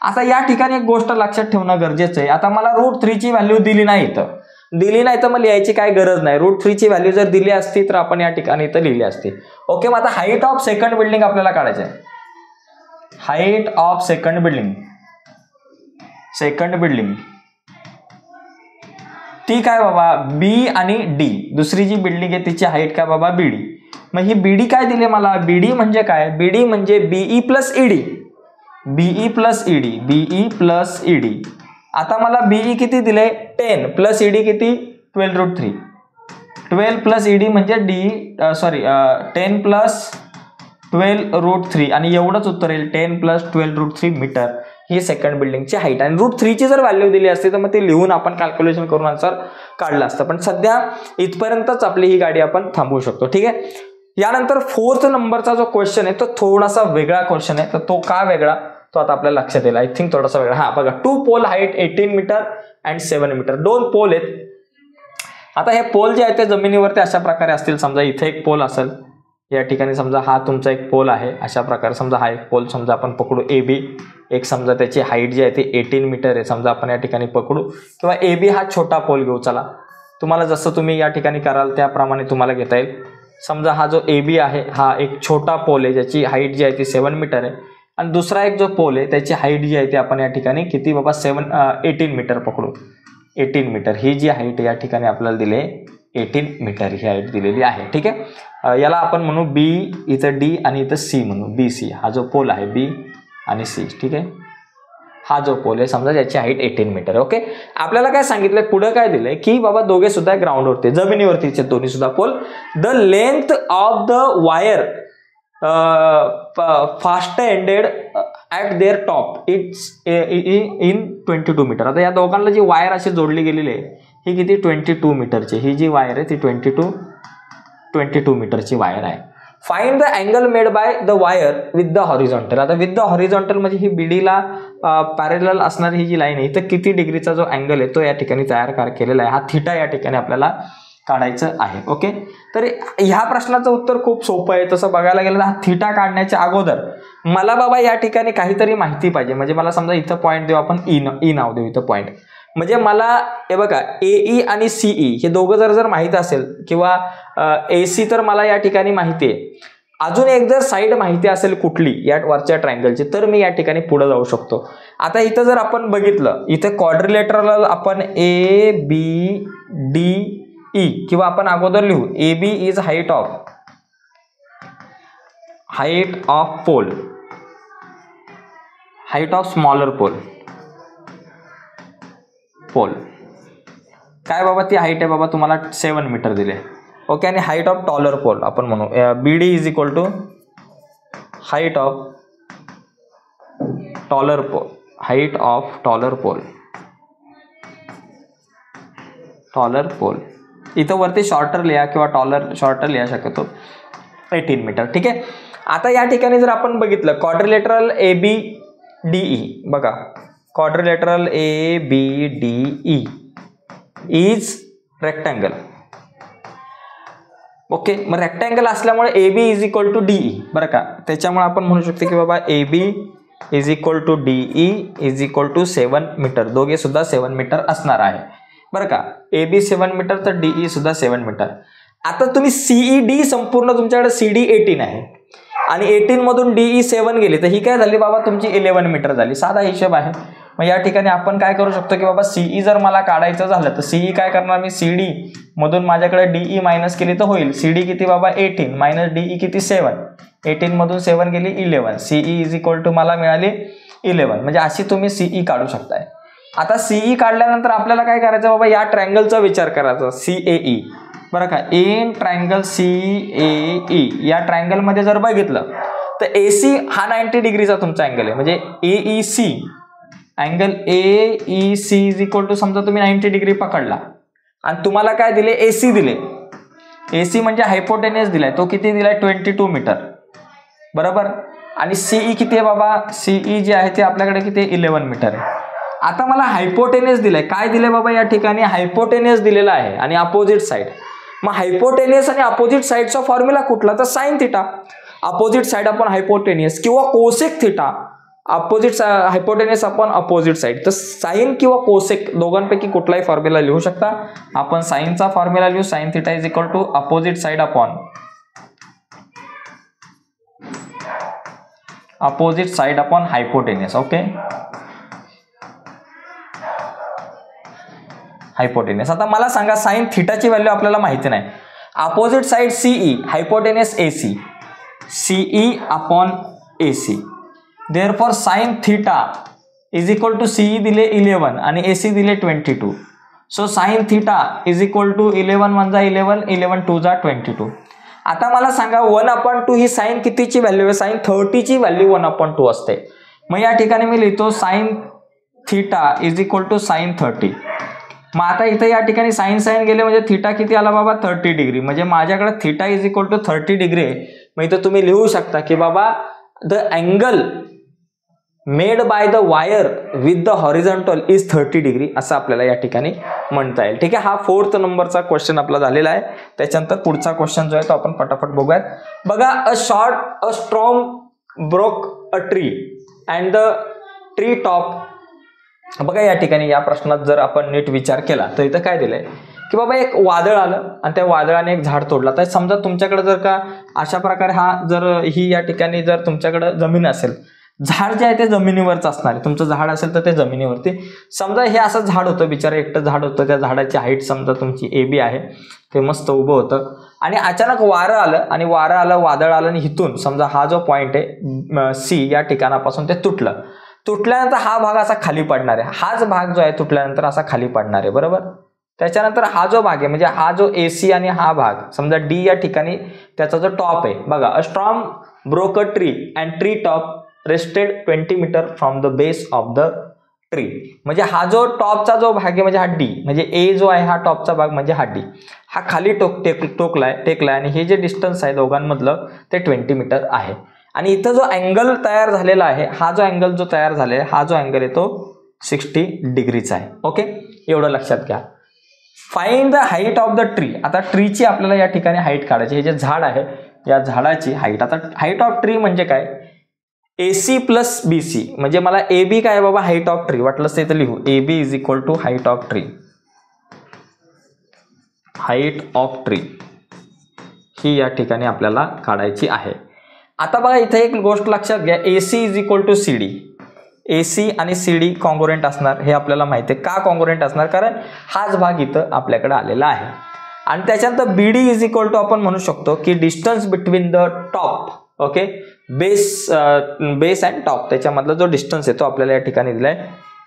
आता या ठिकाणी एक गोष्ट लक्षात ठेवणं गरजेचं आहे. आता मला √3 ची व्हॅल्यू दिली नाही तर मग लिहायची काय गरज नाही. √3 ची व्हॅल्यू जर दिली असती तर आपण या ठिकाणी इथं लिहिली असती. ओके. मग आता हाईट ऑफ सेकंड बिल्डिंग आपल्याला काढायचं आहे. हाईट ऑफ सेकंड बिल्डिंग ती काय बाबा B आणि D, दुसरी जी बिल्डिंग आहे तिची हाईट काय बाबा BD. मग ही BD काय दिले मला, BD म्हणजे काय, BD म्हणजे BE प्लस ED. आता मला BE किती दिले 10 प्लस ED किती 12√3. 12 प्लस ED म्हणजे 10 प्लस 12√3 आणि एवढंच उत्तर येईल 10 प्लस 12√3 मीटर. ही सेकंड बिल्डिंगची हाईट. आणि √3 ची जर व्हॅल्यू दिली असती तर मग ते लिहून आपण कॅल्क्युलेशन करून आन्सर काढलं असतं. पण सध्या इथपर्यंतच आपली ही गाडी आपण थांबवू शकतो. ठीक आहे. यानंतर 4th नंबरचा जो क्वेश्चन आहे तो थोडासा वेगळा क्वेश्चन आहे. तर तो का वेगळा तो आता आपल्याला लक्षात येईल. आय थिंक थोडासा वेगळा. हा बघा, 2 pole height 18 metre and 7 metre. 2 pole आहेत. आता हे पोल जे आहेत ते जमिनीवरती अशा प्रकारे असतील. समजा इथे एक पोल असेल, या ठिकाणी समजा हा तुमचा एक पोल आहे. अशा प्रकारे समजा हा एक पोल समजा आपण पकडू AB. एक समजा त्याची हाईट जी आहे ती 18 मीटर आहे समजा आपण या ठिकाणी पकडू, किंवा AB हा छोटा पोल घेऊ. चला, तुम्हाला जसं तुम्ही या ठिकाणी कराल त्याप्रमाणे तुम्हाला घेता येईल. समजा हा जो AB आहे हा एक छोटा पोल आहे, ज्याची हाईट जी आहे ती 7 मीटर आहे. आणि दुसरा एक जो पोल आहे त्याची हाईट जी आहे ती आपण या ठिकाणी किती बाबा 18 मीटर पकडू. 18 मीटर ही जी हाईट या ठिकाणी आपल्याला दिली 18 मीटर ही हाईट दिलेली आहे. ठीक आहे. याला आपण म्हणू B, इथं D आणि इथं C म्हणू. BC हा जो पोल आहे B आणि C. ठीक आहे. हा जो पोल आहे समजा ज्याची हाईट 18 मीटर आहे. ओके, आपल्याला काय सांगितलंय पुढे काय दिलंय की बाबा दोघे सुद्धा ग्राउंडवरती जमिनीवरतीचे दोन्ही सुद्धा pole. The length of the wire fastened at their top it's in 22 metre. आता या दोघांना जी वायर अशी जोडली गेलेली आहे ही किती 22 मीटरची, ही जी वायर आहे ती 22 मीटरची वायर आहे. Find the angle made by the wire with the horizontal. आता विथ द हॉरिझॉन्टल म्हणजे ही बीडीला पॅरेलल असणारी ही जी लाईन आहे तर किती डिग्रीचा जो अँगल आहे तो या ठिकाणी तयार केलेला आहे. हा थिटा या ठिकाणी आपल्याला काढायचं आहे. ओके, तर ह्या प्रश्नाचं उत्तर खूप सोपं आहे. तसं बघायला गेलं हा थिटा काढण्याच्या अगोदर मला बाबा या ठिकाणी काहीतरी माहिती पाहिजे. म्हणजे मला समजा इथं पॉईंट देऊ आपण ई नाव देऊ इथं पॉईंट. म्हणजे मला हे बघा एई आणि सीई हे दोघं जर माहित असेल किंवा एसी तर मला या ठिकाणी माहिती आहे. अजून एक जर साईड माहिती असेल कुठली या वरच्या ट्रायंगलची तर मी या ठिकाणी पुढे जाऊ शकतो. आता इथं जर आपण बघितलं इथे क्वाड्रिलेटरल आपण ए बी डी ई किंवा आपण अगोदर लिहू A B is height of pole, height of smaller pole काय बाबा ती हाईट आहे बाबा तुम्हाला 7 मीटर दिले. ओके, आणि हाईट ऑफ टॉलर पोल आपण म्हणू BD is equal to height of taller pole, height of taller pole. इथं वरती शॉर्टर लिहा किंवा शॉर्टर लिहा शक्यतो 18 मीटर. ठीक आहे, आता या ठिकाणी जर आपण बघितलं quadrilateral A B D E बघा quadrilateral A B D E is rectangle. Okay, मग रेक्टँगल असल्यामुळे A B is equal to DE बरं का. त्याच्यामुळे आपण म्हणू शकतो की बाबा A B is equal to DE is equal to 7 meter. दोघे सुद्धा 7 मीटर असणार आहे बरं का. ए बी 7 मीटर तर डीई सुद्धा 7 मीटर. आता तुम्ही सीई डी संपूर्ण तुमच्याकडे सीडी 18 आहे आणि 18 मधून डीई 7 गेली तर ही काय झाली बाबा तुमची 11 मीटर झाली. साधा हिशोब आहे. मग या ठिकाणी आपण काय करू शकतो की बाबा सीई जर मला काढायचं झालं तर सीई काय करणार मी सीडी मधून माझ्याकडे डीई मायनस केली तर होईल. सीडी किती बाबा 18 मायनस डीई किती 7, 18 मधून 7 गेली 11. सीई इज इक्वल टू मला मिळाली 11. म्हणजे अशी तुम्ही सीई काढू शकताय. आता सीई काढल्यानंतर आपल्याला काय करायचं बाबा या ट्रायंगलचा विचार करायचा सीएई बरं का. इन ट्रायंगल सीएई या ट्रायंगल मध्ये जर बघितलं तर एसी हा 90 डिग्रीचा तुमचा अँगल आहे. म्हणजे AEC angle AEC is equal to समजा तुम्ही 90 डिग्री पकडला आणि तुम्हाला काय दिले एसी दिले. एसी म्हणजे हायपोटेनियस दिलाय तो किती दिलाय 22 मीटर बरोबर. आणि सीई किती आहे बाबा सीई जे आहे ते आपल्याकडे किती 11 मीटर आहे. आता मला हायपोटेनियस दिलाय काय दिले बाबा या ठिकाणी हायपोटेनियस दिलेला आहे आणि अपोजिट साइड. मग हायपोटेनियस आणि अपोजिट साइडचा फॉर्म्युला कुठला तर साइन थिटा. अपोजिट साइड आपण हायपोटेनियस किंवा कोसेक थिटा अपोजिट हायपोटेनियस आपण अपोजिट साइड तर साइन किंवा कोसेक दोघांपैकी कुठलाही फॉर्म्युला लिहू शकता. आपण साइनचा फॉर्म्युला लिहू sine theta is equal to opposite side upon hypotenuse. Okay, hypotenuse. आता मला सांगा साइन थिटाची व्हॅल्यू आपल्याला माहिती नाही. Opposite side CE hypotenuse AC CE upon AC therefore sign theta is equal to CE दिले 11 आणि एसी दिले 22. So sine theta is equal to 11 1 जा 11 11 2 जा 22. आता मला सांगा 1/2 ही साइन कितीची व्हॅल्यू आहे साइन 30 ची व्हॅल्यू 1/2 असते. मग या ठिकाणी मी लिहितो sine theta is equal to sine 30. मग आता इथे या ठिकाणी साइन गेले म्हणजे थिटा किती आला बाबा 30 डिग्री. म्हणजे माझ्याकडे theta is equal to 30 degree आहे. मग इथं तुम्ही लिहू शकता की बाबा the angle made by the wire with the horizontal is 30 degree असं आपल्याला या ठिकाणी म्हणता येईल. ठीक आहे, हा 4th नंबरचा क्वेश्चन आपला झालेला आहे. त्याच्यानंतर पुढचा क्वेश्चन जो आहे तो आपण पटापट बघूयात. बघा अ storm broke a tree and the tree top. बघा या ठिकाणी या प्रश्नात जर आपण नीट विचार केला तर इथं काय दिलंय की बाबा एक वादळ आलं आणि त्या वादळाने एक झाड तोडला. तर समजा तुमच्याकडे जर का अशा प्रकारे हा जर ही या ठिकाणी जर तुमच्याकडे जमीन असेल झाड जे आहे ते जमिनीवरच असणार आहे. तुमचं झाड असेल तर ते जमिनीवरती. समजा हे असं झाड होतं बिचारा एकटं झाड होतं. त्या झाडाची हाईट समजा तुमची ए बी आहे ते मस्त उभं होतं आणि अचानक वारं आलं वादळ आलं आणि इथून समजा हा जो पॉइंट आहे सी या ठिकाणापासून ते तुटलं. तुटल्यानंतर हा भाग असा खाली पडणार आहे, हाच भाग जो आहे तुटल्यानंतर असा खाली पडणार आहे, बरोबर. त्याच्यानंतर हा जो भाग आहे म्हणजे हा जो AC आणि हा भाग समजा D या ठिकाणी त्याचा जो टॉप आहे बघा, a strong broke a tree and tree top rested 20 metre from the base of the tree. म्हणजे हा जो टॉपचा जो भाग आहे म्हणजे हा D, म्हणजे A जो आहे हा टॉपचा भाग म्हणजे हा D, हा खाली टेकलाय आणि हे जे डिस्टन्स आहे दोघांमधलं ते 20 मीटर आहे. आणि इथं जो अँगल तयार झालेला आहे, हा जो अँगल जो तयार झालेला आहे, हा जो अँगल आहे तो 60 डिग्रीचा आहे. ओके, एवढं लक्षात घ्या. Find the height of the tree. आता ट्रीची आपल्याला या ठिकाणी हाईट काढायची. हे जे झाड आहे या झाडाची हाईट. आता हाईट ऑफ ट्री म्हणजे काय, AC प्लस BC, म्हणजे मला AB काय बाबा हाईट ऑफ ट्री, वाटलं ते तर लिहू, AB is equal to height of tree. Height of tree ही या ठिकाणी आपल्याला काढायची आहे. आता बघा इथे एक गोष्ट लक्षात घ्या, AC is equal to CD. AC आणि CD कॉन्ग्रुएंट असणार हे आपल्याला माहिती आहे. का कॉन्ग्रुएंट असणार, कारण हाच भाग इथं आपल्याकडे आलेला आहे. आणि त्याच्यानंतर BD इज इक्वल टू आपण म्हणू शकतो की distance between the top, okay, base and top, त्याच्यामधला जो डिस्टन्स आहे तो आपल्याला या ठिकाणी दिलाय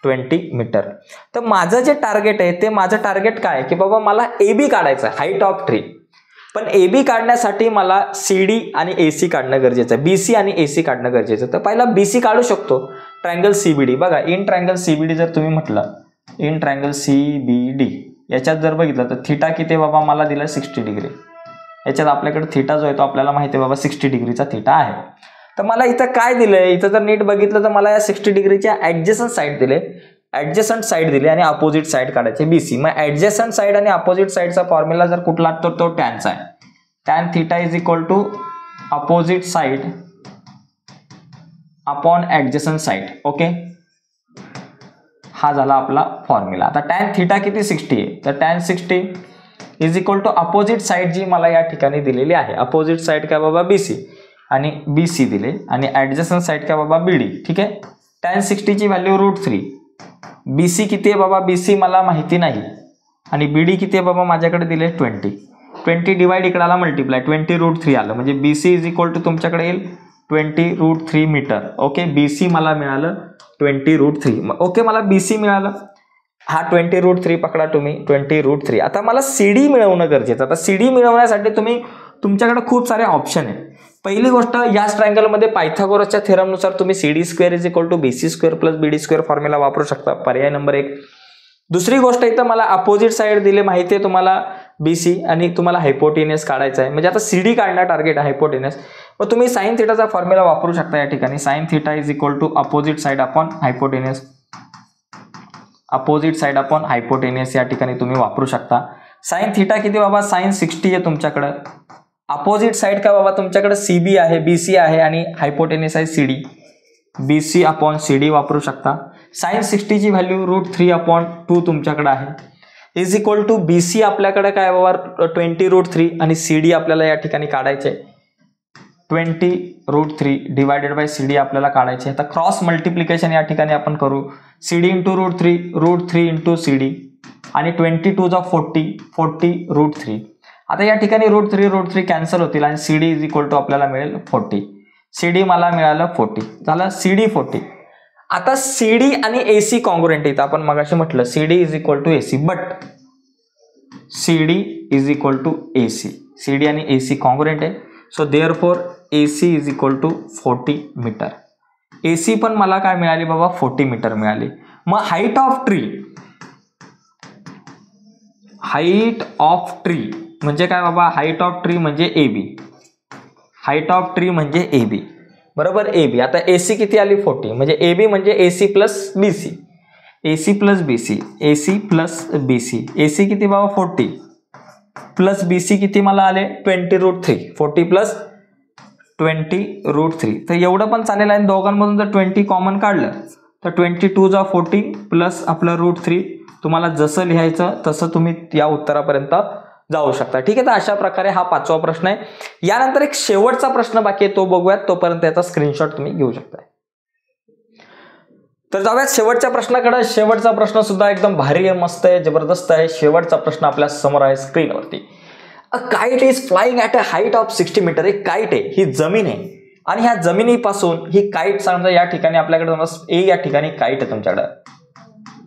20 मीटर. तर माझं जे टार्गेट आहे ते माझं टार्गेट काय की बाबा मला AB काढायचं आहे, हाईट ऑफ ट्री. पण AB काढण्यासाठी मला CD आणि AC काढणं गरजेचं आहे, BC आणि AC काढणं गरजेचं आहे. तर पहिला BC काढू शकतो, ट्रायंगल CBD. बघा इन ट्रायंगल CBD जर तुम्ही म्हटलं, इन ट्रायंगल CBD याच्यात जर बघितलं तर थिटा किती बाबा मला दिला 60 डिग्री. याच्यात आपल्याकडे थिटा जो आहे तो आपल्याला माहिती आहे बाबा 60 डिग्रीचा थिटा आहे. तर मला इथं काय दिलंय, इथं जर नीट बघितलं तर मला या 60 डिग्रीच्या ऍडजस्टंट साईड दिले, ऍडजस्टंट साईड दिली आणि अपोजिट साईड काढायचे BC. मग ऍडजस्टंट साईड आणि अपोजिट साईडचा फॉर्म्युला जर कुठला तर तो टॅनचा आहे. Tan theta is equal to opposite side upon adjacent side. Okay, हा झाला आपला फॉर्म्युला. आता टॅन थिटा किती 60 आहे, तर tan 60 is equal to opposite side जी मला या ठिकाणी दिलेली आहे. अपोजिट साईड काय बाबा BC आणि BC दिले आणि ऍडजस्टंट साईड काय बाबा BD. ठीक आहे, टॅन 60 ची व्हॅल्यू √3. BC किती आहे बाबा, BC मला माहिती नाही आणि BD किती आहे बाबा माझ्याकडे दिले 20 डिवाइड इकडे आला मल्टिप्लाय 20 √3 आलं, म्हणजे BC इज इक्वल टू तुमच्याकडे येईल 20 √3 मीटर. ओके, BC मला मिळालं 20 √3. ओके, मला BC मिळालं, हा 20 √3 पकडा तुम्ही, 20 √3. आता मला CD मिळवणं गरजेचं. आता CD मिळवण्यासाठी तुमच्याकडे खूप सारे ऑप्शन आहे. पहिली गोष्ट, या ट्रायंगलमध्ये पायथागोरसच्या थेरमनुसार तुम्ही CD² is equal to BC² plus BD² formula वापरू शकता, पर्याय नंबर 1. दुसरी गोष्ट इथं मला अपोजिट साईड दिले माहिती आहे तुम्हाला BC आणि तुम्हाला हायपोटेनियस काढायचा आहे, म्हणजे आता CD काढणं टार्गेट आहे हायपोटेनियस. मग तुम्ही साइन थिटाचा फॉर्म्युला वापरू शकता या ठिकाणी. Sine theta is equal to opposite side upon hypotenuse. Opposite side upon hypotenuse या ठिकाणी तुम्ही वापरू शकता. साइन थिटा किती बाबा, साइन 60 आहे तुमच्याकडं. अपोजिट साईड का बाबा तुमच्याकडे CB आहे, BC आहे आणि हायपोटेनियस आहे CD. BC अपॉन CD वापरू शकता. साइन 60 ची व्हॅल्यू √3/2 तुमच्याकडे आहे, इज इक्वल टू BC आपल्याकडे काय बाबा 20 √3 आणि CD आपल्याला या ठिकाणी काढायचे 20 √3 डिवायडेड बाय CD आपल्याला काढायचे. आता क्रॉस मल्टिप्लिकेशन या ठिकाणी आपण करू. CD इंटू √3 इंटू CD आणि 22 जा 40 √3. आता या ठिकाणी √3 कॅन्सल होतील आणि CD इज इक्वल टू आपल्याला मिळेल 40. CD मला मिळालं 40, झालं CD 40. आता CD आणि AC कॉन्ग्रुएंट इथं आपण मगाशी म्हटलं CD is equal to AC, but CD is equal to AC. CD आणि AC कॉन्ग्रुएंट आहे, so therefore AC is equal to 40 metre. AC पण मला काय मिळाली बाबा 40 मीटर मिळाली. मग हाईट ऑफ ट्री म्हणजे काय बाबा, हाईट ऑफ ट्री म्हणजे AB. हाईट ऑफ ट्री म्हणजे AB, बरोबर AB. आता AC किती आली 40, म्हणजे AB म्हणजे AC plus BC. AC plus BC, AC plus BC. AC किती बाबा 40 प्लस BC किती मला आले 20 √3. 40 प्लस 20 √3. तर एवढं पण चालेल आहे. दोघांमधून जर 20 कॉमन काढलं तर 22 जा 40 प्लस आपलं √3. तुम्हाला जसं लिहायचं तसं तुम्ही या उत्तरापर्यंत जाऊ शकता. ठीक आहे, तर अशा प्रकारे हा 5वा प्रश्न आहे. यानंतर एक शेवटचा प्रश्न बाकी आहे, तो बघूयात. तोपर्यंत याचा स्क्रीनशॉट तुम्ही घेऊ शकता. तर जाऊयात शेवटच्या प्रश्नाकडे. शेवटचा प्रश्न सुद्धा एकदम भारी आहे, मस्त आहे, जबरदस्त आहे. शेवटचा प्रश्न आपल्या समोर आहे स्क्रीनवरती. A kite is flying at a height of 60 meter. एक काइट आहे, ही जमीन आहे आणि ह्या जमिनीपासून ही काईट समजा या ठिकाणी आपल्याकडे ए या ठिकाणी काईट आहे तुमच्याकडे.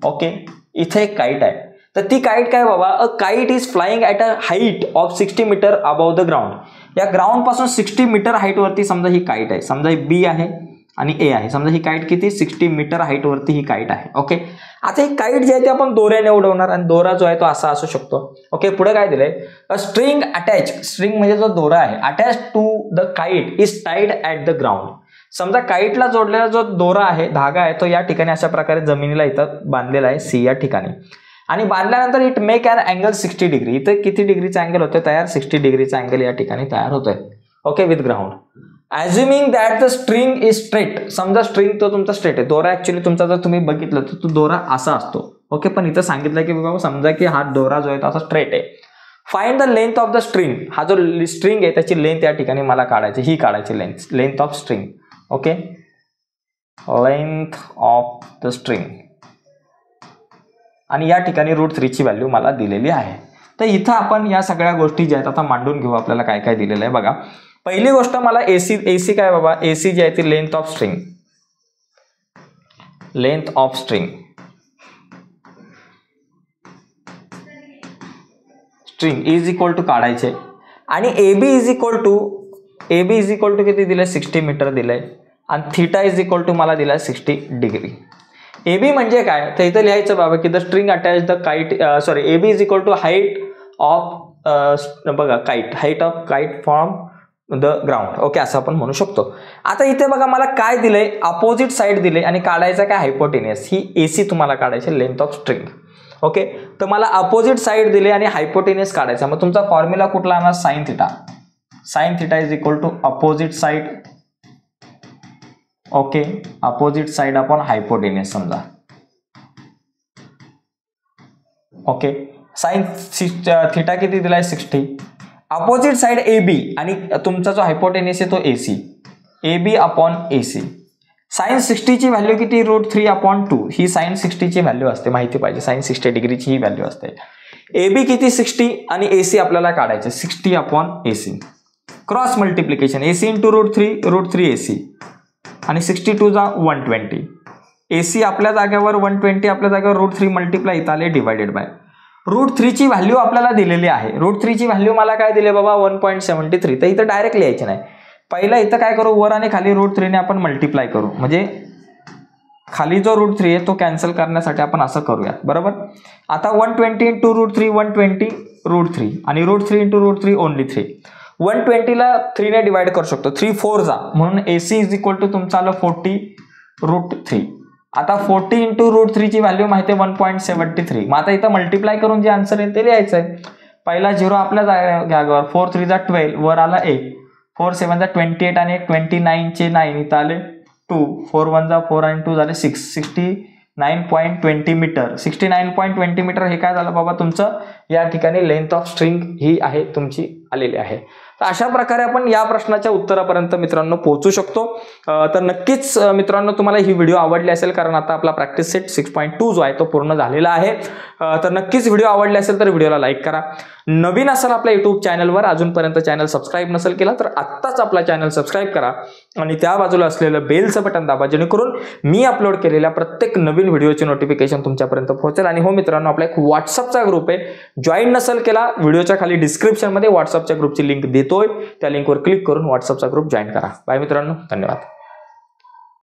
ओके, इथे एक काईट आहे. तर ती काईट काय बाबा, a kite is flying at a height of 60 meter above the ground. या ग्राउंड पासून 60 मीटर हाईट वरती समजा ही काईट आहे. समजा ही बी आहे आणि ए आहे. समजा ही काईट किती 60 मीटर हाईट वरती ही काईट आहे. ओके, आता ही काईट जी आहे ती आपण दोऱ्याने उडवणार आणि दोरा जो आहे तो असा असू शकतो. ओके, पुढे काय दिलंय, अ स्ट्रिंग अटॅच, स्ट्रिंग म्हणजे जो दोरा आहे, attach to the kite is tied at the ground. समजा काईटला जोडलेला जो दोरा आहे, धागा आहे, तो या ठिकाणी अशा प्रकारे जमिनीला इथं बांधलेला आहे सी या ठिकाणी. आणि बांधल्यानंतर it make an angle 60 degree. इथे किती डिग्रीचा अँगल होतोय तयार, 60 डिग्रीचा अँगल या ठिकाणी तयार होतोय. Okay, with ground. Assuming that the string is straight. समजा स्ट्रिंग तो तुमचा स्ट्रेट आहे. दोरा ऍक्च्युली तुमचा जर तुम्ही बघितलं तर तो दोरा असा असतो. ओके, पण इथं सांगितलं की बाबा समजा की हा दोरा जो आहे तो असा स्ट्रेट आहे. Find the length of the string. हा जो स्ट्रिंग आहे त्याची लेंथ या ठिकाणी मला काढायची, ही काढायची length of string. Okay, length of the string. आणि या ठिकाणी √3 ची व्हॅल्यू मला दिलेली आहे. तर इथं आपण या सगळ्या गोष्टी ज्या आहेत आता मांडून घेऊ. आपल्याला काय काय दिलेलं आहे बघा. पहिली गोष्ट मला एसी काय बाबा, एसी जी आहे ती length of string, length of string, string is equal to काढायचे. आणि एबी इज इक्वल टू किती दिलंय, 60 मीटर दिलंय. आणि थीटा इज इक्वल टू मला दिलाय 60 डिग्री. एबी म्हणजे काय, तर इथं लिहायचं बाबा की the string attach the kite, AB is equal to height of बघा kite, height of kite from the ground. Okay, असं आपण म्हणू शकतो. आता इथे बघा मला काय दिलंय, अपोजिट साइड दिले आणि काढायचं काय, हायपोटेनियस. ही एसी तुम्हाला काढायची, लेंथ ऑफ स्ट्रिंग. ओके, तर मला अपोजिट साइड दिले आणि हायपोटेनियस काढायचा. मग तुमचा फॉर्म्युला कुठला येणार, sine theta. Sine theta is equal to opposite side. Okay, opposite side आपण हायपोटेनियस समजा. ओके, साइन थिटा किती दिलाय, 60. अपोजिट साइड AB आणि तुमचा जो हायपोटेनियस आहे तो AC. AB upon AC. Sine 60 ची व्हॅल्यू किती, √3/2. ही साइन 60 ची व्हॅल्यू असते, माहिती पाहिजे. साइन 60 डिग्रीची ही व्हॅल्यू असते. AB किती 60 आणि AC आपल्याला काढायचे, 60/AC. Cross multiplication, AC into √3 AC आणि 62 जा 120. AC आपल्या जागेवर 120, आपल्या जागेवर √3 मल्टिप्लाय इथं आले डिवायडेड बाय √3 ची व्हॅल्यू आपल्याला दिलेली आहे. √3 ची व्हॅल्यू मला काय दिले बाबा, 1.73. तर इथं डायरेक्ट लिहायचे नाही. पहिला इथं काय करू, वर आणि खाली √3 ने आपण मल्टिप्लाय करू. म्हणजे खाली जो √3 आहे तो कॅन्सल करण्यासाठी आपण असं करूयात, बरोबर. आता 120 इंटू √3, 120 √3 आणि √3 इंटू √3 ओनली 3. 120 ला 3 ने डिवाइड करू शकतो, 3 4 जा, म्हणून AC इज इक्वल टू तुमचं आलं 40 √3. आता 40 इंटू √3 ची व्हॅल्यू माहिती आहे 1.73. मग आता इथं मल्टिप्लाय करून जे आन्सर येईल ते लिहायचं आहे. पहिला 0 आपल्या जागेवर, 4 3 जा 12, वर आला 1, 4 7 जा 28 आणि 29 चे 9 इथं आले 2, 4 1 जा 4 आणि 2 झाले 6, 69.20 मीटर. 69.20 मीटर हे काय झालं बाबा तुमचं, या ठिकाणी लेंथ ऑफ स्ट्रिंग ही आहे तुमची आलेली आहे. तर अशा प्रकारे आपण या प्रश्नाच्या उत्तरापर्यंत मित्रांनो पोहोचू शकतो. तर नक्कीच मित्रांनो तुम्हाला ही व्हिडिओ आवडली असेल, कारण आता आपला प्रॅक्टिस सेट 6.2 जो आहे तो पूर्ण झालेला आहे. तर नक्कीच व्हिडिओ आवडली असेल तर व्हिडिओला लाईक करा. नवीन असाल आपल्या युट्यूब चॅनलवर, अजूनपर्यंत चॅनल सबस्क्राईब नसेल केला तर आत्ताच आपला चॅनल सबस्क्राईब करा आणि त्या बाजूला असलेलं बेलचं बटन दाबा, जेणेकरून मी अपलोड केलेल्या प्रत्येक नवीन व्हिडिओची नोटिफिकेशन तुमच्यापर्यंत पोहोचेल. आणि हो मित्रांनो, आपला एक व्हॉट्सअपचा ग्रुप आहे, जॉईन नसेल केला व्हिडिओच्या खाली डिस्क्रिप्शनमध्ये व्हॉट्सअपच्या ग्रुपची लिंक देतोय, त्या लिंकवर क्लिक करून व्हॉट्सअपचा ग्रुप जॉईन करा. बाय मित्रांनो, धन्यवाद.